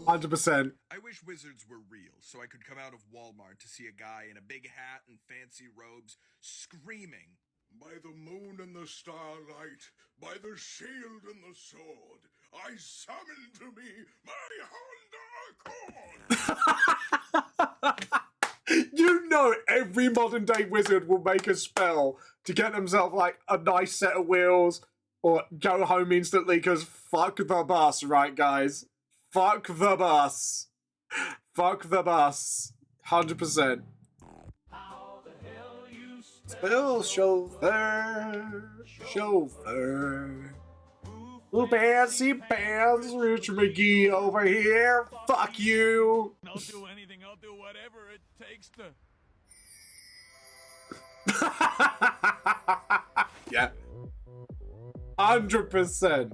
100%. I wish wizards were real, so I could come out of Walmart to see a guy in a big hat and fancy robes screaming, "By the moon and the starlight, by the shield and the sword, I summon to me my Honda Accord!" You know every modern day wizard will make a spell to get themselves like a nice set of wheels or go home instantly because fuck the bus, right guys? Fuck the bus. Fuck the bus. 100%. Spell chauffeur. Chauffeur. Little fancy pants, Rich McGee over here. Fuck you. I'll do anything, I'll do whatever it takes to... Yeah. 100%.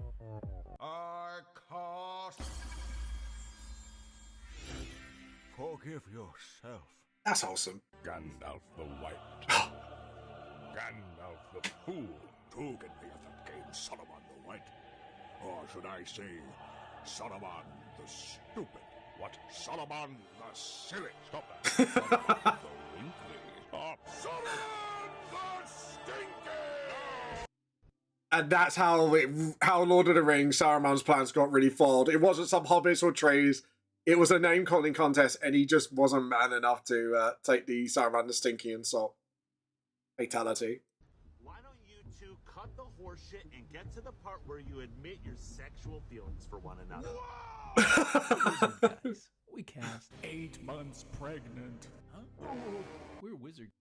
I cast... Forgive yourself. That's awesome. Gandalf the White. Gandalf the Fool. Tugen the Game Solomon the White. Or should I say, Solomon the Stupid. What? Solomon the Silly. Stop that. Solomon the Wrinkly. Stop. Solomon the Stinky. And that's how Lord of the Rings, Saruman's plans got really foiled. It wasn't some hobbits or trees. It was a name-calling contest, and he just wasn't man enough to take the Saruman the Stinky and Salt fatality. Why don't you two cut the horse shit and get to the part where you admit your sexual feelings for one another? Guys, we cast 8 months pregnant. Huh? We're wizard.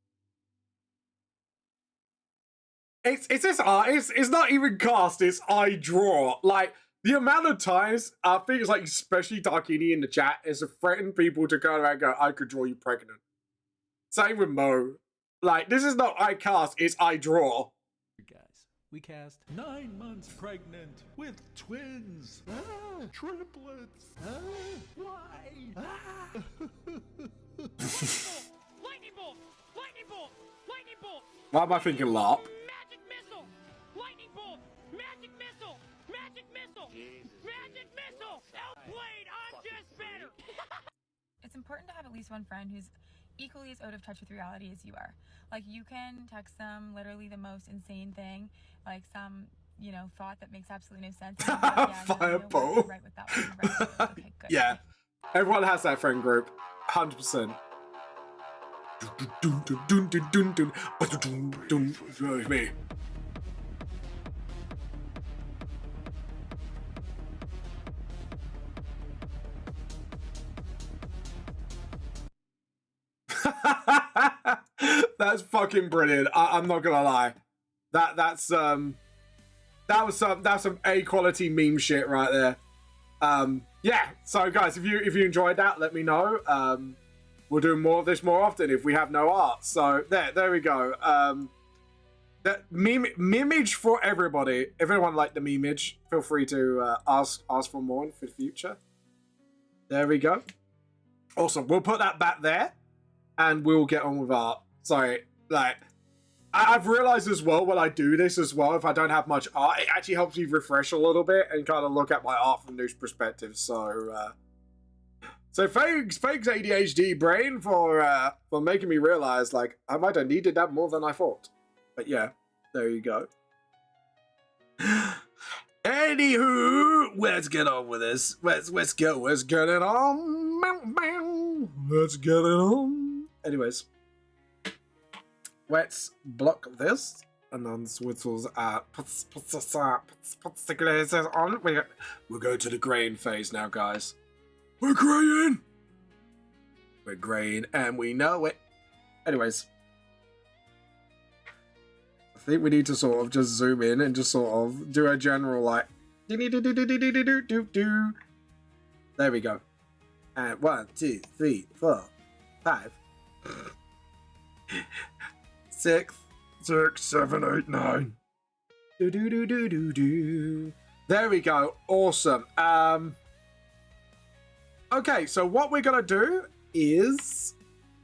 It's this art. It's not even cast. It's I draw. Like the amount of times I think it's like especially Darkini in the chat is to threaten people to go around and go, I could draw you pregnant. Same with Mo. Like this is not I cast. It's I draw. Guys, We cast 9 months pregnant with twins. Triplets. Why? Lightning bolt! Lightning bolt! Lightning bolt! Why am I thinking LARP? Magic missile! Lightning bolt! Magic missile! Magic missile! Magic missile! Outplayed! I'm just better! It's important to have at least one friend who's equally as out of touch with reality as you are. Like, you can text them literally the most insane thing, like some, you know, thought that makes absolutely no sense. And you're like, yeah, Fireball. No, you're right with that one. You're right with that. Okay, good. Yeah. Everyone has that friend group. 100%. Me. That's fucking brilliant. I'm not gonna lie. That's some A quality meme shit right there. Yeah. So guys, if you enjoyed that, let me know. We'll do more of this more often if we have no art. So there we go. That memeage for everybody. If anyone liked the memeage, feel free to ask for more for the future. There we go. Awesome. We'll put that back there, and we'll get on with art. Sorry, like I've realized as well when I do this as well, if I don't have much art, it actually helps me refresh a little bit and kind of look at my art from new perspectives. So thanks ADHD brain for making me realize like I might have needed that more than I thought. But yeah, there you go. Anywho, let's get on with this. Let's get it on. Let's get it on. Anyways, let's block this and then Switzels puts the glazes on. We'll go to the graying phase now, guys. We're graying. We're graying and we know it. Anyways, I think we need to sort of just zoom in and just sort of do a general like there we go. And 1, 2, 3, 4, 5, 6, 7, 8, 9. There we go. Awesome. Okay, so what we're gonna do is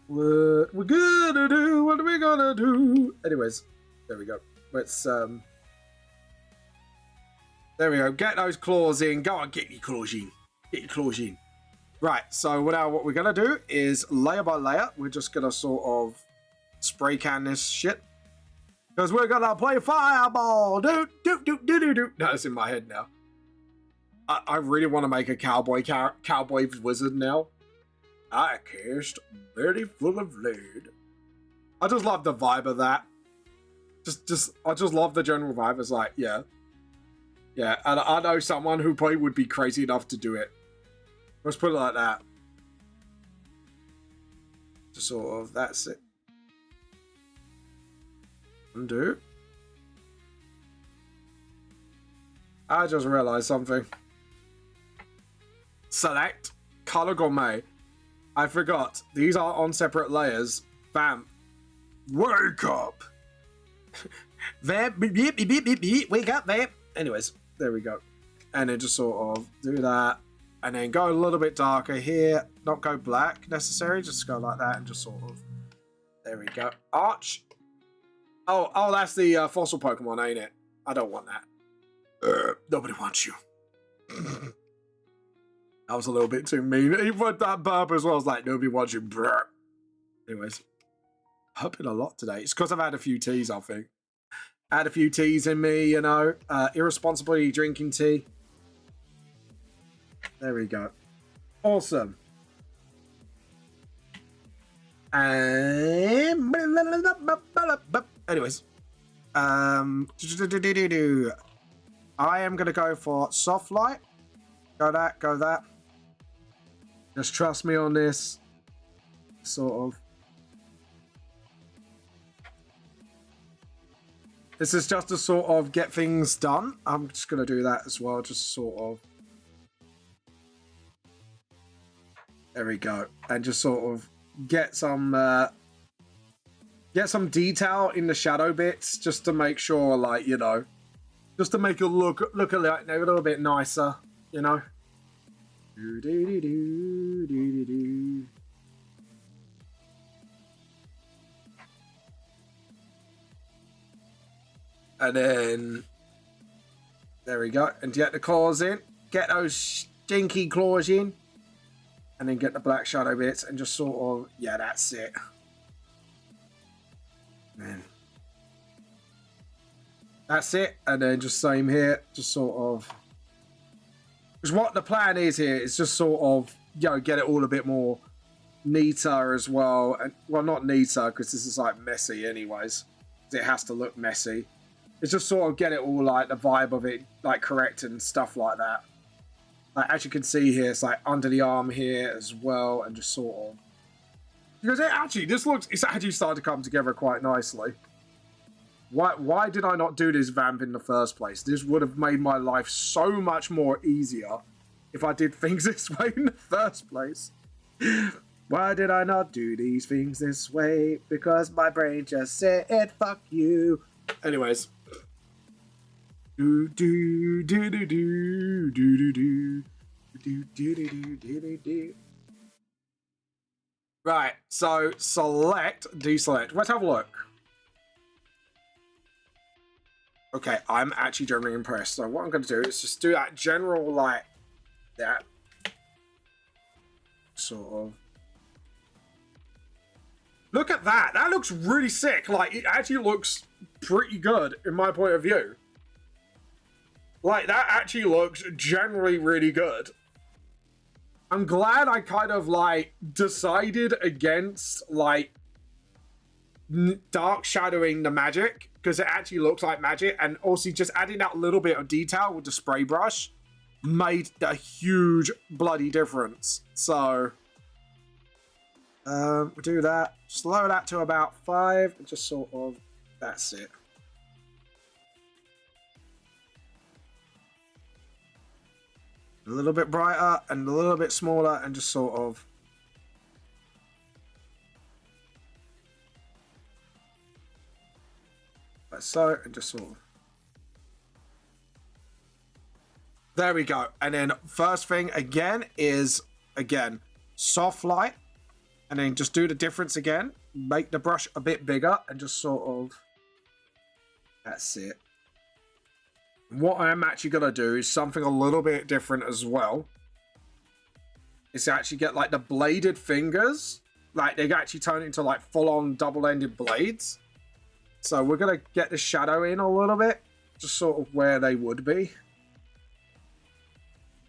what are we gonna do? Anyways, there we go. Let's there we go. Get those claws in. Go on, get your claws in. Get your claws in. Right, so now what we're going to do is layer by layer, we're just going to sort of spray can this shit. Because we're going to play Fireball. That's in my head now. I really want to make a cowboy wizard now. I cast Berry Full of Lead. I just love the vibe of that. I just love the general vibe. It's like, yeah. Yeah, and I know someone who probably would be crazy enough to do it. Let's put it like that. Just sort of, that's it. Undo. I just realized something. Select. Color Gourmet. I forgot. These are on separate layers. Bam. Wake up. Vamp. Wake up, vamp. Anyways, there we go. And then just sort of do that. And then go a little bit darker here. Not go black necessarily. Just go like that and just sort of. There we go. Arch. Oh, that's the fossil Pokemon, ain't it? I don't want that. Nobody wants you. That was a little bit too mean. Even with that burp as well, I was like, nobody wants you. Brr. Anyways. Hoping a lot today. It's because I've had a few teas, I think. Had a few teas in me, you know. Irresponsibly drinking tea. There we go. Awesome. And anyways, I am gonna go for soft light. Go that. Just trust me on this. Sort of. This is just to sort of get things done. I'm just gonna do that as well, just sort of. There we go. And just sort of get some detail in the shadow bits just to make sure, like, you know, just to make it look a little bit nicer, you know. And then there we go, and get the claws in, get those stinky claws in, and then get the black shadow bits, and just sort of, yeah, that's it. Man. That's it, and then just same here, just sort of. Because what the plan is here is just sort of, you know, get it all a bit more neater as well. And well, not neater, because this is like messy anyways. It has to look messy. It's just sort of get it all like the vibe of it, like correct and stuff like that. Like as you can see here, it's like under the arm here as well, and just sort of. Because it actually, it's actually starting to come together quite nicely. Why did I not do this vamp in the first place? This would have made my life so much more easier if I did things this way in the first place. Why did I not do these things this way? Because my brain just said, fuck you. Anyways. Do do do do do do do do do do do do. Right, so select, deselect. Let's have a look. Okay, I'm actually generally impressed. So what I'm going to do is just do that general, like, that. Sort of. Look at that. That looks really sick. Like, it actually looks pretty good in my point of view. Like, that actually looks generally really good. I'm glad I kind of, like, decided against, like, dark shadowing the magic, because it actually looks like magic, and also just adding that little bit of detail with the spray brush made a huge bloody difference. So we'll do that, just lower that to about 5 and just sort of, that's it. A little bit brighter and a little bit smaller, and just sort of. Like so, and just sort of. There we go. And then first thing again is, again, soft light. And then just do the difference again. Make the brush a bit bigger and just sort of. That's it. What I'm actually going to do is something a little bit different as well. Is to actually get like the bladed fingers. Like they actually turn into like full-on double-ended blades. So we're going to get the shadow in a little bit. Just sort of where they would be.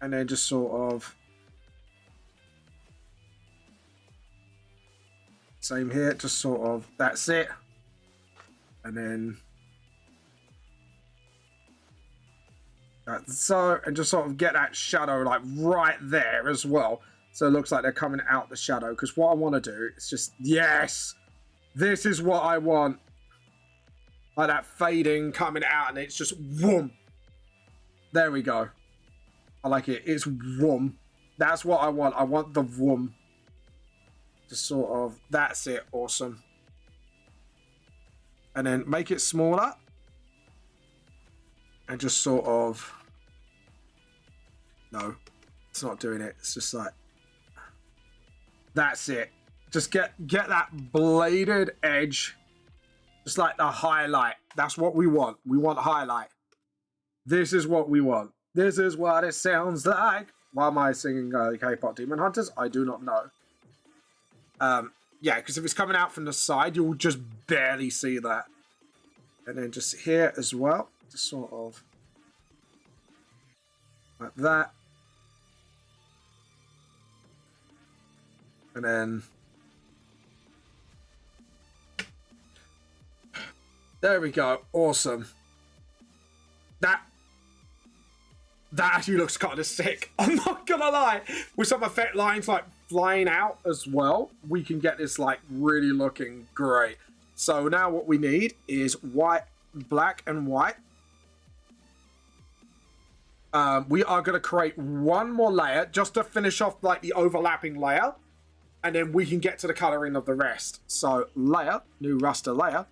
And then just sort of. Same here. Just sort of. That's it. And then. So, and just sort of get that shadow like right there as well. So it looks like they're coming out the shadow. Because what I want to do is just, yes, this is what I want. Like that fading coming out and it's just whoom. There we go. I like it. It's whoom. That's what I want. I want the whoom. Just sort of, that's it. Awesome. And then make it smaller. And just sort of, no, it's not doing it. It's just like, that's it. Just get that bladed edge, just like the highlight. That's what we want. We want highlight. This is what we want. This is what it sounds like. Why am I singing K-pop Demon Hunters? I do not know. Yeah, because if it's coming out from the side, you'll just barely see that. And then just here as well. Just sort of like that. And then there we go. Awesome. That actually looks kind of sick. I'm not gonna lie. With some effect lines like flying out as well, we can get this like really looking great. So now what we need is white, black and white. We are going to create one more layer just to finish off like the overlapping layer. And then we can get to the coloring of the rest. So layer, new raster layer,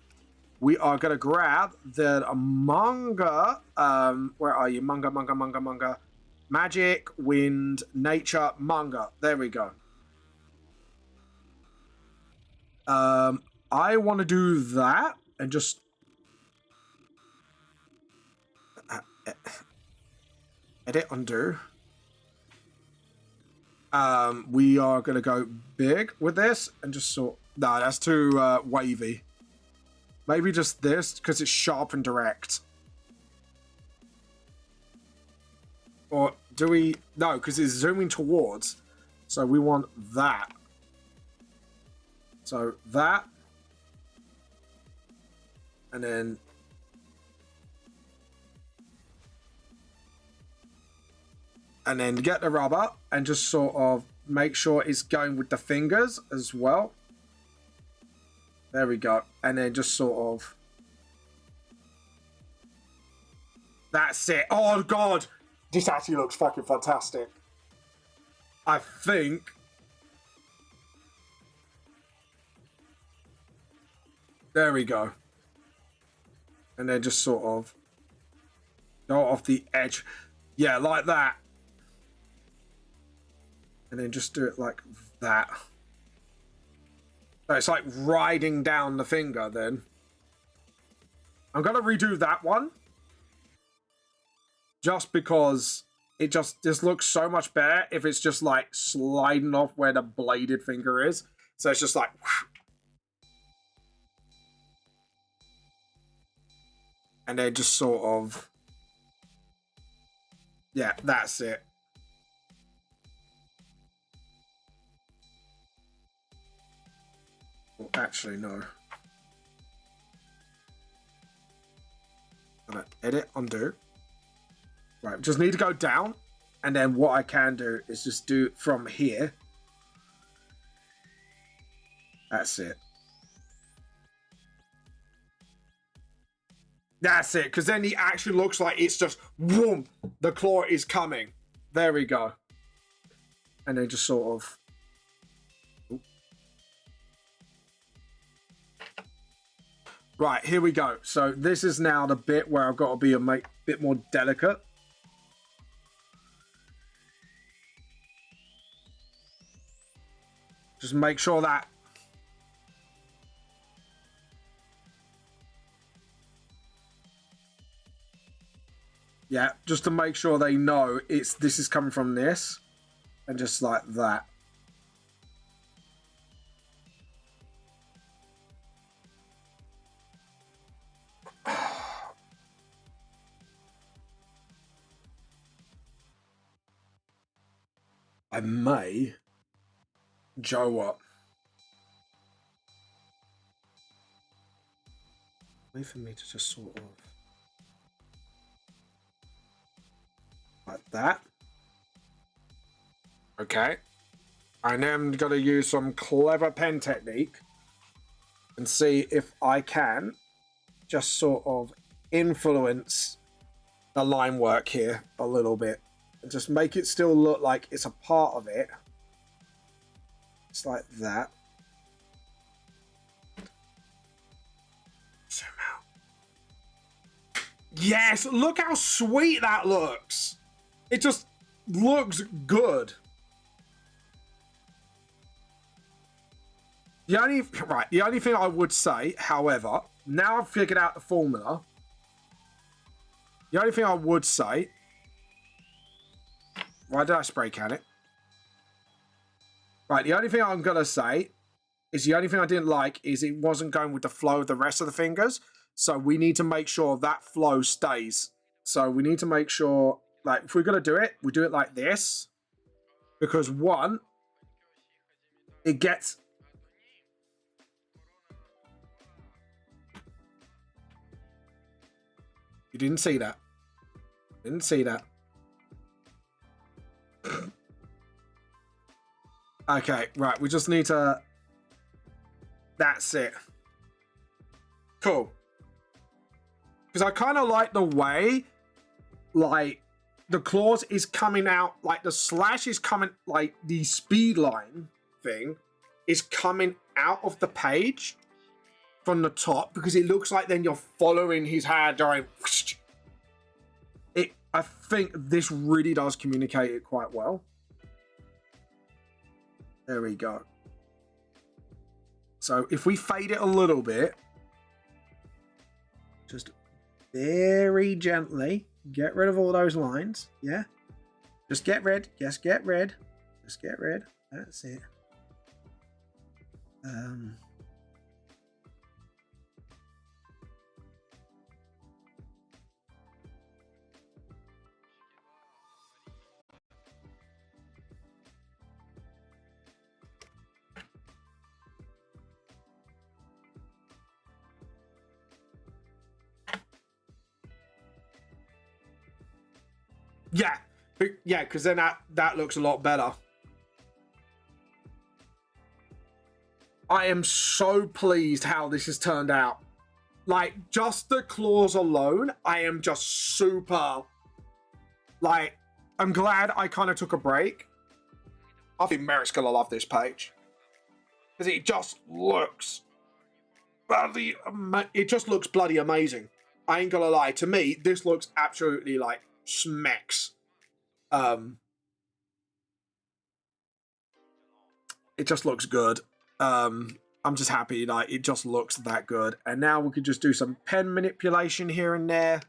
we are going to grab the manga. Where are you? Manga. Magic, wind, nature, manga. There we go. I want to do that and just edit, undo. We are going to go big with this and just sort... No, that's too wavy. Maybe just this, because it's sharp and direct. Or do we... No, because it's zooming towards. So we want that. So that. And then... And then get the rubber and just sort of make sure it's going with the fingers as well. There we go. And then just sort of... That's it. Oh, God. This actually looks fucking fantastic. I think... There we go. And then just sort of... Go off the edge. Yeah, like that. And then just do it like that. So it's like riding down the finger then. I'm going to redo that one. Just because it just looks so much better if it's just like sliding off where the bladed finger is. So it's just like... And then just sort of... Yeah, that's it. Well, actually, no. I'm gonna edit, undo. Right, just need to go down. And then what I can do is just do it from here. That's it. That's it, because then it actually looks like it's just, whoom, the claw is coming. There we go. And then just sort of... Right, here we go. So this is now the bit where I've got to be a bit more delicate. Just make sure that... Yeah, just to make sure they know this is coming from this. And just like that. I may... Joe what? Wait for me to just sort of... Like that. Okay. I now am going to use some clever pen technique and see if I can just sort of influence the line work here a little bit. And just make it still look like it's a part of it. It's like that. Zoom out. Yes, look how sweet that looks. It just looks good. The only thing I would say, however, now I've figured out the formula. The only thing I would say... Why did I spray can it? Right, the only thing I'm going to say is the only thing I didn't like is it wasn't going with the flow of the rest of the fingers. So we need to make sure that flow stays. So we need to make sure, like, if we're going to do it, we do it like this. Because one, it gets... You didn't see that. Didn't see that. Okay, right. We just need to... That's it. Cool. Because I kind of like the way, like, the claws is coming out, like, the slash is coming, like, the speed line thing is coming out of the page. from the top because it looks like then you're following his hand going. I think this really does communicate it quite well. There we go. So if we fade it a little bit, just very gently get rid of all those lines. Yeah. Just get rid. Just get rid. Just get rid. That's it. Yeah, yeah, because then that looks a lot better. I am so pleased how this has turned out. Like, just the claws alone, I am just super... Like, I'm glad I kind of took a break. I think Merrick's going to love this page. Because it just looks... It just looks bloody amazing. I ain't going to lie. To me, this looks absolutely, like, smacks. It just looks good. I'm just happy, like, it just looks that good. And now we could just do some pen manipulation here and there.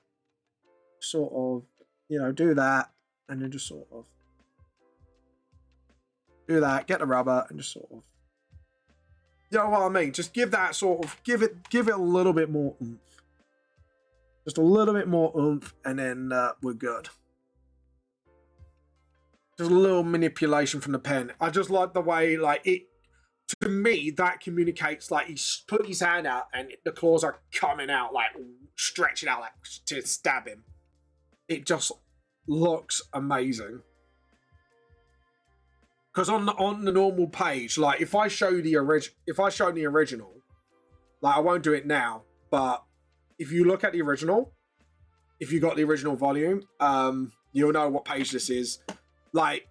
Sort of, you know, do that. And then just sort of do that, get the rubber, and just sort of, you know what I mean? Just give that sort of, give it a little bit more oomph. Just a little bit more oomph, and then we're good. Just a little manipulation from the pen. I just like the way, like, it, to me, that communicates, like, he's put his hand out and the claws are coming out, like, stretching out, like, to stab him. It just looks amazing. Because on the normal page, like, if I show the original, like, I won't do it now, but if you look at the original, if you got the original volume, you'll know what page this is. Like,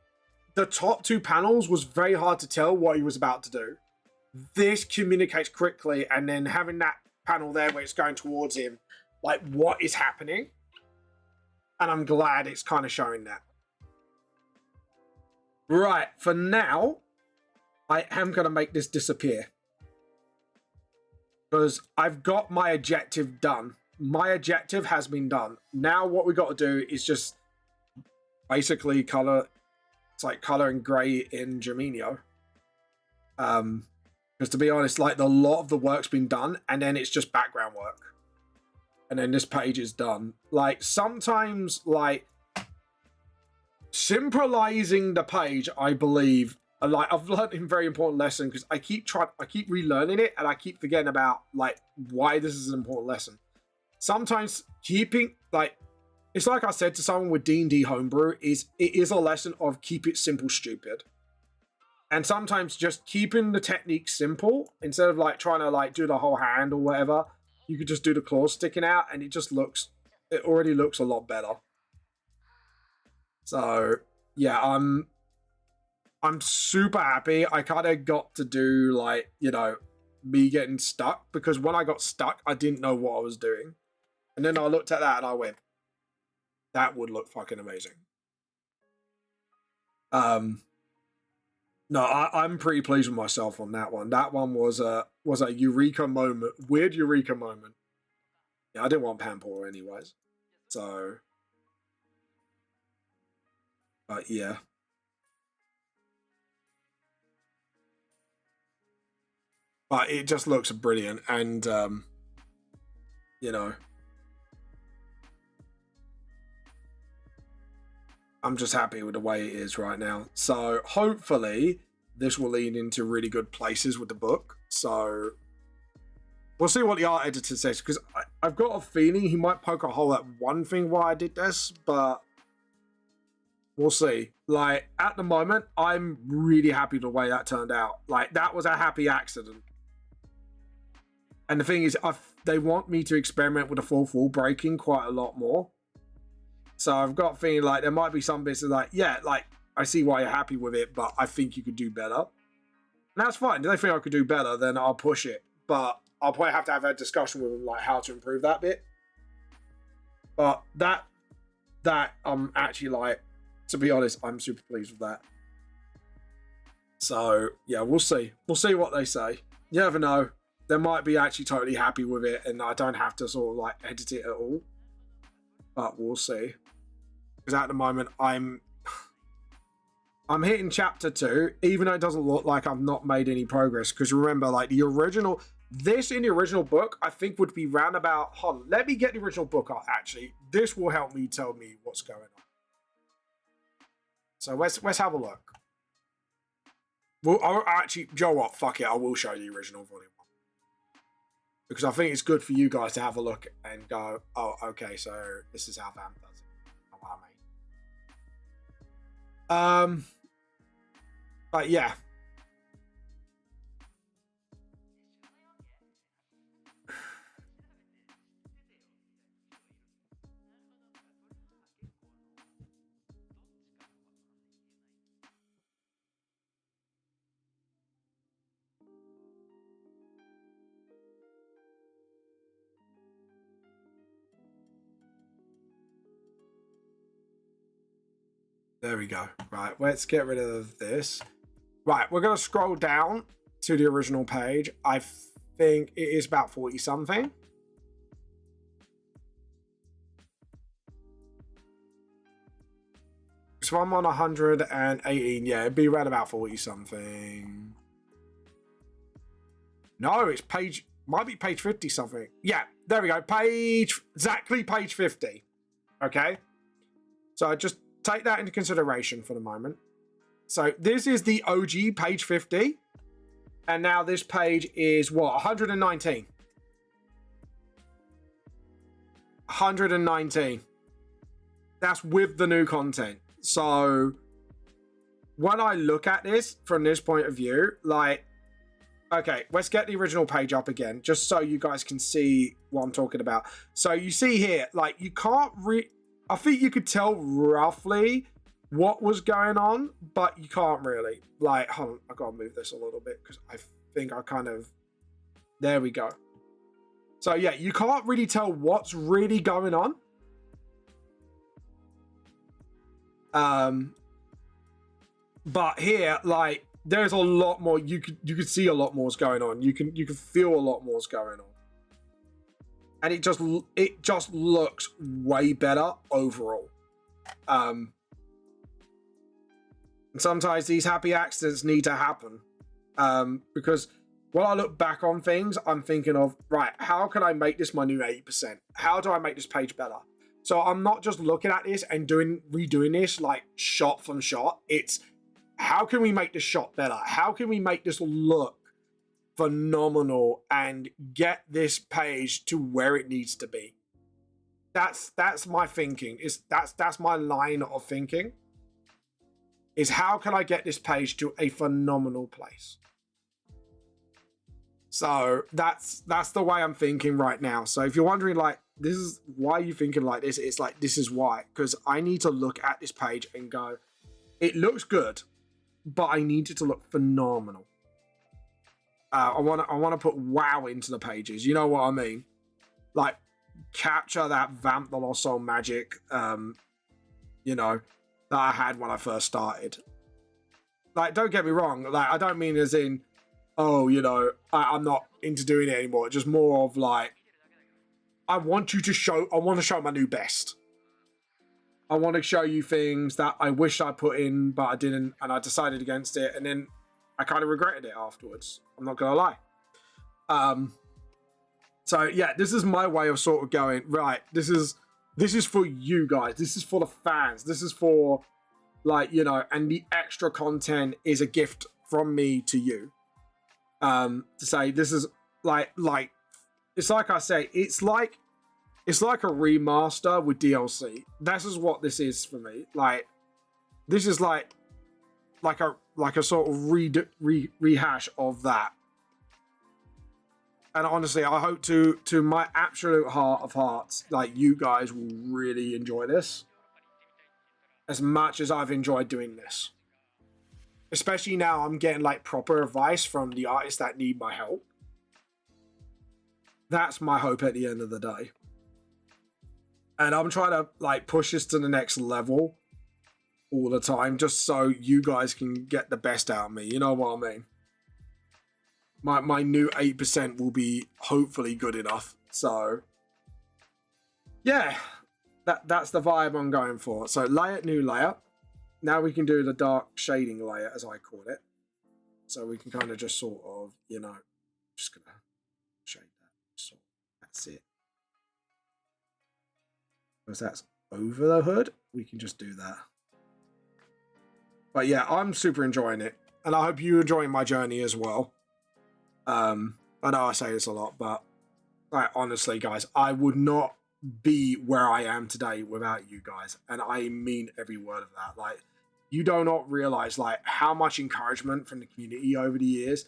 the top two panels was very hard to tell what he was about to do. This communicates quickly, and then having that panel there where it's going towards him, like, what is happening? And I'm glad it's kind of showing that. Right, for now, I am going to make this disappear. Because I've got my objective done. My objective has been done. Now what we got to do is just basically color. It's like coloring grey in Germinio. Because to be honest, like, a lot of the work's been done, and then it's just background work. And then this page is done. Like, sometimes, like, simplizing the page, I believe, like, I've learned a very important lesson, because I keep relearning it, and I keep forgetting about, like, why this is an important lesson. Sometimes keeping, like, it's like I said to someone with D&D homebrew, it is a lesson of keep it simple, stupid. And sometimes just keeping the technique simple, instead of, like, trying to, like, do the whole hand or whatever, you could just do the claws sticking out, and it already looks a lot better. So, yeah, I'm super happy. I kind of got to do, like, you know, me getting stuck, because when I got stuck, I didn't know what I was doing. And then I looked at that and I went, that would look fucking amazing. No, I'm pretty pleased with myself on that one. That one was a eureka moment, weird eureka moment. Yeah, I didn't want Pampor anyways. So, but yeah. But it just looks brilliant, and you know, I'm just happy with the way it is right now. So hopefully this will lead into really good places with the book. So we'll see what the art editor says, because I've got a feeling he might poke a hole at one thing why I did this, but we'll see. Like, at the moment, I'm really happy with the way that turned out. Like, that was a happy accident. And the thing is, they want me to experiment with the fourth wall breaking quite a lot more. So I've got a feeling like there might be some bits of, like, yeah, like, I see why you're happy with it, but I think you could do better. And that's fine. If they think I could do better, then I'll push it. But I'll probably have to have a discussion with him, like how to improve that bit. But that I'm actually like, to be honest, I'm super pleased with that. So yeah, we'll see. We'll see what they say. You never know. They might be actually totally happy with it, and I don't have to sort of like edit it at all. But we'll see. Because at the moment, I'm hitting chapter 2, even though it doesn't look like I've not made any progress. Because remember, like in the original book, I think would be round about. Hold on, let me get the original book out. Actually, this will help me tell me what's going on. So let's have a look. Well, I'll actually, Joe, what? Fuck it, I will show you the original volume 1 because I think it's good for you guys to have a look and go, oh, okay, so this is how Vamp does it. What I mean. But yeah. There we go. Right, let's get rid of this. Right, we're going to scroll down to the original page. I think it is about 40 something. So I'm on 118. Yeah, it'd be around about 40 something. No, it's page, might be page 50 something. Yeah, there we go. Exactly page 50. Okay. So just take that into consideration for the moment. So this is the OG page 50. And now this page is what? 119. 119. That's with the new content. So when I look at this from this point of view, like, okay, let's get the original page up again, just so you guys can see what I'm talking about. So you see here, like, you can't I think you could tell roughly what was going on, but you can't really. Like, hold on, I gotta move this a little bit because I think I kind of, there we go. So yeah, you can't really tell what's really going on. But here, like, there's a lot more. You could see a lot more's going on. You can feel a lot more's going on. And it just looks way better overall. And sometimes these happy accidents need to happen. Because when I look back on things, I'm thinking of, right, how can I make this my new 80%? How do I make this page better? So I'm not just looking at this and redoing this like shot from shot. It's how can we make this shot better? How can we make this look phenomenal and get this page to where it needs to be? That's my thinking. That's my line of thinking. Is how can I get this page to a phenomenal place? So that's the way I'm thinking right now. So if you're wondering, like, this is why you're thinking like this, it's like, this is why. Because I need to look at this page and go, it looks good, but I need it to look phenomenal. I want to put wow into the pages. You know what I mean? Like, capture that Vamp the Lost Soul magic, you know, that I had when I first started. Like, don't get me wrong. Like, I don't mean as in, oh, you know, I'm not into doing it anymore. Just more of like, I want to show my new best. I want to show you things that I wish I put in, but I didn't, and I decided against it, and then I kind of regretted it afterwards. I'm not gonna lie. So yeah, this is my way of sort of going, right, this is for you guys. This is for the fans. This is for, like, you know, and the extra content is a gift from me to you. To say this is like it's like I say, it's like a remaster with DLC. This is what this is for me. Like, this is like a sort of rehash of that. And honestly, I hope to my absolute heart of hearts, like, you guys will really enjoy this as much as I've enjoyed doing this. Especially now I'm getting like proper advice from the artists that need my help. That's my hope at the end of the day. And I'm trying to like push this to the next level all the time, just so you guys can get the best out of me. You know what I mean? My new 8% will be hopefully good enough. So yeah, that's the vibe I'm going for. So layer, new layer. Now we can do the dark shading layer, as I call it. So we can kind of just sort of, you know, just gonna shade that. So that's it. Because that's over the hood, we can just do that. But yeah, I'm super enjoying it. And I hope you're enjoying my journey as well. I know I say this a lot, but like, honestly, guys, I would not be where I am today without you guys. And I mean every word of that. Like, you do not realize like how much encouragement from the community over the years,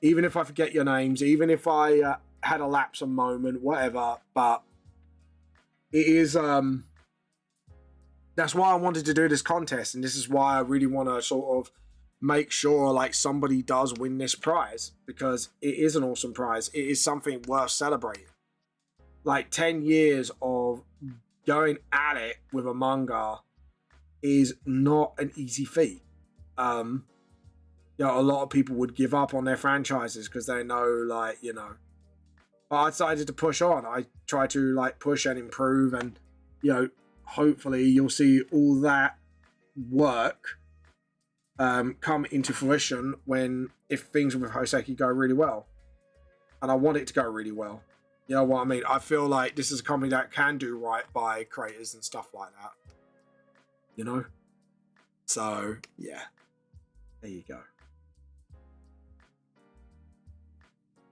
even if I forget your names, even if I had a lapse of moment, whatever, but it is, that's why I wanted to do this contest. And this is why I really want to sort of make sure like somebody does win this prize, because it is an awesome prize. It is something worth celebrating. Like 10 years of going at it with a manga is not an easy feat. You know, a lot of people would give up on their franchises because they know, like, you know, but I decided to push on. I try to like push and improve, and you know, hopefully you'll see all that work come into fruition if things with Hoseki go really well. And I want it to go really well. You know what I mean? I feel like this is a company that can do right by creators and stuff like that. You know? So, yeah. There you go.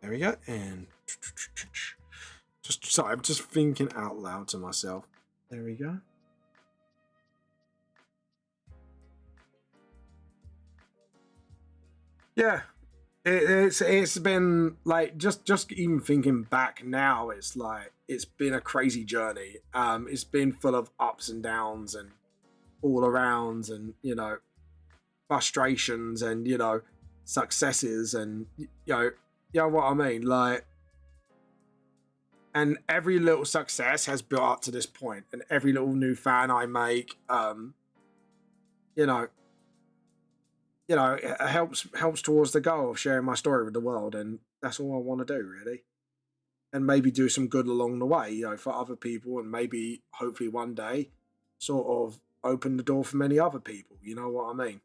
There we go. And sorry, I'm just thinking out loud to myself. There we go. Yeah. It's been like just even thinking back now, it's like it's been a crazy journey. It's been full of ups and downs and all arounds, and you know, frustrations, and you know, successes, and you know what I mean, like, and every little success has built up to this point, and every little new fan I make, you know, it helps towards the goal of sharing my story with the world, and that's all I want to do, really. And maybe do some good along the way, you know, for other people, and maybe hopefully one day sort of open the door for many other people. You know what I mean?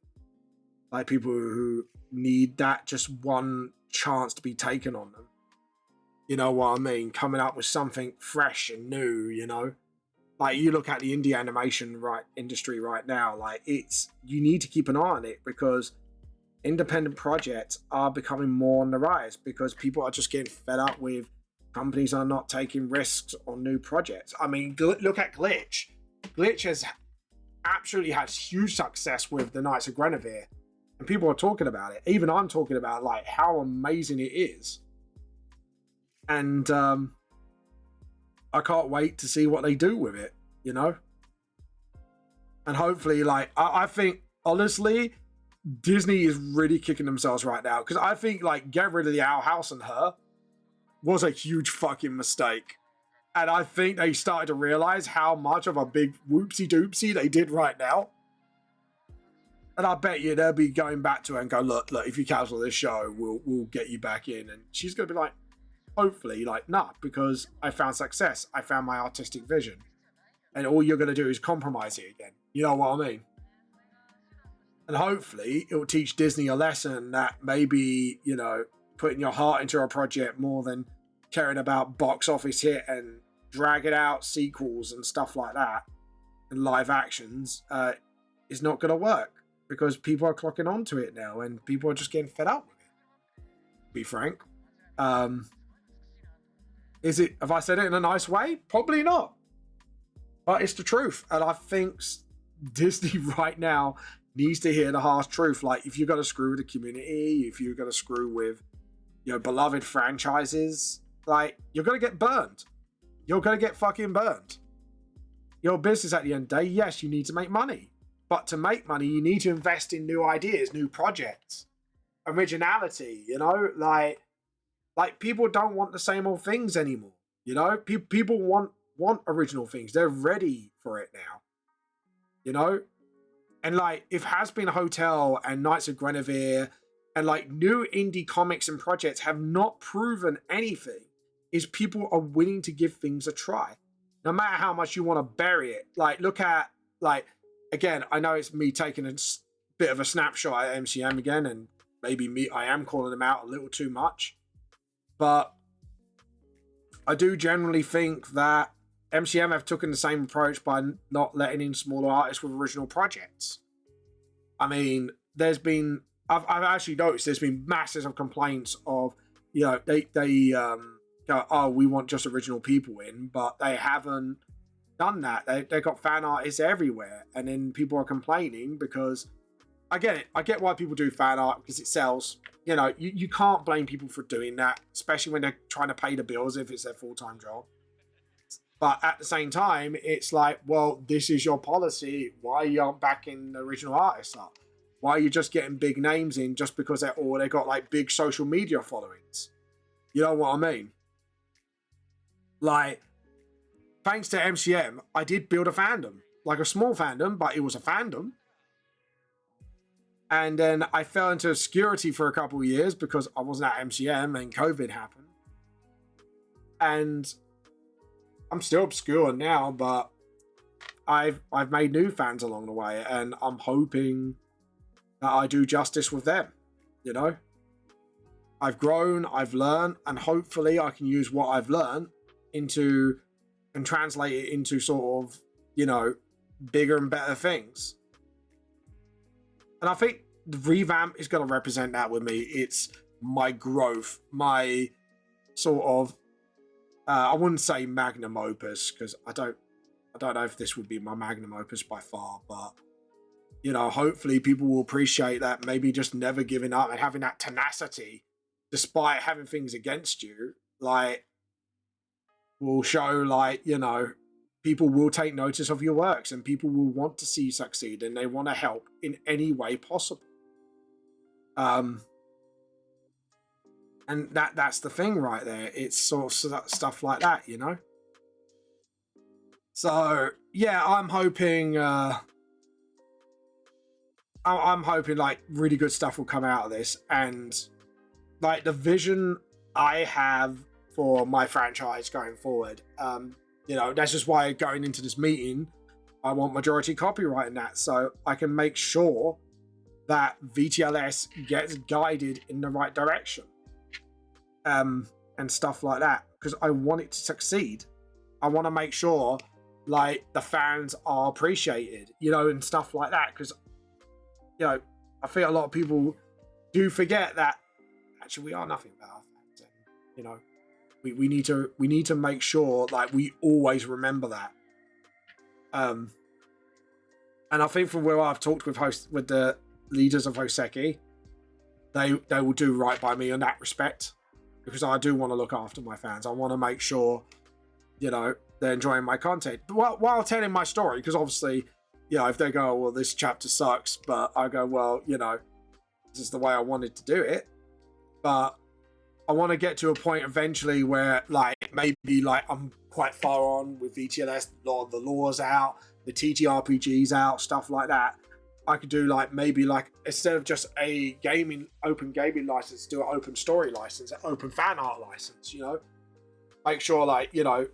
Like people who need that just one chance to be taken on them. You know what I mean? Coming up with something fresh and new, you know? Like you look at the indie animation industry right now, like you need to keep an eye on it, because independent projects are becoming more on the rise, because people are just getting fed up with companies are not taking risks on new projects. I mean, look at Glitch. Glitch has absolutely had huge success with the Knights of Guinevere, and people are talking about it. Even I'm talking about like how amazing it is. And I can't wait to see what they do with it, you know? And hopefully, like, I think, honestly, Disney is really kicking themselves right now. Because I think, like, get rid of the Owl House and Her was a huge fucking mistake. And I think they started to realize how much of a big whoopsie-doopsie they did right now. And I bet you they'll be going back to her and go, look, if you cancel this show, we'll get you back in. And she's going to be like, hopefully, like, nah, because I found success. I found my artistic vision. And all you're going to do is compromise it again. You know what I mean? And hopefully it will teach Disney a lesson that maybe, you know, putting your heart into a project more than caring about box office hit and dragging out sequels and stuff like that and live actions is not going to work, because people are clocking onto it now and people are just getting fed up with it, to be frank. Have I said it in a nice way? Probably not. But it's the truth. And I think Disney right now needs to hear the harsh truth. Like, if you're going to screw with the community, if you're going to screw with, you know, beloved franchises, like, you're going to get burned. You're going to get fucking burned. Your business at the end of the day, yes, you need to make money. But to make money, you need to invest in new ideas, new projects, originality, you know? Like, Like, people don't want the same old things anymore. You know, people want original things. They're ready for it now. You know, and like if Has Been Hotel and Knights of Guinevere and like new indie comics and projects have not proven anything, is people are willing to give things a try, no matter how much you want to bury it. Like, look at, like, again, I know it's me taking a bit of a snapshot at MCM again, and maybe I am calling them out a little too much, but I do generally think that MCM have taken the same approach by not letting in smaller artists with original projects. I mean, I've actually noticed there's been masses of complaints of, you know, they go, oh, we want just original people in, but they haven't done that. They got fan artists everywhere, and then people are complaining because I get it. I get why people do fan art because it sells. You know, you can't blame people for doing that, especially when they're trying to pay the bills if it's their full-time job. But at the same time, it's like, well, this is your policy. Why you aren't backing the original artists up? Why are you just getting big names in just because they got like big social media followings? You know what I mean? Like, thanks to MCM, I did build a fandom. Like a small fandom, but it was a fandom. And then I fell into obscurity for a couple of years because I wasn't at MCM and COVID happened. And I'm still obscure now, but I've made new fans along the way, and I'm hoping that I do justice with them. You know, I've grown, I've learned, and hopefully I can use what I've learned into and translate it into sort of, you know, bigger and better things. And I think the revamp is going to represent that with me. It's my growth, my sort of, I wouldn't say magnum opus, because I don't know if this would be my magnum opus by far, but, you know, hopefully people will appreciate that, maybe just never giving up and having that tenacity, despite having things against you, like, will show, like, you know, people will take notice of your works and people will want to see you succeed and they want to help in any way possible. And that's the thing right there. It's sort of stuff like that, you know? So, yeah, I'm hoping like really good stuff will come out of this, and like the vision I have for my franchise going forward, you know, that's just why going into this meeting, I want majority copyright in that, so I can make sure that VTLS gets guided in the right direction, and stuff like that, because I want it to succeed. I want to make sure like the fans are appreciated, you know, and stuff like that, because, you know, I think a lot of people do forget that actually we are nothing but our fans, and, you know, we need to make sure like we always remember that. And I think from where I've talked with the leaders of Hoseki, they will do right by me in that respect, because I do want to look after my fans. I want to make sure, you know, they're enjoying my content while telling my story, because obviously, you know, if they go, well, this chapter sucks, but I go, well, you know, this is the way I wanted to do it. But I want to get to a point eventually where, like, maybe like I'm quite far on with VTLS, the laws out, the TTRPGs out, stuff like that. I could do like maybe like, instead of just a open gaming license, do an open story license, an open fan art license, you know, make sure, like, you know,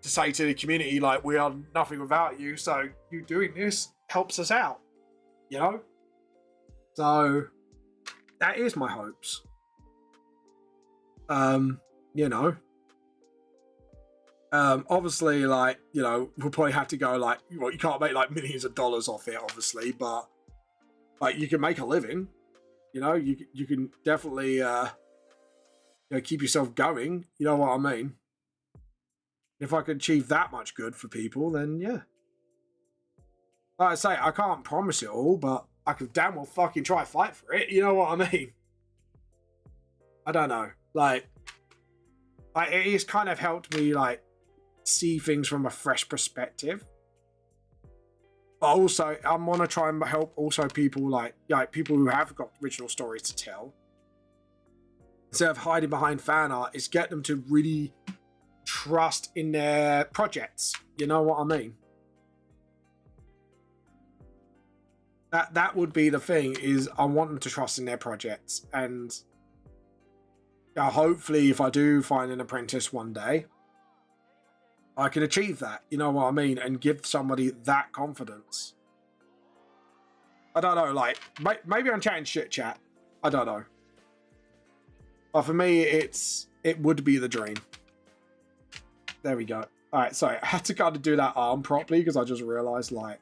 to say to the community, like, we are nothing without you, so you doing this helps us out, you know. So that is my hopes. You know, obviously, like, you know, we'll probably have to go like, well, you can't make like millions of dollars off it, obviously, but like you can make a living, you know, you can definitely you know, keep yourself going, you know what I mean? If I could achieve that much good for people, then yeah. Like I say, I can't promise it all, but I could damn well fucking try fight for it, you know what I mean? I don't know, like it has kind of helped me like see things from a fresh perspective, but also I want to try and help also people like people who have got original stories to tell, instead of hiding behind fan art, is get them to really trust in their projects. You know what I mean? That would be the thing, is I want them to trust in their projects. And hopefully if I do find an apprentice one day, I can achieve that, you know what I mean, and give somebody that confidence. I don't know, like, maybe I'm chatting shit, chat. I don't know. But for me, it would be the dream. There we go. All right, sorry, I had to kind of do that arm properly because I just realized, like,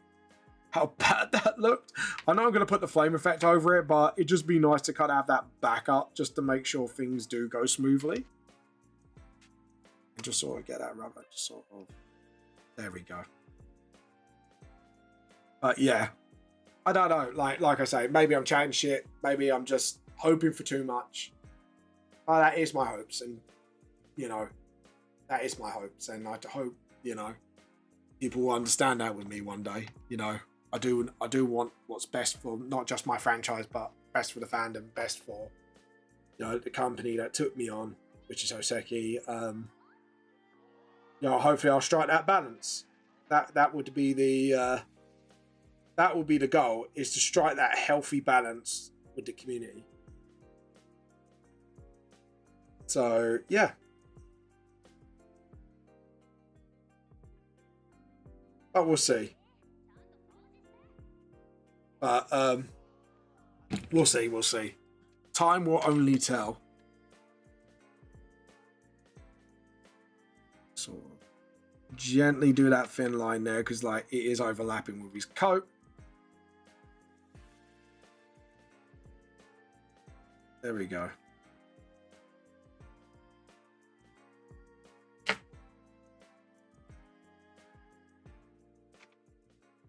how bad that looked. I know I'm going to put the flame effect over it, but it'd just be nice to kind of have that backup just to make sure things do go smoothly. And just sort of get that rubber, just sort of. There we go. But yeah, I don't know. Like I say, maybe I'm chatting shit. Maybe I'm just hoping for too much. That is my hopes, and you know, that is my hopes, and I hope, you know, people will understand that with me one day. You know, I do want what's best for not just my franchise, but best for the fandom, best for, you know, the company that took me on, which is Hoseki. You know, hopefully I'll strike that balance. That would be the goal, is to strike that healthy balance with the community. So yeah. But we'll see. But we'll see. Time will only tell. So gently do that thin line there, because like it is overlapping with his coat. There we go.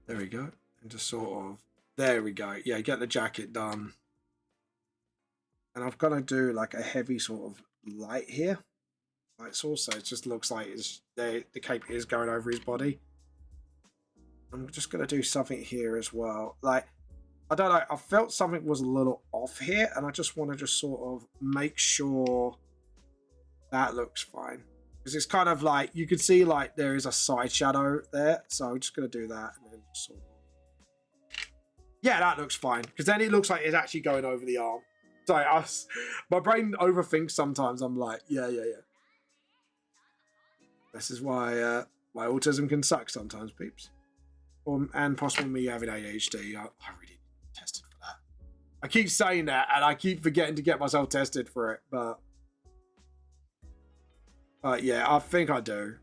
There we go. And just sort of, there we go. Yeah, get the jacket done. And I've got to do like a heavy sort of light here. Light source, so it just looks like the cape is going over his body. I'm just going to do something here as well. Like, I don't know, I felt something was a little off here, and I just want to just sort of make sure that looks fine. Because it's kind of like, you can see like there is a side shadow there. So I'm just going to do that. And then sort of... Yeah, that looks fine. Because then it looks like it's actually going over the arm. Sorry, my brain overthinks sometimes. I'm like, yeah. This is why my autism can suck sometimes, peeps. And possibly me having ADHD. I really tested for that. I keep saying that, and I keep forgetting to get myself tested for it. But yeah, I think I do.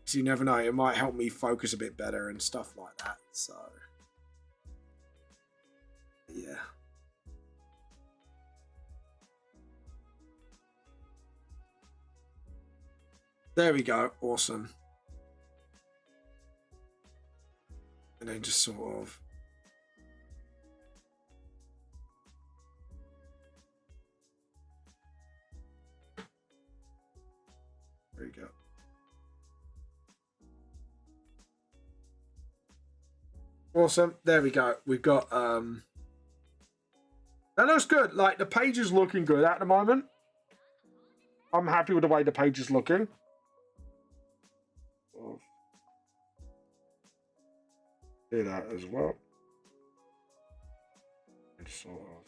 So you never know. It might help me focus a bit better and stuff like that. So yeah. There we go. Awesome. And then just sort of... There you go. Awesome. There we go. We've got... That looks good. Like, the page is looking good at the moment. I'm happy with the way the page is looking. Do that as well. And sort of.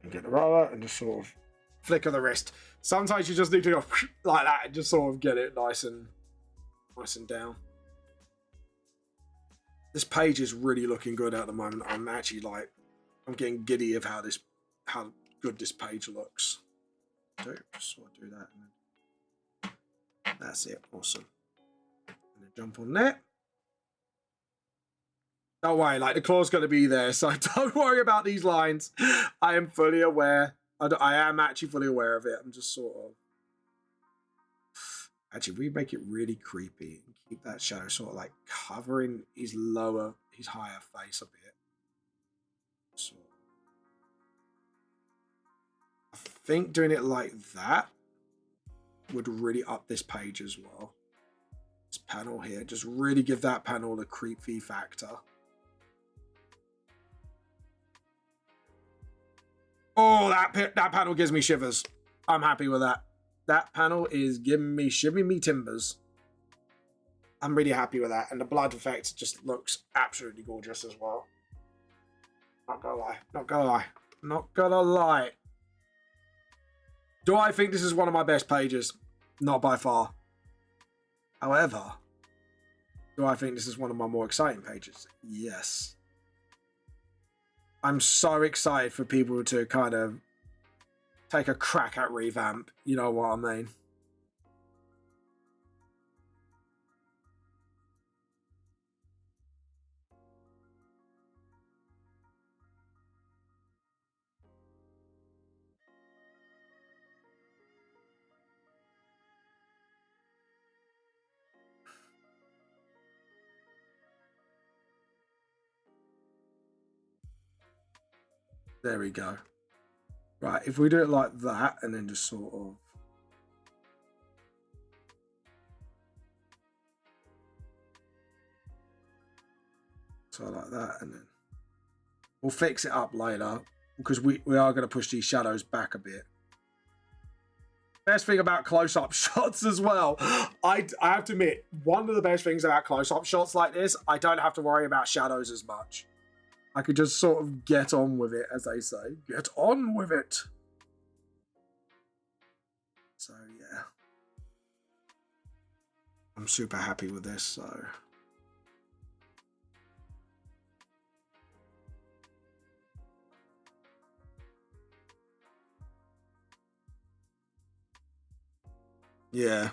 And get the roller and just sort of flick of the wrist. Sometimes you just need to go like that and just sort of get it nice and down. This page is really looking good at the moment. I'm actually like, I'm getting giddy of how good this page looks. So just sort of do that. And then that's it. Awesome. And then jump on there. Don't worry, like the claw's going to be there, so don't worry about these lines. I am fully aware. I am actually fully aware of it. I'm just sort of... Actually, we make it really creepy and keep that shadow sort of like covering his higher face a bit. So I think doing it like that would really up this page as well. This panel here, just really give that panel the creepy factor. Oh, that panel gives me shivers. I'm happy with that. That panel is giving me shivering me timbers. I'm really happy with that. And the blood effect just looks absolutely gorgeous as well. Not gonna lie. Not gonna lie. Not gonna lie. Do I think this is one of my best pages? Not by far. However, do I think this is one of my more exciting pages? Yes. I'm so excited for people to kind of take a crack at revamp. You know what I mean? There we go. Right, if we do it like that and then just sort of... So like that, and then we'll fix it up later because we are going to push these shadows back a bit. Best thing about close-up shots as well. I have to admit, one of the best things about close-up shots like this, I don't have to worry about shadows as much. I could just sort of get on with it, as they say. Get on with it. So, yeah. I'm super happy with this, so... Yeah.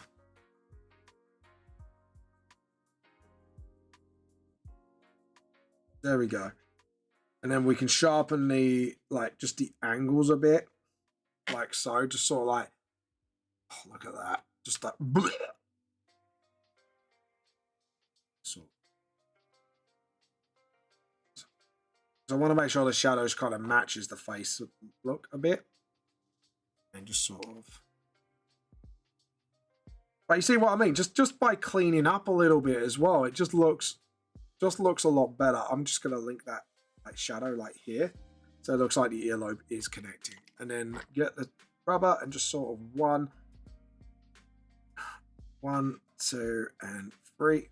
There we go. And then we can sharpen the, like, just the angles a bit. Like so. Just sort of like, oh, look at that. Just that. Bleh. So I want to make sure the shadows kind of matches the face look a bit. And just sort of. But you see what I mean? Just by cleaning up a little bit as well, it just looks a lot better. I'm just gonna link that like shadow like here, so it looks like the earlobe is connecting. And then get the rubber and just sort of 1, 2, and 3.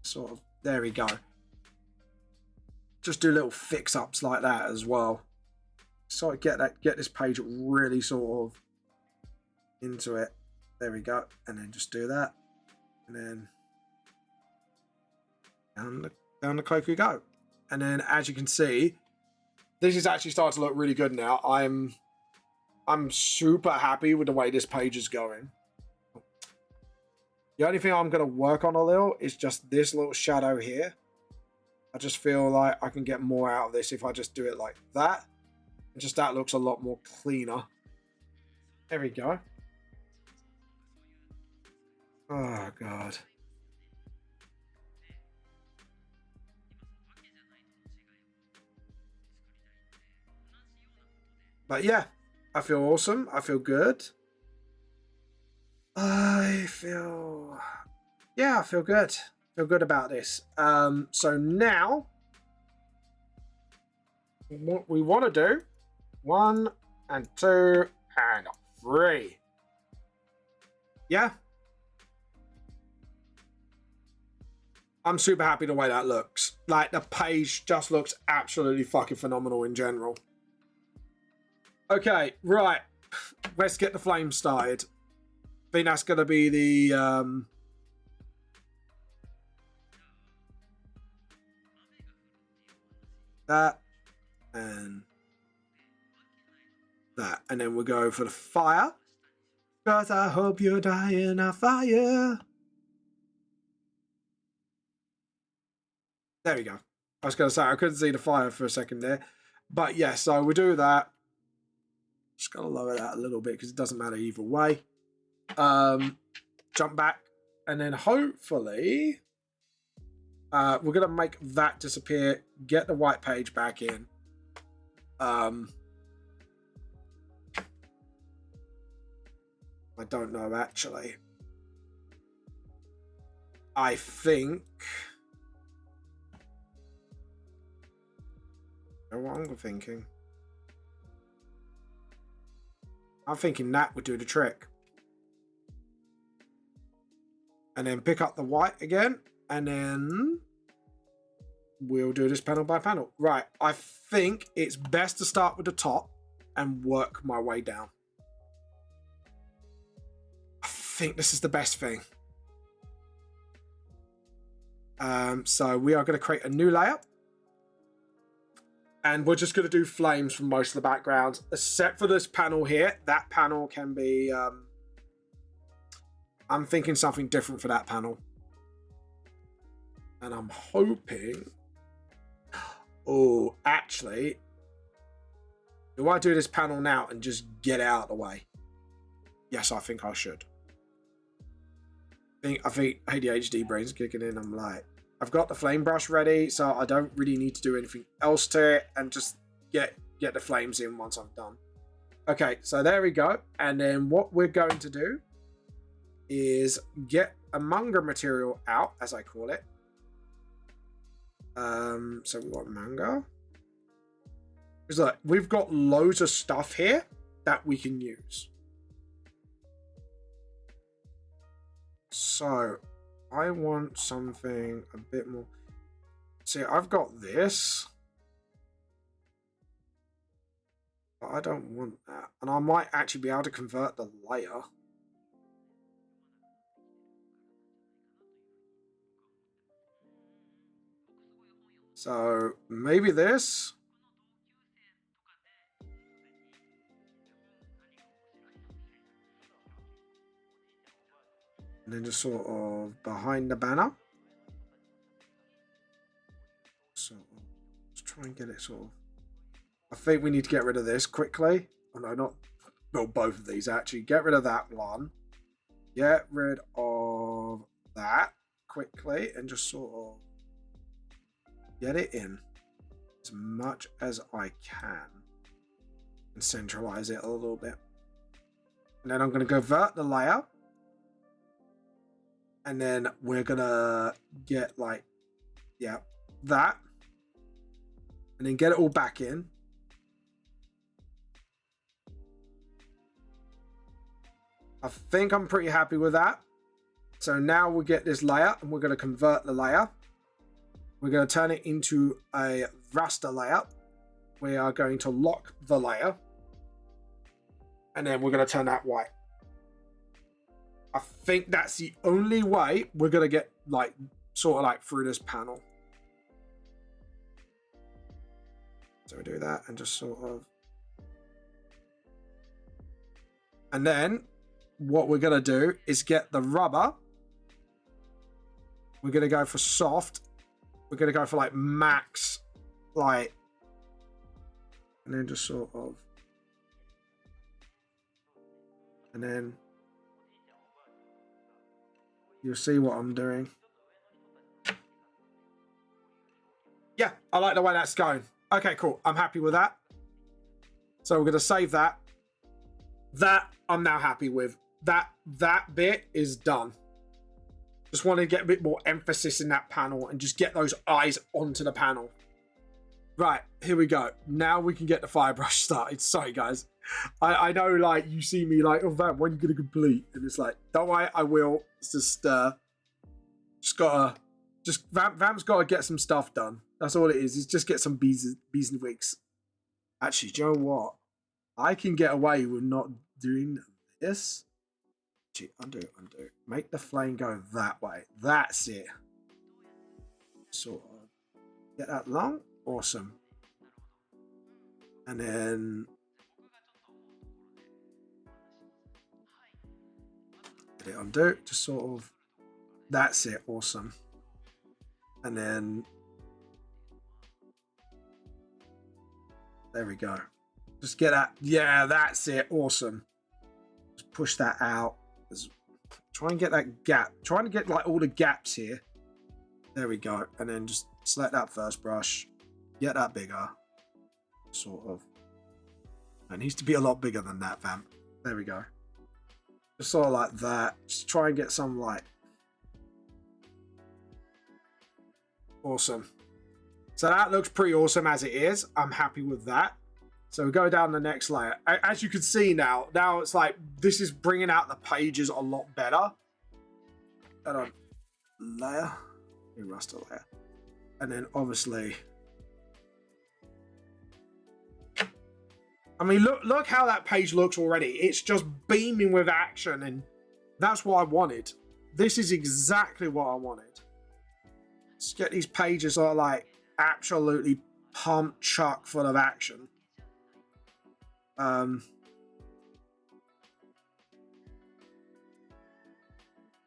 Sort of there we go. Just do little fix ups like that as well. So I get this page really sort of into it. There we go, and then just do that, and then down the cloak we go. And then, as you can see, this is actually starting to look really good now. I'm super happy with the way this page is going. The only thing I'm going to work on a little is just this little shadow here. I just feel like I can get more out of this if I just do it like that. And just that looks a lot more cleaner. There we go. Oh, God. But yeah, I feel awesome. I feel good. I feel good. Feel good about this. So now, what we want to do, 1 and 2 and 3. Yeah. I'm super happy the way that looks. Like, the page just looks absolutely fucking phenomenal in general. Okay, right. Let's get the flames started. I think that's going to be the... that. And that. And then we'll go for the fire. Because I hope you die in a fire. There we go. I was going to say, I couldn't see the fire for a second there. But yeah, so we'll do that. Just got to lower that a little bit because it doesn't matter either way. Jump back. And then hopefully, we're going to make that disappear. Get the white page back in. I don't know, actually. I think... what I'm thinking. I'm thinking that would do the trick. And then pick up the white again. And then we'll do this panel by panel. Right, I think it's best to start with the top and work my way down. I think this is the best thing. So we are going to create a new layer. And we're just going to do flames from most of the backgrounds, except for this panel here. That panel can be... I'm thinking something different for that panel. And I'm hoping... Oh, actually... Do I do this panel now and just get out of the way? Yes, I think I should. I think ADHD brain's kicking in. I'm like... I've got the flame brush ready, so I don't really need to do anything else to it, and just get the flames in once I'm done. Okay, so there we go. And then what we're going to do is get a manga material out, as I call it. So we've got manga. Because look, we've got loads of stuff here that we can use. So I want something a bit more. See, I've got this. But I don't want that. And I might actually be able to convert the layer. So maybe this. And then just sort of behind the banner. So let's try and get it sort of. I think we need to get rid of this quickly. Oh no, not. Well, both of these actually. Get rid of that one. Get rid of that quickly and just sort of get it in as much as I can and centralize it a little bit. And then I'm going to convert the layer. And then we're going to get like, yeah, that. And then get it all back in. I think I'm pretty happy with that. So now we'll get this layer and we're going to convert the layer. We're going to turn it into a raster layer. We are going to lock the layer. And then we're going to turn that white. I think that's the only way we're going to get like sort of like through this panel. So we do that and just sort of. And then what we're going to do is get the rubber. We're going to go for soft. We're going to go for like max light. And then just sort of. And then you'll see what I'm doing. Yeah, I like the way that's going. Okay, cool. I'm happy with that. So we're going to save that. That I'm now happy with. That bit is done. Just want to get a bit more emphasis in that panel and just get those eyes onto the panel. Right, here we go. Now we can get the fire brush started. Sorry, guys. I know, like, you see me like, oh, Vam, when are you going to complete? And it's like, don't worry, I will. It's just Vam's got to get some stuff done. That's all it is. It's just get some bees and wigs. Actually, do you know what? I can get away with not doing this. Actually, undo. Make the flame go that way. That's it. Sort of. Get that long. Awesome. And then get it undo. Just sort of. That's it. Awesome. And then there we go. Just get that. Yeah, that's it. Awesome. Just push that out. Just try and get that gap. Trying to get like all the gaps here. There we go. And then just select that first brush. Get that bigger. Sort of. It needs to be a lot bigger than that, vamp. There we go. Just sort of like that. Just try and get some like. Awesome. So that looks pretty awesome as it is. I'm happy with that. So we go down the next layer. As you can see now it's like, this is bringing out the pages a lot better. Hold on. Layer. Raster layer. And then obviously, I mean, look how that page looks already. It's just beaming with action, and that's what I wanted. This is exactly what I wanted. Let's get these pages sort of like absolutely pumped chuck full of action.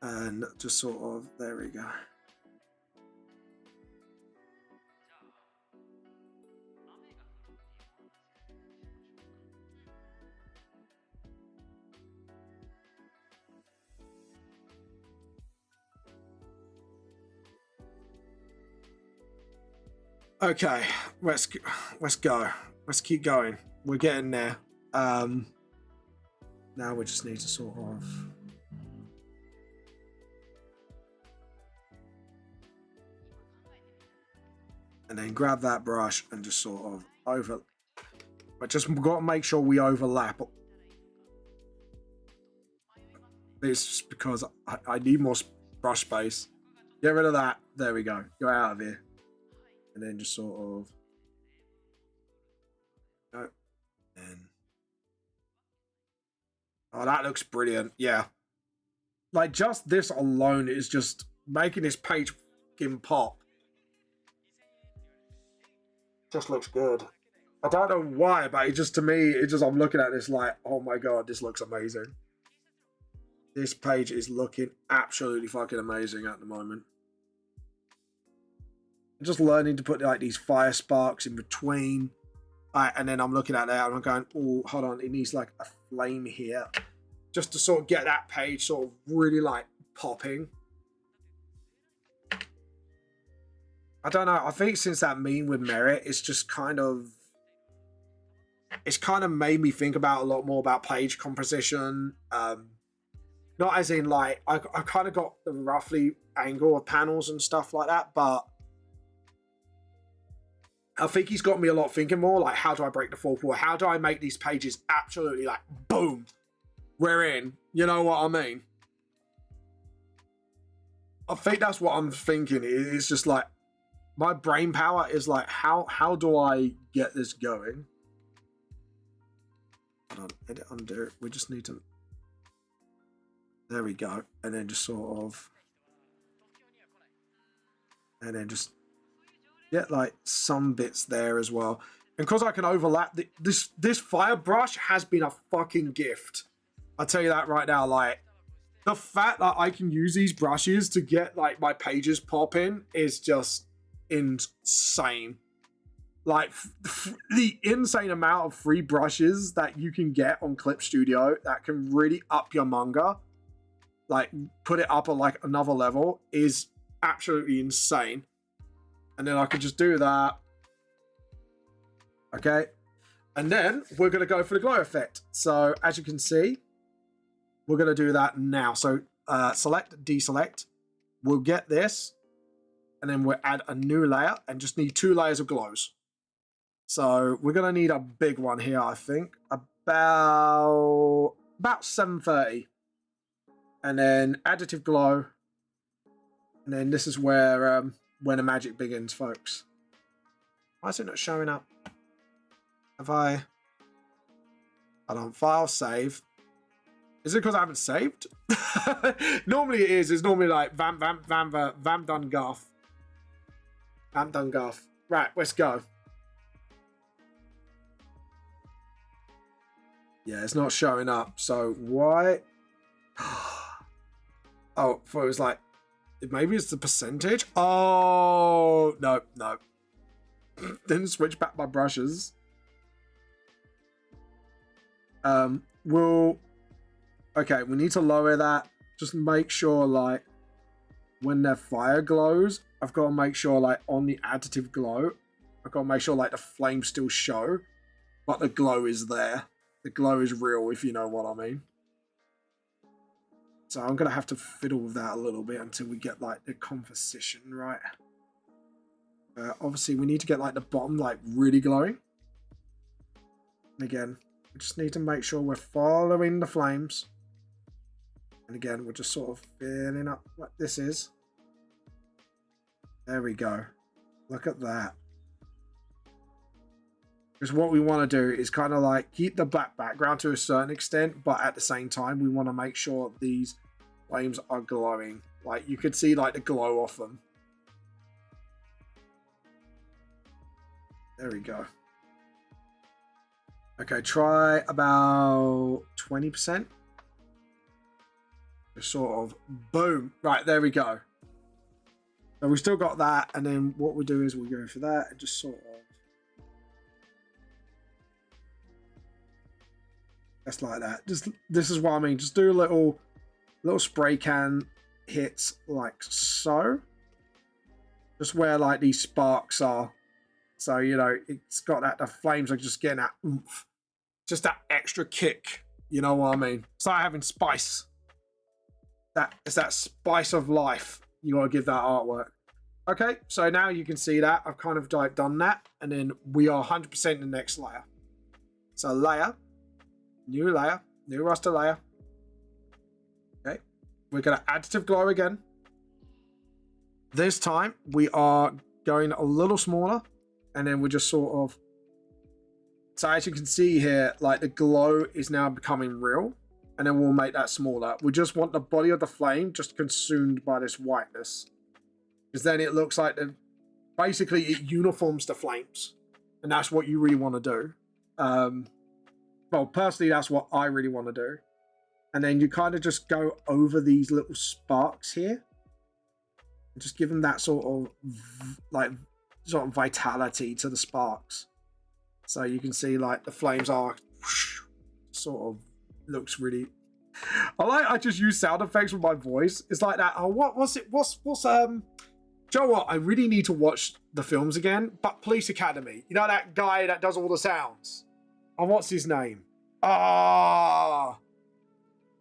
And just sort of, there we go. Okay, let's go. Let's keep going. We're getting there. Now we just need to sort of, and then grab that brush and just sort of over. But just got to make sure we overlap. It's just because I need more brush space. Get rid of that. There we go. Go out of here. And then just sort of, and oh, that looks brilliant. Yeah, like just this alone is just making this page fucking pop. Just looks good. I don't know why, but it just, to me, it just, I'm looking at this like, oh my god, this looks amazing. This page is looking absolutely fucking amazing at the moment. Just learning to put like these fire sparks in between, and then I'm looking at that and I'm going, oh, hold on, it needs like a flame here, just to sort of get that page sort of really like popping. I don't know, I think since that meme with Merit, it's just kind of, it's kind of made me think about a lot more about page composition. Not as in like, I kind of got the roughly angle of panels and stuff like that, but I think he's got me a lot thinking more like, how do I break the fourth wall? How do I make these pages absolutely like, boom, we're in? You know what I mean? I think that's what I'm thinking. It's just like, my brain power is like, how do I get this going? Hold on, edit, undo. We just need to, there we go. And then just sort of, and then just get like some bits there as well. And because I can overlap, this fire brush has been a fucking gift. I'll tell you that right now. Like, the fact that I can use these brushes to get like my pages popping is just insane. Like, the insane amount of free brushes that you can get on Clip Studio that can really up your manga, like put it up at like another level, is absolutely insane. And then I could just do that. Okay. And then we're going to go for the glow effect. So as you can see, we're going to do that now. So select, deselect. We'll get this. And then we'll add a new layer and just need 2 layers of glows. So we're going to need a big one here, I think. About 730. And then additive glow. And then this is where when the magic begins, folks. Why is it not showing up? Have I... Hold on, file, save. Is it because I haven't saved? Normally it is. It's normally like Vam done guff. Vam done guff. Right, let's go. Yeah, it's not showing up. So why? Oh, I thought it was like, maybe it's the percentage. Oh, no. Didn't switch back my brushes. Okay, we need to lower that. Just make sure, like, when their fire glows, I've got to make sure, like, on the additive glow, I've got to make sure, like, the flames still show, but the glow is there. The glow is real, if you know what I mean. So I'm going to have to fiddle with that a little bit until we get, like, the composition right. Obviously, we need to get, like, the bottom, like, really glowing. And again, we just need to make sure we're following the flames. And again, we're just sort of filling up what this is. There we go. Look at that. Because what we want to do is kind of like keep the black background to a certain extent, but at the same time, we want to make sure these flames are glowing. Like you could see like the glow off them. There we go. Okay, try about 20%. Just sort of boom. Right, there we go. So we still got that, and then what we do is we go for that and just sort of just like that. Just this is what I mean. Just do little spray can hits like so. Just where like these sparks are. So you know it's got that the flames are just getting that oomph. Just that extra kick. You know what I mean? It's like having spice. It's that spice of life. You gotta give that artwork. Okay, so now you can see that I've kind of like done that, and then we are 100% in the next layer. So layer, new raster layer. Okay, we're gonna additive glow again. This time we are going a little smaller, and then we're just sort of. So as you can see here, like the glow is now becoming real, and then we'll make that smaller. We just want the body of the flame just consumed by this whiteness. Because then it looks like basically it uniforms the flames. And that's what you really want to do. Well, personally, that's what I really want to do. And then you kind of just go over these little sparks here. And just give them that sort of vitality to the sparks. So you can see like the flames are sort of looks really. I just use sound effects with my voice. It's like that. Oh, what's Joe, what? I really need to watch the films again. But Police Academy, you know that guy that does all the sounds. And what's his name? I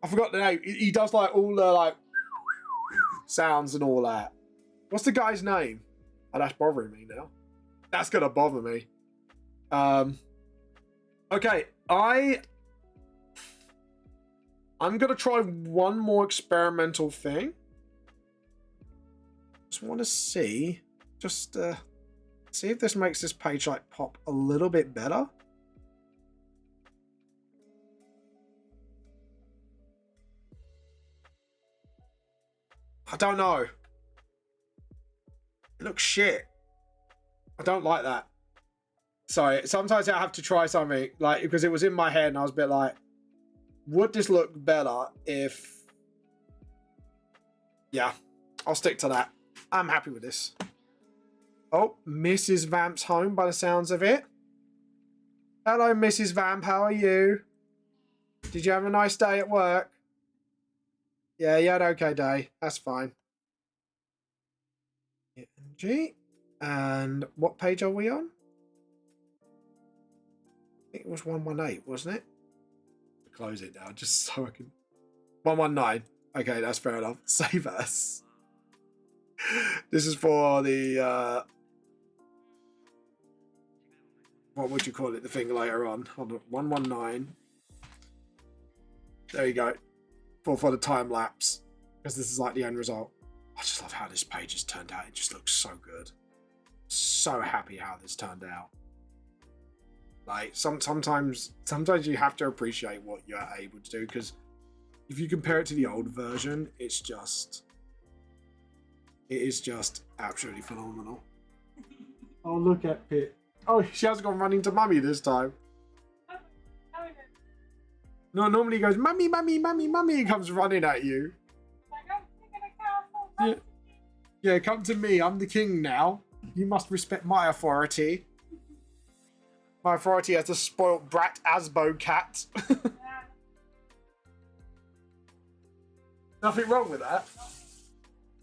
forgot the name. He does like all the like sounds and all that. What's the guy's name? Oh, that's bothering me now. That's gonna bother me. Okay, I'm gonna try one more experimental thing. Just want to see, see if this makes this page like pop a little bit better. I don't know. It looks shit. I don't like that. Sorry, sometimes I have to try something like because it was in my head and I was a bit like, would this look better if? Yeah, I'll stick to that. I'm happy with this. Oh, Mrs. Vamp's home by the sounds of it. Hello, Mrs. Vamp. How are you? Did you have a nice day at work? Yeah, you had an okay day. That's fine. G. And what page are we on? I think it was 118, wasn't it? Close it now, just so I can. 119. Okay, that's fair enough. Save us. This is for the what would you call it? The thing later on. Hold on. 119. There you go. For the time lapse. Because this is like the end result. I just love how this page has turned out. It just looks so good. So happy how this turned out. Like sometimes you have to appreciate what you're able to do, because if you compare it to the old version, it is just absolutely phenomenal. Oh, look at Pit. Oh, she hasn't gone running to Mummy this time. No, normally he goes, Mummy, Mummy, Mummy, Mummy. He comes running at you. Yeah. Yeah, come to me. I'm the king now. You must respect my authority. My authority as a spoilt brat Asbo cat. Nothing wrong with that.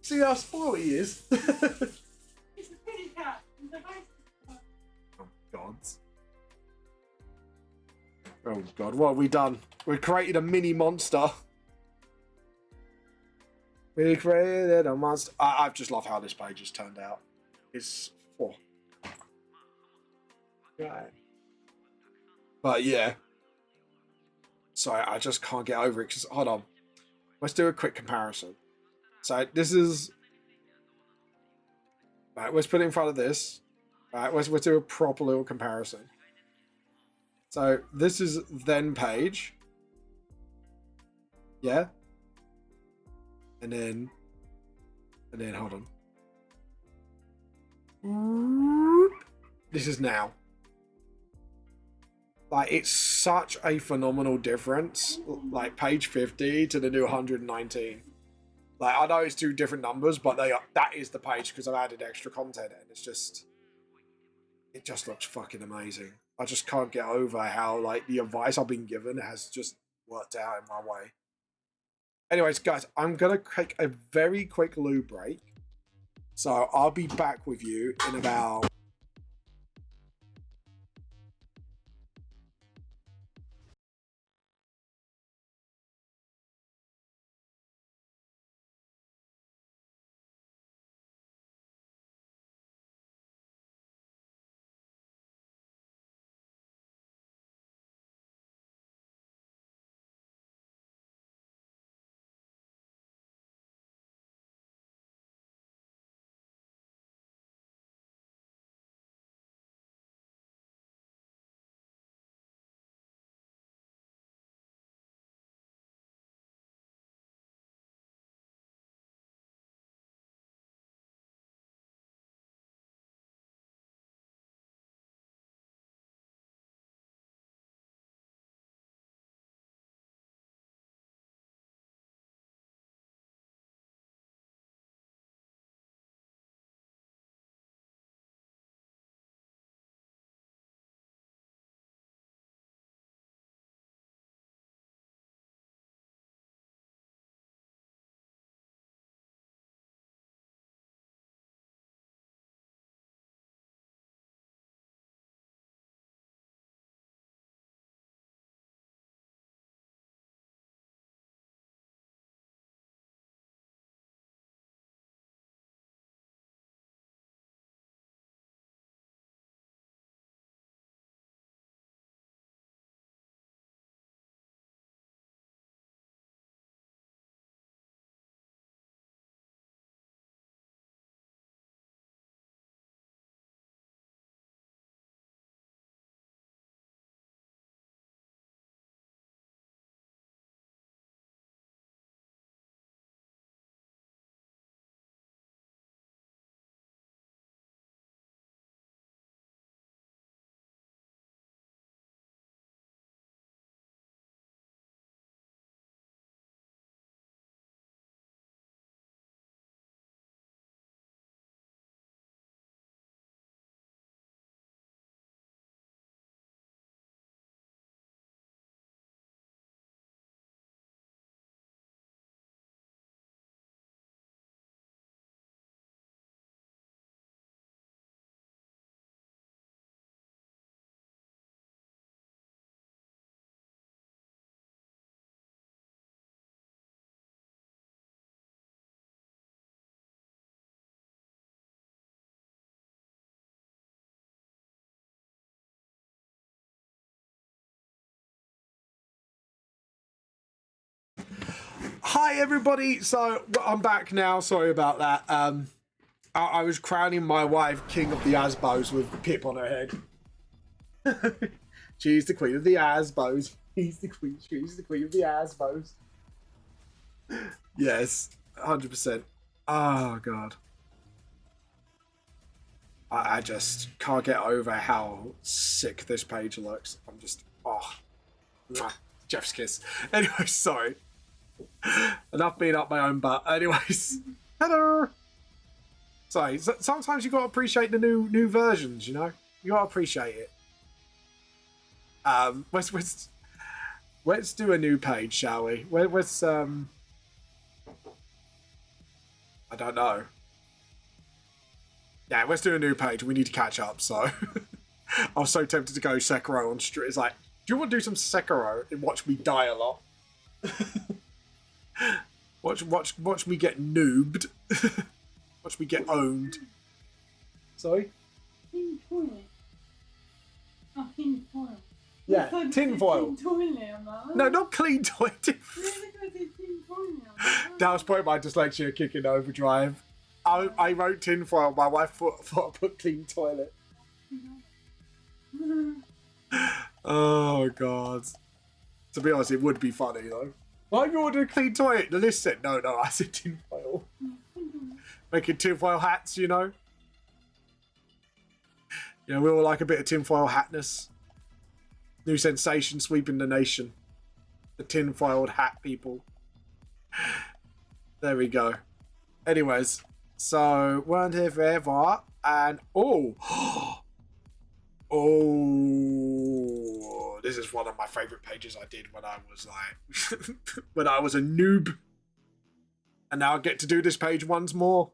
See how spoiled he is. He's a pretty cat. Oh, God. Oh, God. What have we done? We created a mini monster. We created a monster. I just love how this page has turned out. It's... Oh. Right. But yeah. Sorry, I just can't get over it. Because hold on. Let's do a quick comparison. So this is... Right, let's put it in front of this. Right, let's do a proper little comparison. So this is then page. Yeah. And then hold on. This is now. Like, it's such a phenomenal difference. Like, page 50 to the new 119. Like, I know it's two different numbers, but that is the page because I've added extra content in. It just looks fucking amazing. I just can't get over how, like, the advice I've been given has just worked out in my way. Anyways, guys, I'm going to take a very quick loo break. So I'll be back with you in about... Hi everybody, so I'm back now. Sorry about that. I was crowning my wife King of the Asbos with Pip on her head. She's the Queen of the Asbos. She's the Queen of the Asbos. Yes, 100%. Oh god. I just can't get over how sick this page looks. I'm just, Jeff's kiss. Anyway, sorry. Enough being up my own butt. Anyways, hello. Sorry. Sometimes you gotta appreciate the new versions. You know, you gotta appreciate it. Let's do a new page, shall we? Let's I don't know. Yeah, let's do a new page. We need to catch up. So I was so tempted to go Sekiro on street. It's like, do you want to do some Sekiro and watch me die a lot? Watch me get noobed. Watch me get owned. Sorry? In the toilet. Oh, in the toilet. Yeah, tin foil. No, not clean toilet. That was probably my dyslexia kicking overdrive. I wrote tin foil. My wife thought I put clean toilet. Oh god. To be honest, it would be funny though. Why have you ordered a clean toilet? The list said no, I said tin foil. Making tin foil hats, you know. Yeah, we all like a bit of tin foil hatness. New sensation sweeping the nation. The tin foiled hat people. There we go. Anyways, so weren't here forever, and oh, this is one of my favorite pages I did when I was like, when I was a noob, and now I get to do this page once more,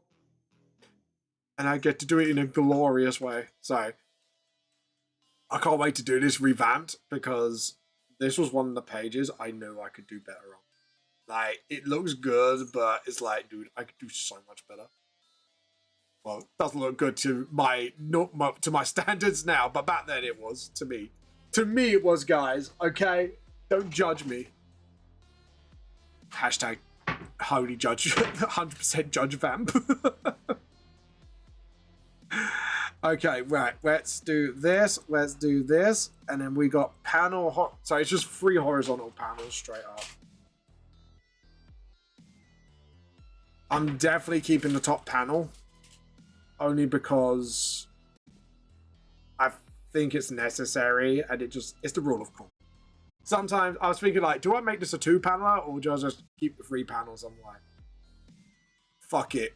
and I get to do it in a glorious way. So I can't wait to do this revamped because this was one of the pages I knew I could do better on. Like, it looks good, but it's like, dude, I could do so much better. Well, it doesn't look good to my standards now, but back then it was to me. To me it was, guys. Okay, don't judge me. Hashtag holy judge, 100% judge vamp. Okay, right. Let's do this. Let's do this, and then we got panel. So it's just 3 horizontal panels straight up. I'm definitely keeping the top panel. Only because I think it's necessary, and it's the rule of cool. Sometimes I was thinking like, do I make this a 2-paneler or do I just keep the 3 panels? I'm like, fuck it.